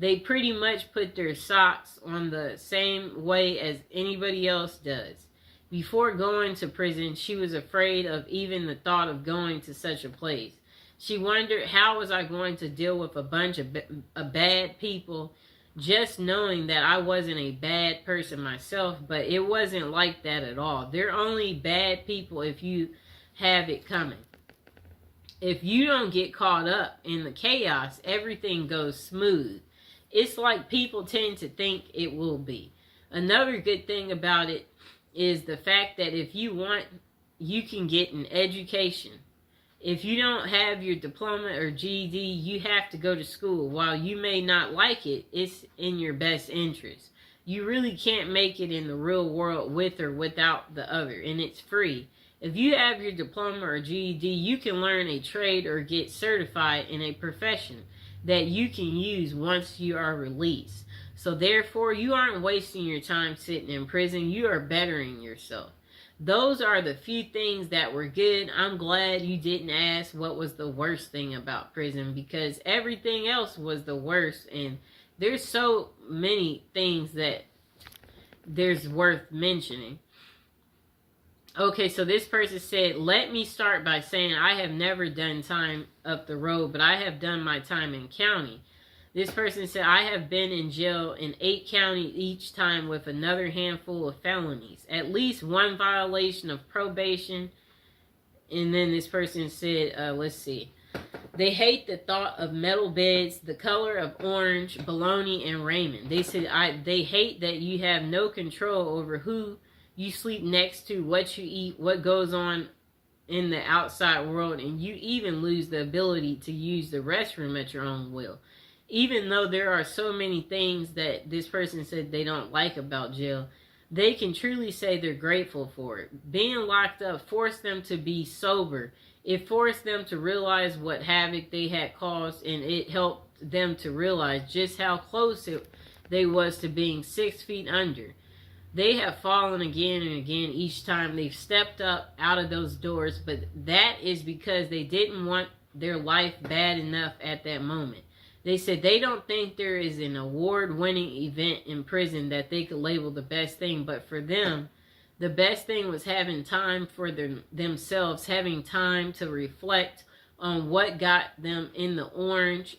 They pretty much put their socks on the same way as anybody else does. Before going to prison, she was afraid of even the thought of going to such a place. She wondered, how was I going to deal with a bunch of bad people, just knowing that I wasn't a bad person myself, but it wasn't like that at all. They're only bad people if you have it coming. If you don't get caught up in the chaos, everything goes smooth. It's like people tend to think it will be. Another good thing about it is the fact that if you want, you can get an education. If you don't have your diploma or GED, you have to go to school. While you may not like it, it's in your best interest. You really can't make it in the real world with or without the other, and it's free. If you have your diploma or GED, you can learn a trade or get certified in a profession that you can use once you are released. So therefore, you aren't wasting your time sitting in prison. You are bettering yourself. Those are the few things that were good. I'm glad you didn't ask what was the worst thing about prison, because everything else was the worst. And there's so many things that there's worth mentioning. Okay, so this person said, let me start by saying I have never done time up the road, but I have done my time in county. This person said, I have been in jail in 8 counties each time with another handful of felonies. At least one violation of probation. And then this person said, let's see. They hate the thought of metal beds, the color of orange, bologna, and ramen. They said, they hate that you have no control over who you sleep next to, what you eat, what goes on in the outside world, and you even lose the ability to use the restroom at your own will. Even though there are so many things that this person said they don't like about jail, they can truly say they're grateful for it. Being locked up forced them to be sober. It forced them to realize what havoc they had caused, and it helped them to realize just how close they was to being 6 feet under. They have fallen again and again each time they've stepped up out of those doors, but that is because they didn't want their life bad enough at that moment. They said they don't think there is an award-winning event in prison that they could label the best thing, but for them, the best thing was having time for themselves, having time to reflect on what got them in the orange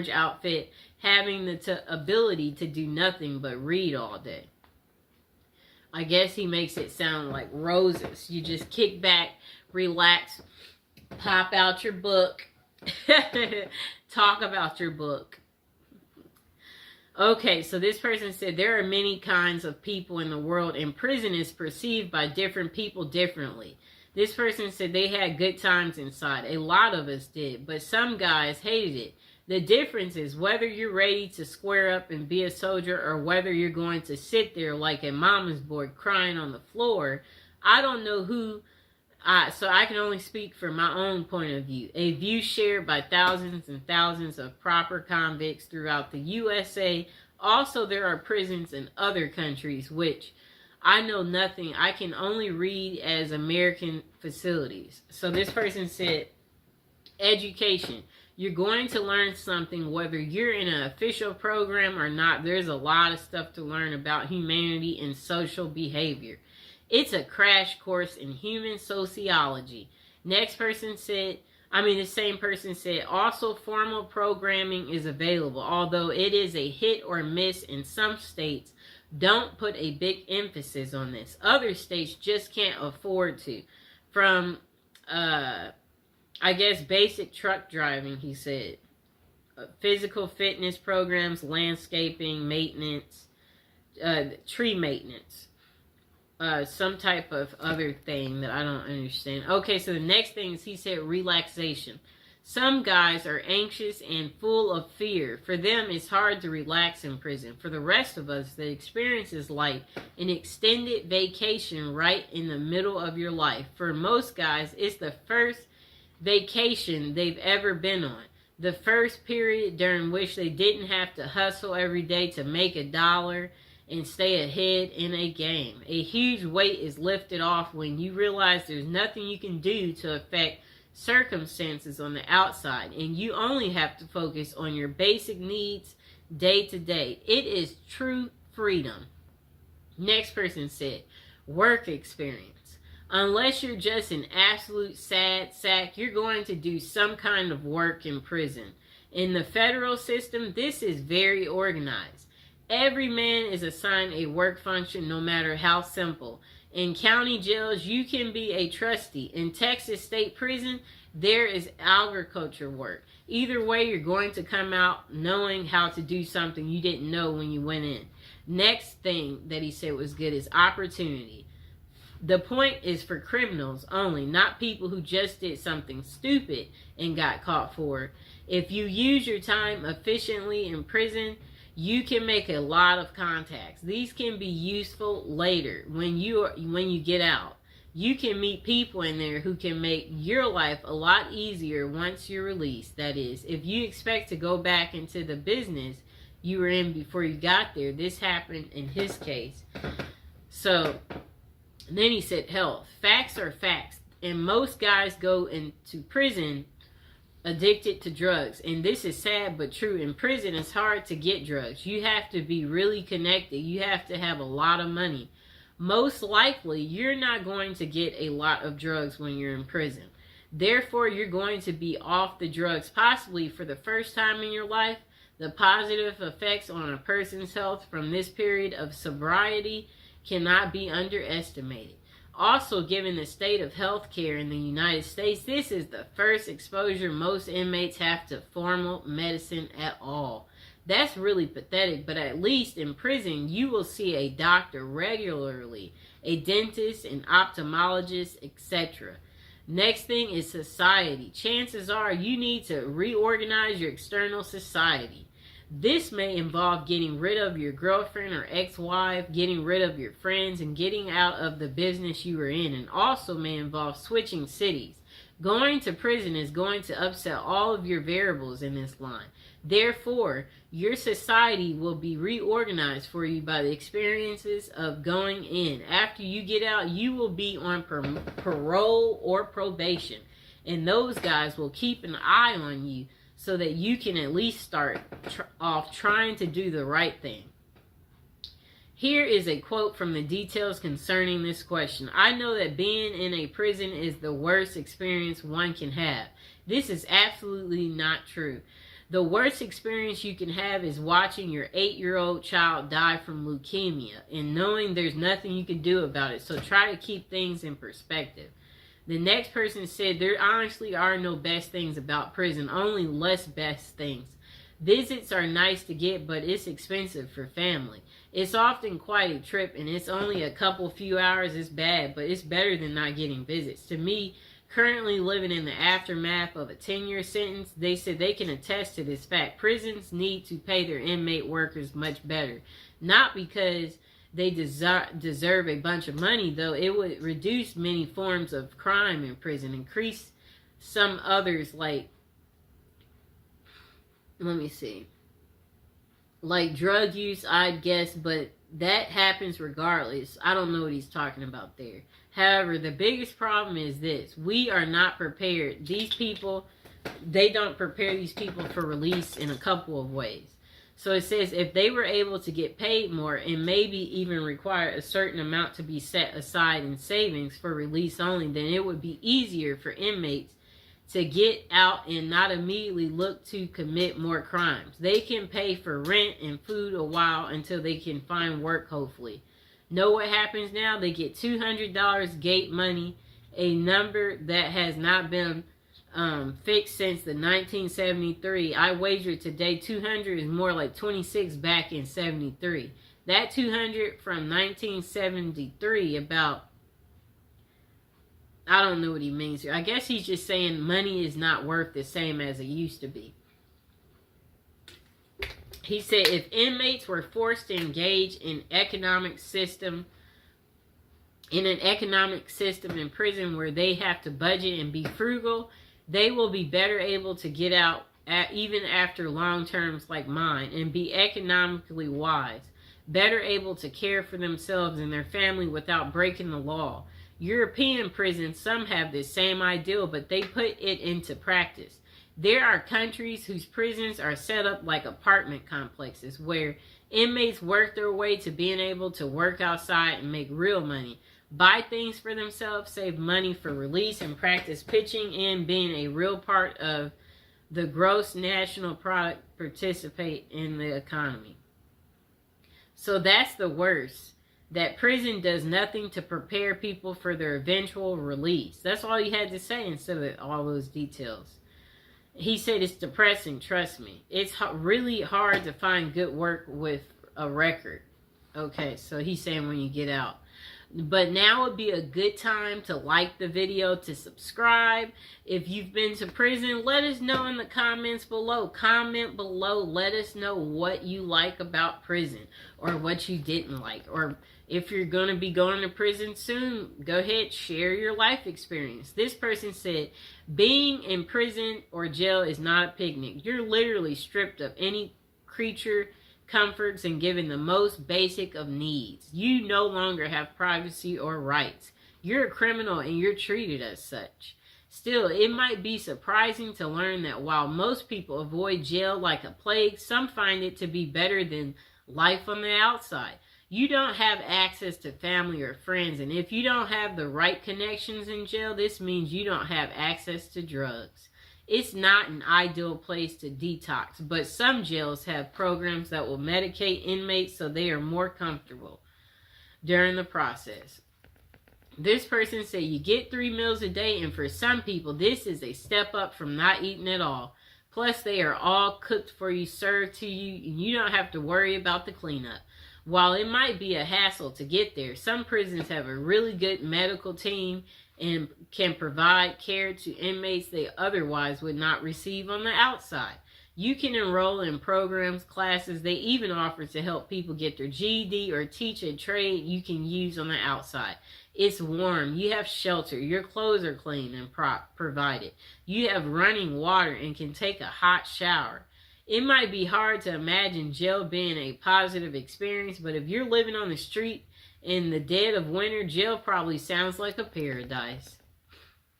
outfit, having the ability to do nothing but read all day. I guess he makes it sound like roses. You just kick back, relax, pop out your book, talk about your book. Okay, so this person said there are many kinds of people in the world, and prison is perceived by different people differently. This person said they had good times inside. A lot of us did, but some guys hated it. The difference is whether you're ready to square up and be a soldier or whether you're going to sit there like a mama's boy crying on the floor. I don't know who, so I can only speak from my own point of view. A view shared by thousands and thousands of proper convicts throughout the USA. Also, there are prisons in other countries, which I know nothing. I can only read as American facilities. So this person said, education. You're going to learn something whether you're in an official program or not. There's a lot of stuff to learn about humanity and social behavior. It's a crash course in human sociology. Next person said, the same person said, also formal programming is available, although it is a hit or miss in some states. Don't put a big emphasis on this. Other states just can't afford to. From, basic truck driving, he said. Physical fitness programs, landscaping, maintenance, tree maintenance. Some type of other thing that I don't understand. Okay, so the next thing is he said relaxation. Some guys are anxious and full of fear. For them, it's hard to relax in prison. For the rest of us, the experience is like an extended vacation right in the middle of your life. For most guys, it's the first vacation they've ever been on. The first period during which they didn't have to hustle every day to make $1 and stay ahead in a game. A huge weight is lifted off when you realize there's nothing you can do to affect circumstances on the outside, and you only have to focus on your basic needs day to day. It is true freedom. Next person said, work experience. Unless you're just an absolute sad sack, you're going to do some kind of work in prison. In the federal system, this is very organized. Every man is assigned a work function, no matter how simple. In county jails, you can be a trustee. In Texas State Prison, there is agriculture work. Either way, you're going to come out knowing how to do something you didn't know when you went in. Next thing that he said was good is opportunity. The point is for criminals only, not people who just did something stupid and got caught for it. If you use your time efficiently in prison, you can make a lot of contacts. These can be useful later when you get out. You can meet people in there who can make your life a lot easier once you're released. That is, if you expect to go back into the business you were in before you got there, this happened in his case. So then he said health. Facts are facts. And most guys go into prison addicted to drugs. And this is sad but true. In prison, it's hard to get drugs. You have to be really connected. You have to have a lot of money. Most likely, you're not going to get a lot of drugs when you're in prison. Therefore, you're going to be off the drugs possibly for the first time in your life. The positive effects on a person's health from this period of sobriety cannot be underestimated. Also, given the state of health care in the United States, this is the first exposure most inmates have to formal medicine at all. That's really pathetic, but at least in prison, you will see a doctor regularly, a dentist, an ophthalmologist, etc. Next thing is society. Chances are you need to reorganize your external society. This may involve getting rid of your girlfriend or ex-wife, getting rid of your friends, and getting out of the business you were in, and also may involve switching cities. Going to prison is going to upset all of your variables in this line. Therefore, your society will be reorganized for you by the experiences of going in. After you get out, you will be on parole or probation. And those guys will keep an eye on you so that you can at least start off trying to do the right thing. Here is a quote from the details concerning this question. I know that being in a prison is the worst experience one can have. This is absolutely not true. The worst experience you can have is watching your 8-year-old child die from leukemia and knowing there's nothing you can do about it. So try to keep things in perspective. The next person said, there honestly are no best things about prison, only less best things. Visits are nice to get, but it's expensive for family. It's often quite a trip, and it's only a few hours. It's bad, but it's better than not getting visits. To me, currently living in the aftermath of a 10-year sentence, they said they can attest to this fact. Prisons need to pay their inmate workers much better. Not because they deserve a bunch of money, though. It would reduce many forms of crime in prison, increase some others like, let me see, like drug use, I'd guess, but that happens regardless. I don't know what he's talking about there. However, the biggest problem is this. We are not prepared. These people, they don't prepare these people for release in a couple of ways. So it says if they were able to get paid more and maybe even require a certain amount to be set aside in savings for release only, then it would be easier for inmates to get out and not immediately look to commit more crimes. They can pay for rent and food a while until they can find work, hopefully. Know what happens now? They get $200 gate money, a number that has not been fixed since the 1973. I wager today 200 is more like 26 back in 73. That 200 from 1973 about, I don't know what he means here. I guess he's just saying money is not worth the same as it used to be. He said if inmates were forced to engage in an economic system in prison where they have to budget and be frugal, they will be better able to get out even after long terms like mine and be economically wise, better able to care for themselves and their family without breaking the law. European prisons, some have this same ideal, but they put it into practice. There are countries whose prisons are set up like apartment complexes where inmates work their way to being able to work outside and make real money, buy things for themselves, save money for release, and practice pitching in being a real part of the gross national product, participate in the economy. So that's the worst. That prison does nothing to prepare people for their eventual release. That's all he had to say instead of all those details. He said it's depressing, trust me. It's really hard to find good work with a record. Okay, so he's saying when you get out. But now would be a good time to like the video, to subscribe. If you've been to prison, let us know in the comments below. Comment below. Let us know what you like about prison or what you didn't like. Or if you're going to be going to prison soon, go ahead, share your life experience. This person said, being in prison or jail is not a picnic. You're literally stripped of any creature comforts and given the most basic of needs. You no longer have privacy or rights. You're a criminal and you're treated as such. Still, it might be surprising to learn that while most people avoid jail like a plague, some find it to be better than life on the outside. You don't have access to family or friends, and if you don't have the right connections in jail, this means you don't have access to drugs. It's not an ideal place to detox, but some jails have programs that will medicate inmates so they are more comfortable during the process. This person said you get 3 meals a day, and for some people, this is a step up from not eating at all. Plus, they are all cooked for you, served to you, and you don't have to worry about the cleanup. While it might be a hassle to get there, some prisons have a really good medical team and can provide care to inmates they otherwise would not receive on the outside. You can enroll in programs, classes. They even offer to help people get their GED or teach a trade you can use on the outside. It's warm. You have shelter. Your clothes are clean and provided. You have running water and can take a hot shower. It might be hard to imagine jail being a positive experience, but if you're living on the street in the dead of winter, jail probably sounds like a paradise.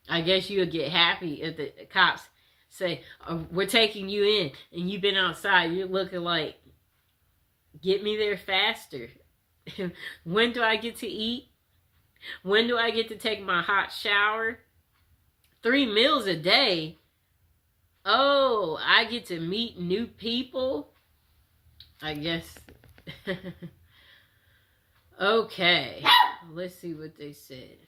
I guess you would get happy if the cops say, oh, we're taking you in, and you've been outside. You're looking like, get me there faster. When do I get to eat? When do I get to take my hot shower? 3 meals a day? Oh, I get to meet new people? I guess. Okay, let's see what they said.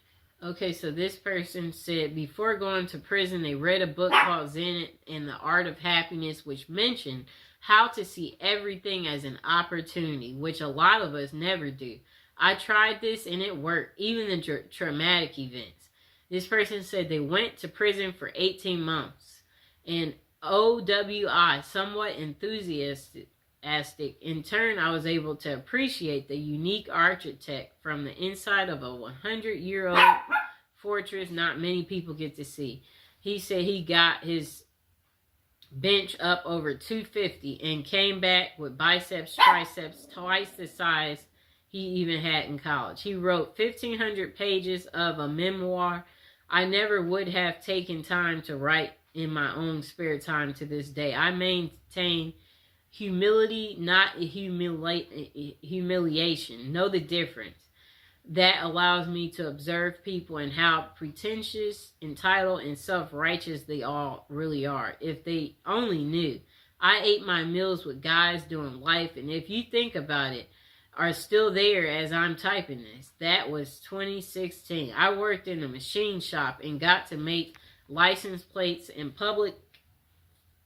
Okay, so this person said, before going to prison, they read a book called Zen and the Art of Happiness, which mentioned how to see everything as an opportunity, which a lot of us never do. I tried this and it worked, even the traumatic events. This person said they went to prison for 18 months. And OWI, somewhat enthusiastic. In turn, I was able to appreciate the unique architect from the inside of a 100-year-old fortress not many people get to see. He said he got his bench up over 250 and came back with biceps, triceps twice the size he even had in college. He wrote 1,500 pages of a memoir I never would have taken time to write in my own spare time to this day. I maintain humility, not humiliation. Know the difference. That allows me to observe people and how pretentious, entitled, and self-righteous they all really are. If they only knew. I ate my meals with guys doing life, and if you think about it, are still there as I'm typing this. That was 2016. I worked in a machine shop and got to make license plates and public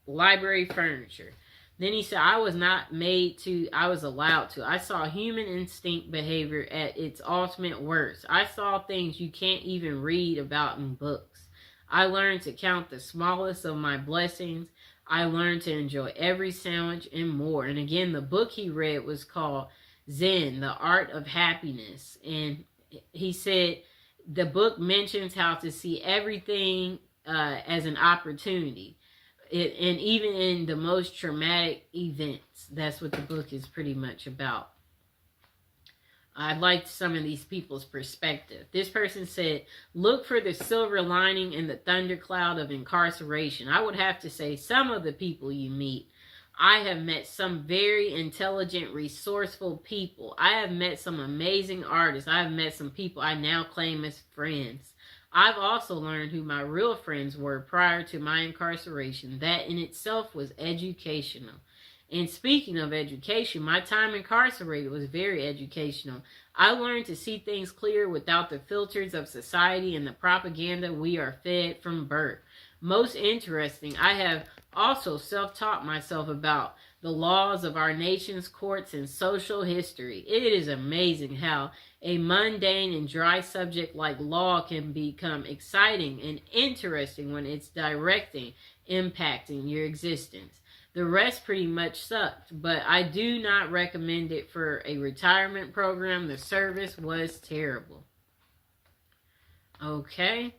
library furniture. Then he said, I was not made to, I was allowed to. I saw human instinct behavior at its ultimate worst. I saw things you can't even read about in books. I learned to count the smallest of my blessings. I learned to enjoy every sandwich and more. And again, the book he read was called Zen, the Art of Happiness. And he said the book mentions how to see everything as an opportunity. And even in the most traumatic events, that's what the book is pretty much about. I liked some of these people's perspective. This person said, look for the silver lining in the thundercloud of incarceration. I would have to say some of the people you meet. I have met some very intelligent, resourceful people. I have met some amazing artists. I have met some people I now claim as friends. I've also learned who my real friends were prior to my incarceration. That in itself was educational. And speaking of education, my time incarcerated was very educational. I learned to see things clear without the filters of society and the propaganda we are fed from birth. Most interesting, I have also self-taught myself about the laws of our nation's courts and social history. It is amazing how a mundane and dry subject like law can become exciting and interesting when it's impacting your existence. The rest pretty much sucked, but I do not recommend it for a retirement program. The service was terrible. Okay.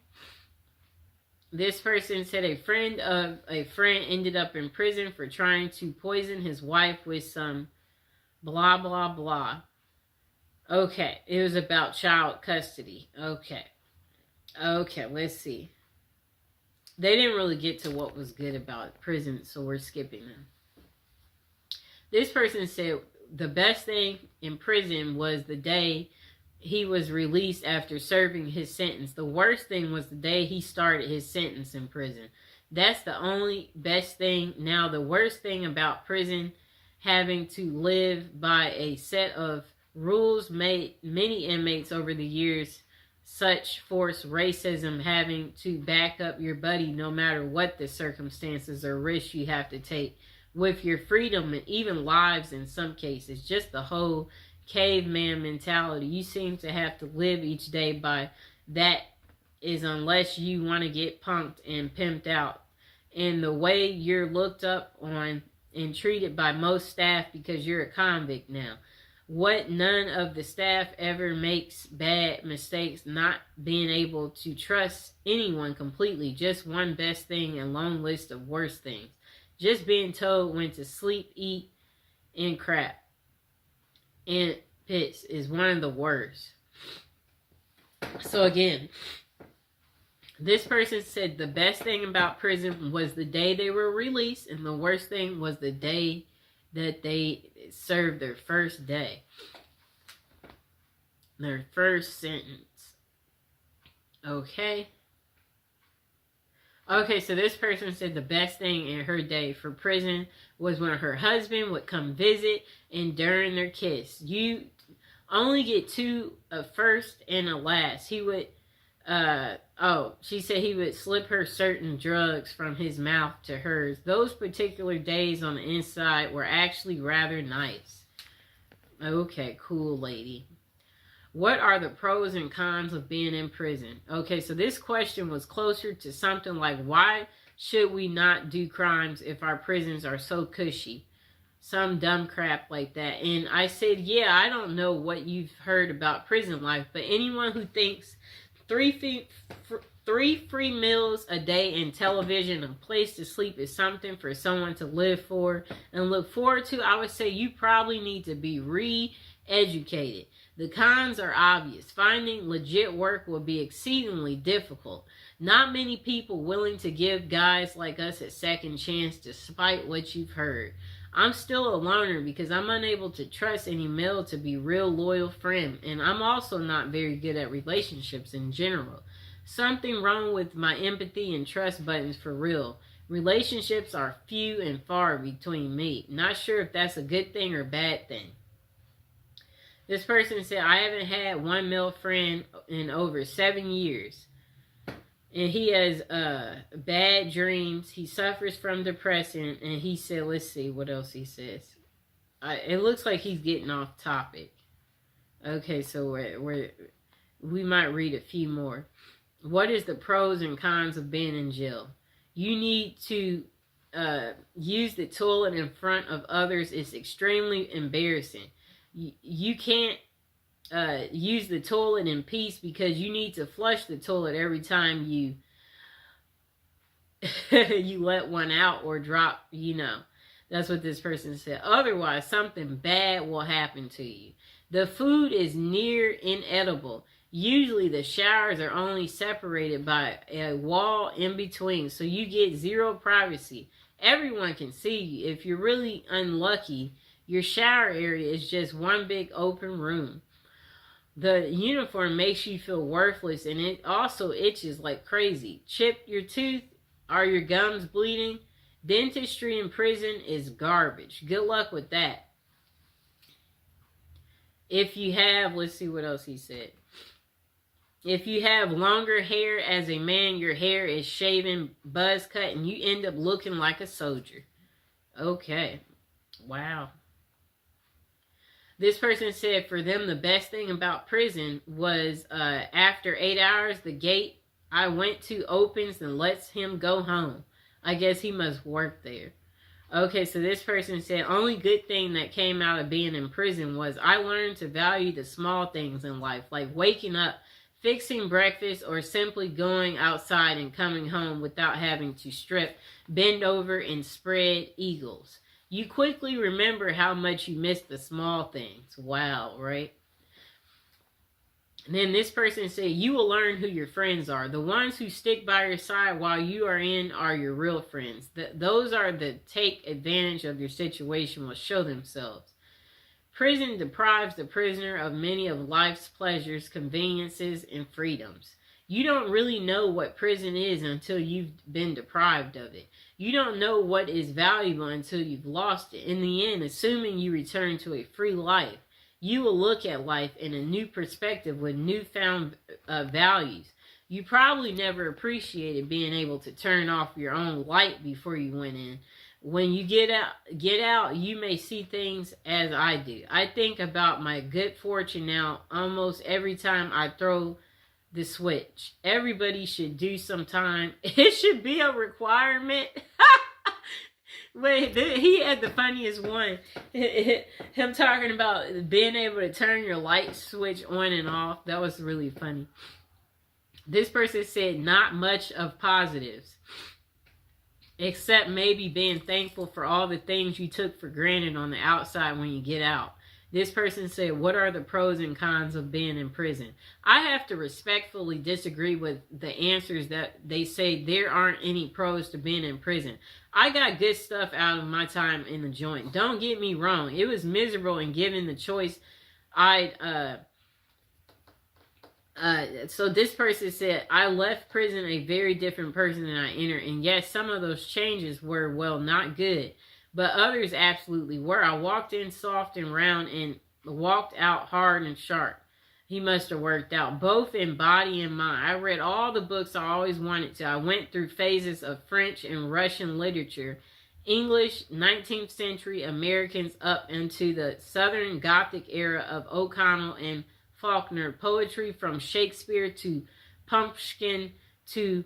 This person said a friend ended up in prison for trying to poison his wife with some blah, blah, blah. Okay, it was about child custody. Okay, let's see. They didn't really get to what was good about prison, so we're skipping them. This person said the best thing in prison was the day he was released after serving his sentence. The worst thing was the day he started his sentence in prison. That's the only best thing. Now, the worst thing about prison, having to live by a set of rules made many inmates over the years such force racism, having to back up your buddy no matter what the circumstances or risks you have to take with your freedom and even lives in some cases. Just the whole caveman mentality. You seem to have to live each day by that, is unless you want to get punked and pimped out. And the way you're looked up on and treated by most staff because you're a convict now. What none of the staff ever makes bad mistakes, not being able to trust anyone completely, just one best thing and long list of worst things. Just being told when to sleep, eat, and crap. And piss is one of the worst. So again, this person said the best thing about prison was the day they were released, and the worst thing was the day that they served their first day. Their first sentence. Okay. Okay, so this person said the best thing in her day for prison was when her husband would come visit and during their kiss. You only get two, a first and a last. He would, she said he would slip her certain drugs from his mouth to hers. Those particular days on the inside were actually rather nice. Okay, cool lady. What are the pros and cons of being in prison? Okay, so this question was closer to something like, why should we not do crimes if our prisons are so cushy? Some dumb crap like that. And I said, yeah, I don't know what you've heard about prison life, but anyone who thinks three free meals a day and television and a place to sleep is something for someone to live for and look forward to, I would say you probably need to be re-educated. The cons are obvious. Finding legit work will be exceedingly difficult. Not many people willing to give guys like us a second chance despite what you've heard. I'm still a loner because I'm unable to trust any male to be real loyal friend, and I'm also not very good at relationships in general. Something wrong with my empathy and trust buttons for real. Relationships are few and far between me. Not sure if that's a good thing or bad thing. This person said, I haven't had one male friend in over 7 years. And he has bad dreams. He suffers from depression. And he said, let's see what else he says. It looks like he's getting off topic. Okay, so we might read a few more. What is the pros and cons of being in jail? You need to use the toilet in front of others. It's extremely embarrassing. You can't use the toilet in peace because you need to flush the toilet every time you you let one out or drop, That's what this person said. Otherwise, something bad will happen to you. The food is near inedible. Usually the showers are only separated by a wall in between, so you get zero privacy. Everyone can see you. If you're really unlucky, your shower area is just one big open room. The uniform makes you feel worthless, and it also itches like crazy. Chip your tooth? Are your gums bleeding? Dentistry in prison is garbage. Good luck with that. If you have, let's see what else he said. If you have longer hair as a man, your hair is shaven, buzz cut, and you end up looking like a soldier. Okay. Wow. This person said for them the best thing about prison was after 8 hours, the gate I went to opens and lets him go home. I guess he must work there. Okay, so this person said only good thing that came out of being in prison was I learned to value the small things in life, like waking up, fixing breakfast, or simply going outside and coming home without having to strip, bend over, and spread eagles. You quickly remember how much you miss the small things. Wow, right? And then this person said, you will learn who your friends are. The ones who stick by your side while you are in are your real friends. Those are the take advantage of your situation will show themselves. Prison deprives the prisoner of many of life's pleasures, conveniences, and freedoms. You don't really know what prison is until you've been deprived of it. You don't know what is valuable until you've lost it. In the end, assuming you return to a free life, you will look at life in a new perspective with newfound values. You probably never appreciated being able to turn off your own light before you went in. When you get out, you may see things as I do. I think about my good fortune now almost every time I throw the switch. Everybody should do sometime. It should be a requirement Wait, he had the funniest one. Him talking about being able to turn your light switch on and off. That was really funny. This person said not much of positives, except maybe being thankful for all the things you took for granted on the outside when you get out. This person said, what are the pros and cons of being in prison? I have to respectfully disagree with the answers that they say there aren't any pros to being in prison. I got good stuff out of my time in the joint. Don't get me wrong. It was miserable, and given the choice, so this person said, I left prison a very different person than I entered. And yes, some of those changes were, well, not good. But others absolutely were. I walked in soft and round and walked out hard and sharp. He must have worked out, both in body and mind. I read all the books I always wanted to. I went through phases of French and Russian literature, English, 19th century Americans up into the Southern Gothic era of O'Connell and Faulkner, poetry from Shakespeare to Pumpkin to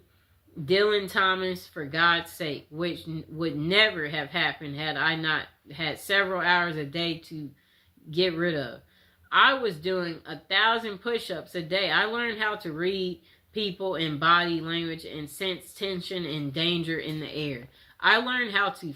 Dylan Thomas, for God's sake, which would never have happened had I not had several hours a day to get rid of. I was doing 1,000 push-ups a day. I learned how to read people and body language and sense tension and danger in the air. I learned how to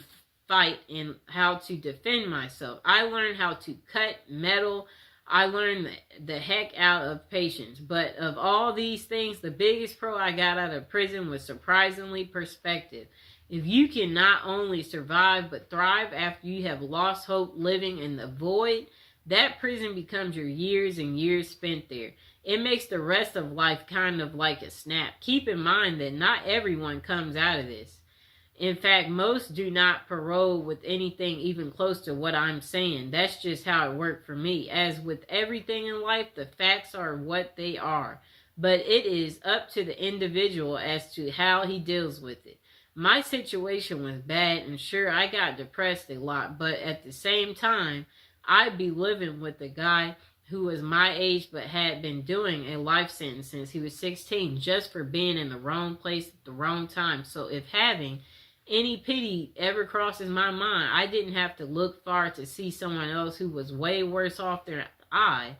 fight and how to defend myself. I learned how to cut metal. I learned the heck out of patience. But of all these things, the biggest pro I got out of prison was surprisingly perspective. If you can not only survive but thrive after you have lost hope living in the void, that prison becomes your years and years spent there. It makes the rest of life kind of like a snap. Keep in mind that not everyone comes out of this. In fact, most do not parole with anything even close to what I'm saying. That's just how it worked for me. As with everything in life, the facts are what they are. But it is up to the individual as to how he deals with it. My situation was bad, and sure, I got depressed a lot. But at the same time, I'd be living with a guy who was my age but had been doing a life sentence since he was 16 just for being in the wrong place at the wrong time. So if having any pity ever crosses my mind, I didn't have to look far to see someone else who was way worse off than I.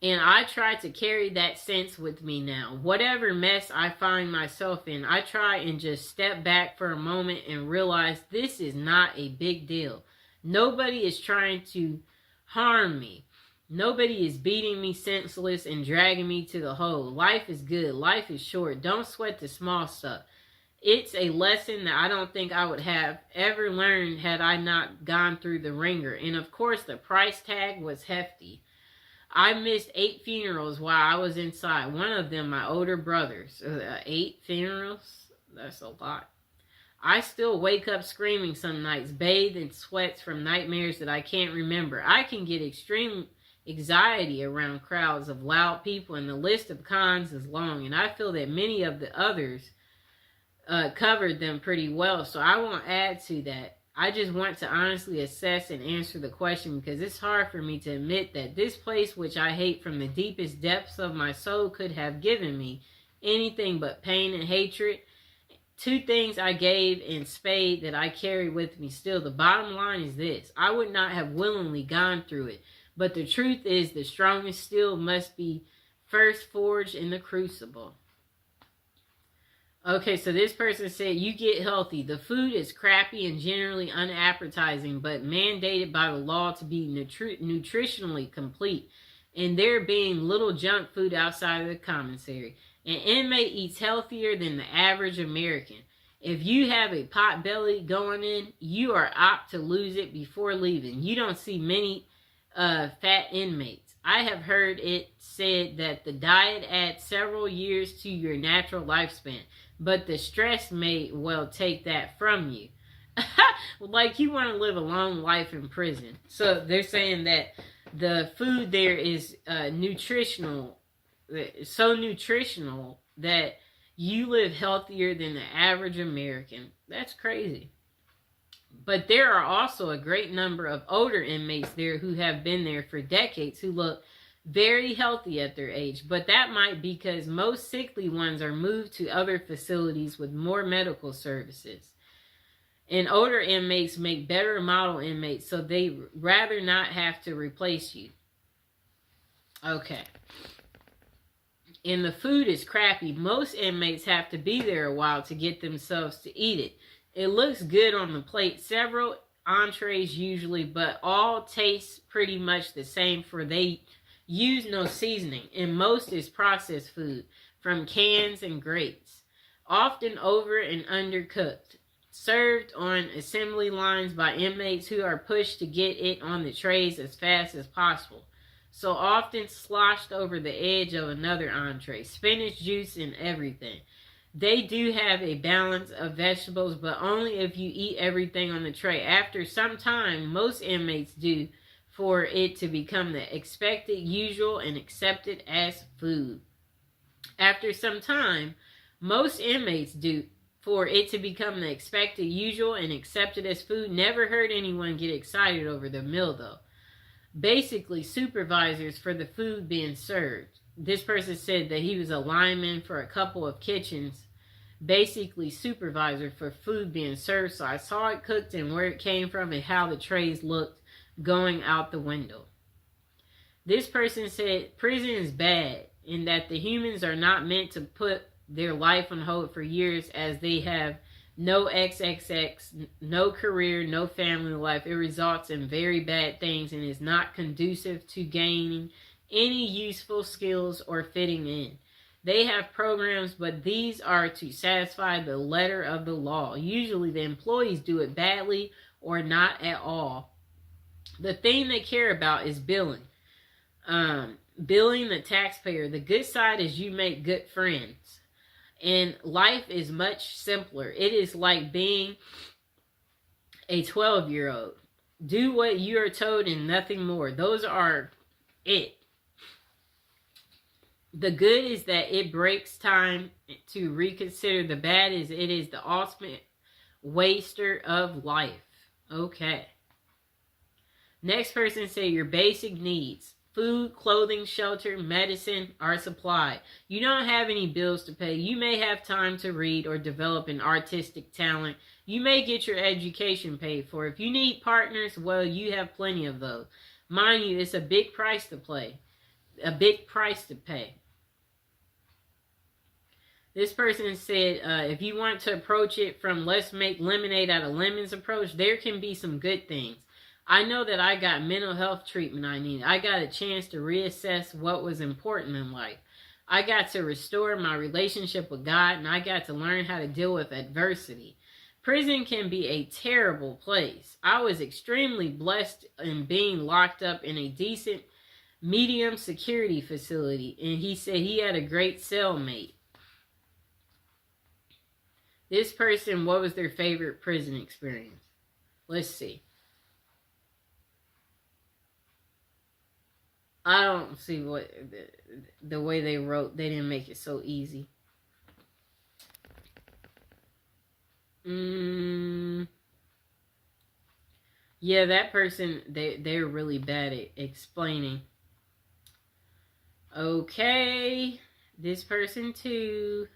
And I try to carry that sense with me now. Whatever mess I find myself in, I try and just step back for a moment and realize this is not a big deal. Nobody is trying to harm me. Nobody is beating me senseless and dragging me to the hole. Life is good. Life is short. Don't sweat the small stuff. It's a lesson that I don't think I would have ever learned had I not gone through the ringer. And of course, the price tag was hefty. I missed 8 funerals while I was inside. One of them, my older brother's. 8 funerals? That's a lot. I still wake up screaming some nights, bathed in sweats from nightmares that I can't remember. I can get extreme anxiety around crowds of loud people, and the list of cons is long. And I feel that many of the others covered them pretty well, so I won't add to that. I just want to honestly assess and answer the question because it's hard for me to admit that this place, which I hate from the deepest depths of my soul, could have given me anything but pain and hatred. 2 things I gave in spade that I carry with me still. The bottom line is this: I would not have willingly gone through it, but the truth is the strongest steel must be first forged in the crucible. Okay, so this person said, you get healthy. The food is crappy and generally unappetizing, but mandated by the law to be nutritionally complete, and there being little junk food outside of the commissary. An inmate eats healthier than the average American. If you have a pot belly going in, you are apt to lose it before leaving. You don't see many fat inmates. I have heard it said that the diet adds several years to your natural lifespan, but the stress may well take that from you. Like you want to live a long life in prison. So they're saying that the food there is nutritional, so nutritional that you live healthier than the average American. That's crazy. But there are also a great number of older inmates there who have been there for decades who look very healthy at their age. But that might be because most sickly ones are moved to other facilities with more medical services. And older inmates make better model inmates, so they rather not have to replace you. Okay. And the food is crappy. Most inmates have to be there a while to get themselves to eat it. It looks good on the plate. Several entrees usually, but all taste pretty much the same, for they use no seasoning. And most is processed food from cans and grates, often over and undercooked, served on assembly lines by inmates who are pushed to get it on the trays as fast as possible. So often sloshed over the edge of another entree, spinach juice and everything. They do have a balance of vegetables, but only if you eat everything on the tray. After some time, most inmates do, for it to become the expected, usual, and accepted as food. After some time, most inmates do, for it to become the expected, usual, and accepted as food. Never heard anyone get excited over the meal, though. Basically, supervisors for the food being served. This person said that he was a lineman for a couple of kitchens, basically supervisor for food being served. So I saw it cooked and where it came from and how the trays looked going out the window. This person said prison is bad in that the humans are not meant to put their life on hold for years, as they have no XXX, no career, no family life. It results in very bad things and is not conducive to gaining any useful skills or fitting in. They have programs, but these are to satisfy the letter of the law. Usually the employees do it badly or not at all. The thing they care about is billing. Billing the taxpayer. The good side is you make good friends. And life is much simpler. It is like being a 12-year-old. Do what you are told and nothing more. Those are it. The good is that it breaks time to reconsider. The bad is it is the ultimate waster of life. Okay. Next person say your basic needs. Food, clothing, shelter, medicine are supplied. You don't have any bills to pay. You may have time to read or develop an artistic talent. You may get your education paid for. If you need partners, well, you have plenty of those. Mind you, it's a big price to pay. A big price to pay. This person said, if you want to approach it from let's make lemonade out of lemons approach, there can be some good things. I know that I got mental health treatment I needed. I got a chance to reassess what was important in life. I got to restore my relationship with God, and I got to learn how to deal with adversity. Prison can be a terrible place. I was extremely blessed in being locked up in a decent, medium security facility, and he said he had a great cellmate. This person, what was their favorite prison experience? Let's see. I don't see what the way they wrote. They didn't make it so easy. Yeah, that person, they're really bad at explaining. Okay, this person too.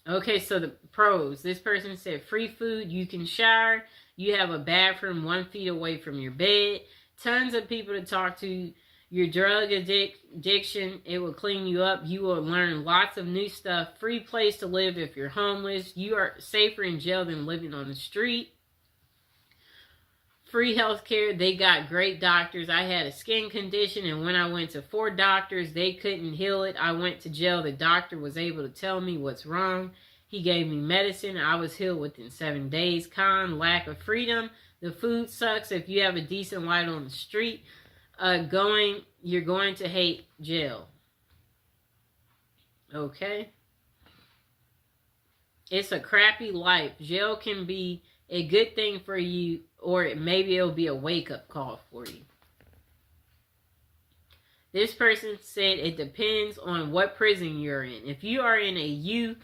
Okay, so the pros. This person said free food, you can shower, you have a bathroom 1 feet away from your bed. Tons of people to talk to. Your drug addiction, it will clean you up. You will learn lots of new stuff. Free place to live if you're homeless. You are safer in jail than living on the street. Free health care. They got great doctors. I had a skin condition, and when I went to 4 doctors, they couldn't heal it. I went to jail. The doctor was able to tell me what's wrong. He gave me medicine. I was healed within 7 days. Con, lack of freedom. The food sucks. If you have a decent light on the street, you're going to hate jail. Okay? It's a crappy life. Jail can be a good thing for you, or maybe it'll be a wake-up call for you. This person said it depends on what prison you're in. If you are in a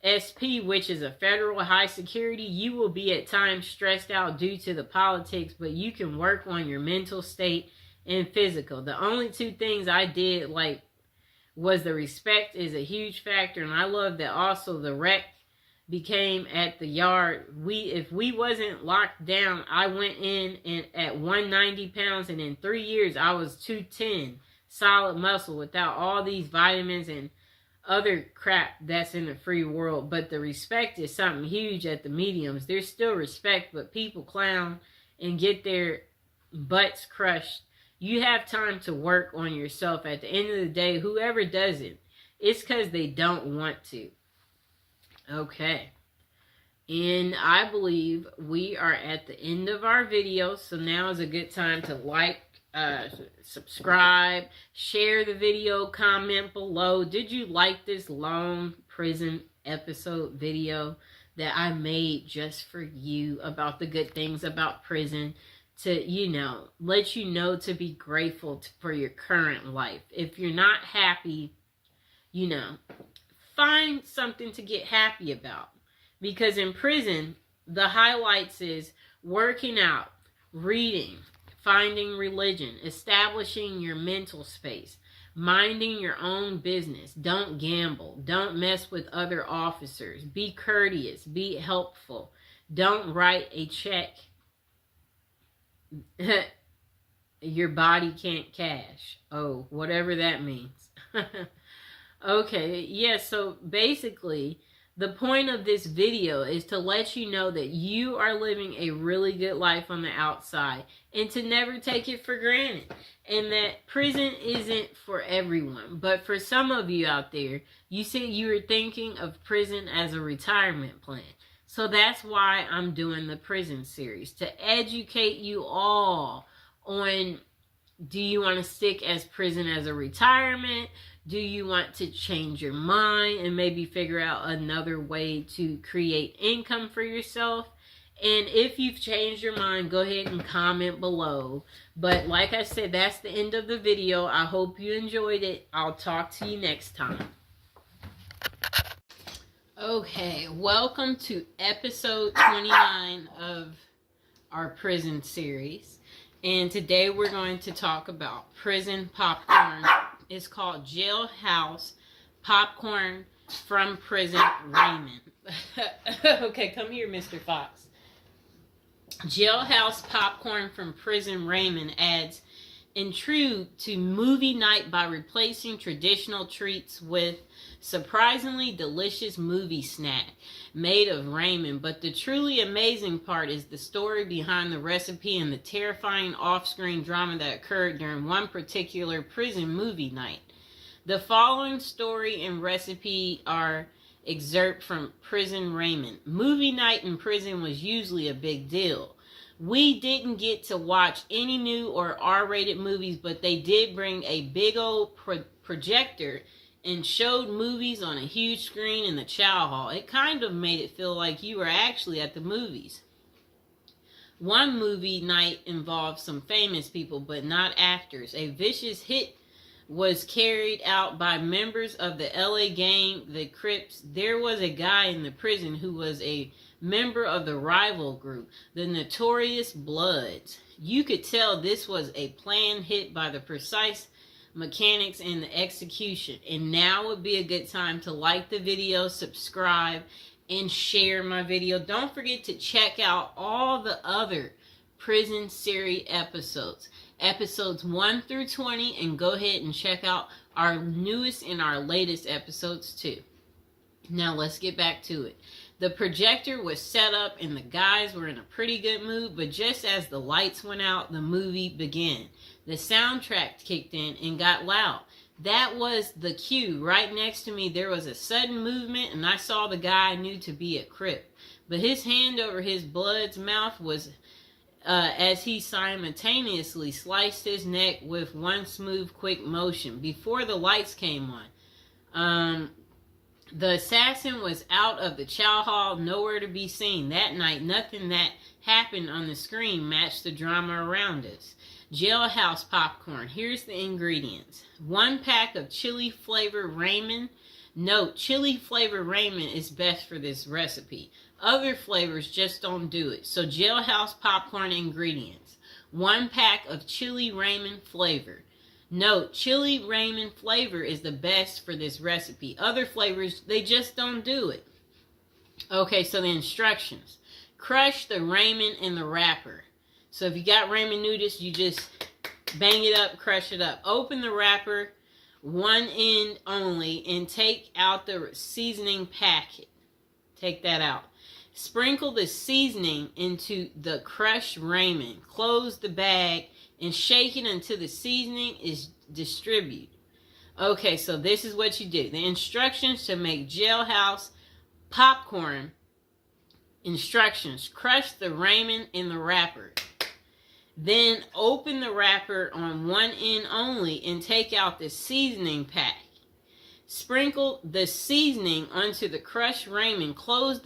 USP, which is a federal high security, you will be at times stressed out due to the politics, but you can work on your mental state and physical. The only 2 things I did was the respect is a huge factor, and I love that also the rec became at the yard. If we wasn't locked down, I went in and at 190 pounds, and in 3 years I was 210, solid muscle without all these vitamins and other crap that's in the free world. But the respect is something huge at the mediums. There's still respect, but people clown and get their butts crushed. You have time to work on yourself. At the end of the day, whoever does it, it's because they don't want to. Okay. And I believe we are at the end of our video. So now is a good time to like, subscribe, share the video, comment below. Did you like this long prison episode video that I made just for you about the good things about prison? To, you know, let you know to be grateful for your current life. If you're not happy, you know, find something to get happy about. Because in prison, the highlights is working out, reading, finding religion, establishing your mental space, minding your own business. Don't gamble. Don't mess with other officers. Be courteous. Be helpful. Don't write a check your body can't cash. Oh, whatever that means. Okay, yeah, so basically, the point of this video is to let you know that you are living a really good life on the outside and to never take it for granted. And that prison isn't for everyone. But for some of you out there, you said you were thinking of prison as a retirement plan. So that's why I'm doing the prison series, to educate you all on, do you want to stick as prison as a retirement? Do you want to change your mind and maybe figure out another way to create income for yourself? And if you've changed your mind, go ahead and comment below. But like I said, that's the end of the video. I hope you enjoyed it. I'll talk to you next time. Okay, welcome to episode 29 of our prison series. And today we're going to talk about prison popcorn. It's called Jailhouse Popcorn from Prison Raymond. Okay, come here, Mr. Fox. Jailhouse Popcorn from Prison Raymond adds intrigue to movie night by replacing traditional treats with surprisingly delicious movie snack made of ramen. But the truly amazing part is the story behind the recipe and the terrifying off-screen drama that occurred during one particular prison movie night. The following story and recipe are excerpt from Prison Raymond. Movie night in prison was usually a big deal. We didn't get to watch any new or R-rated movies, but they did bring a big old projector and showed movies on a huge screen in the chow hall. It kind of made it feel like you were actually at the movies. One movie night involved some famous people, but not actors. A vicious hit was carried out by members of the LA gang, the Crips. There was a guy in the prison who was a member of the rival group, the Notorious Bloods. You could tell this was a planned hit by the precise mechanics and the execution. And now would be a good time to like the video, subscribe, and share my video. Don't forget to check out all the other prison series episodes. Episodes 1 through 20, and go ahead and check out our newest and our latest episodes too. Now let's get back to it. The projector was set up and the guys were in a pretty good mood, but just as the lights went out, the movie began. The soundtrack kicked in and got loud. That was the cue. Right next to me, there was a sudden movement, and I saw the guy I knew to be a Crip. But his hand over his blood's mouth was as he simultaneously sliced his neck with one smooth, quick motion. Before the lights came on, the assassin was out of the chow hall, nowhere to be seen. That night, nothing that happened on the screen matched the drama around us. Jailhouse popcorn. Here's the ingredients. 1 pack of chili flavor ramen. Note, chili flavor ramen is best for this recipe. Other flavors just don't do it. So jailhouse popcorn ingredients. 1 pack of chili ramen flavor. Note, chili ramen flavor is the best for this recipe. Other flavors, they just don't do it. Okay, so the instructions. Crush the ramen in the wrapper. So if you got ramen noodles, you just bang it up, crush it up. Open the wrapper, one end only, and take out the seasoning packet. Take that out. Sprinkle the seasoning into the crushed ramen. Close the bag and shake it until the seasoning is distributed. Okay, so this is what you do. The instructions to make Jailhouse popcorn. Instructions. Crush the ramen in the wrapper. Then open the wrapper on one end only and take out the seasoning pack. Sprinkle the seasoning onto the crushed ramen. Close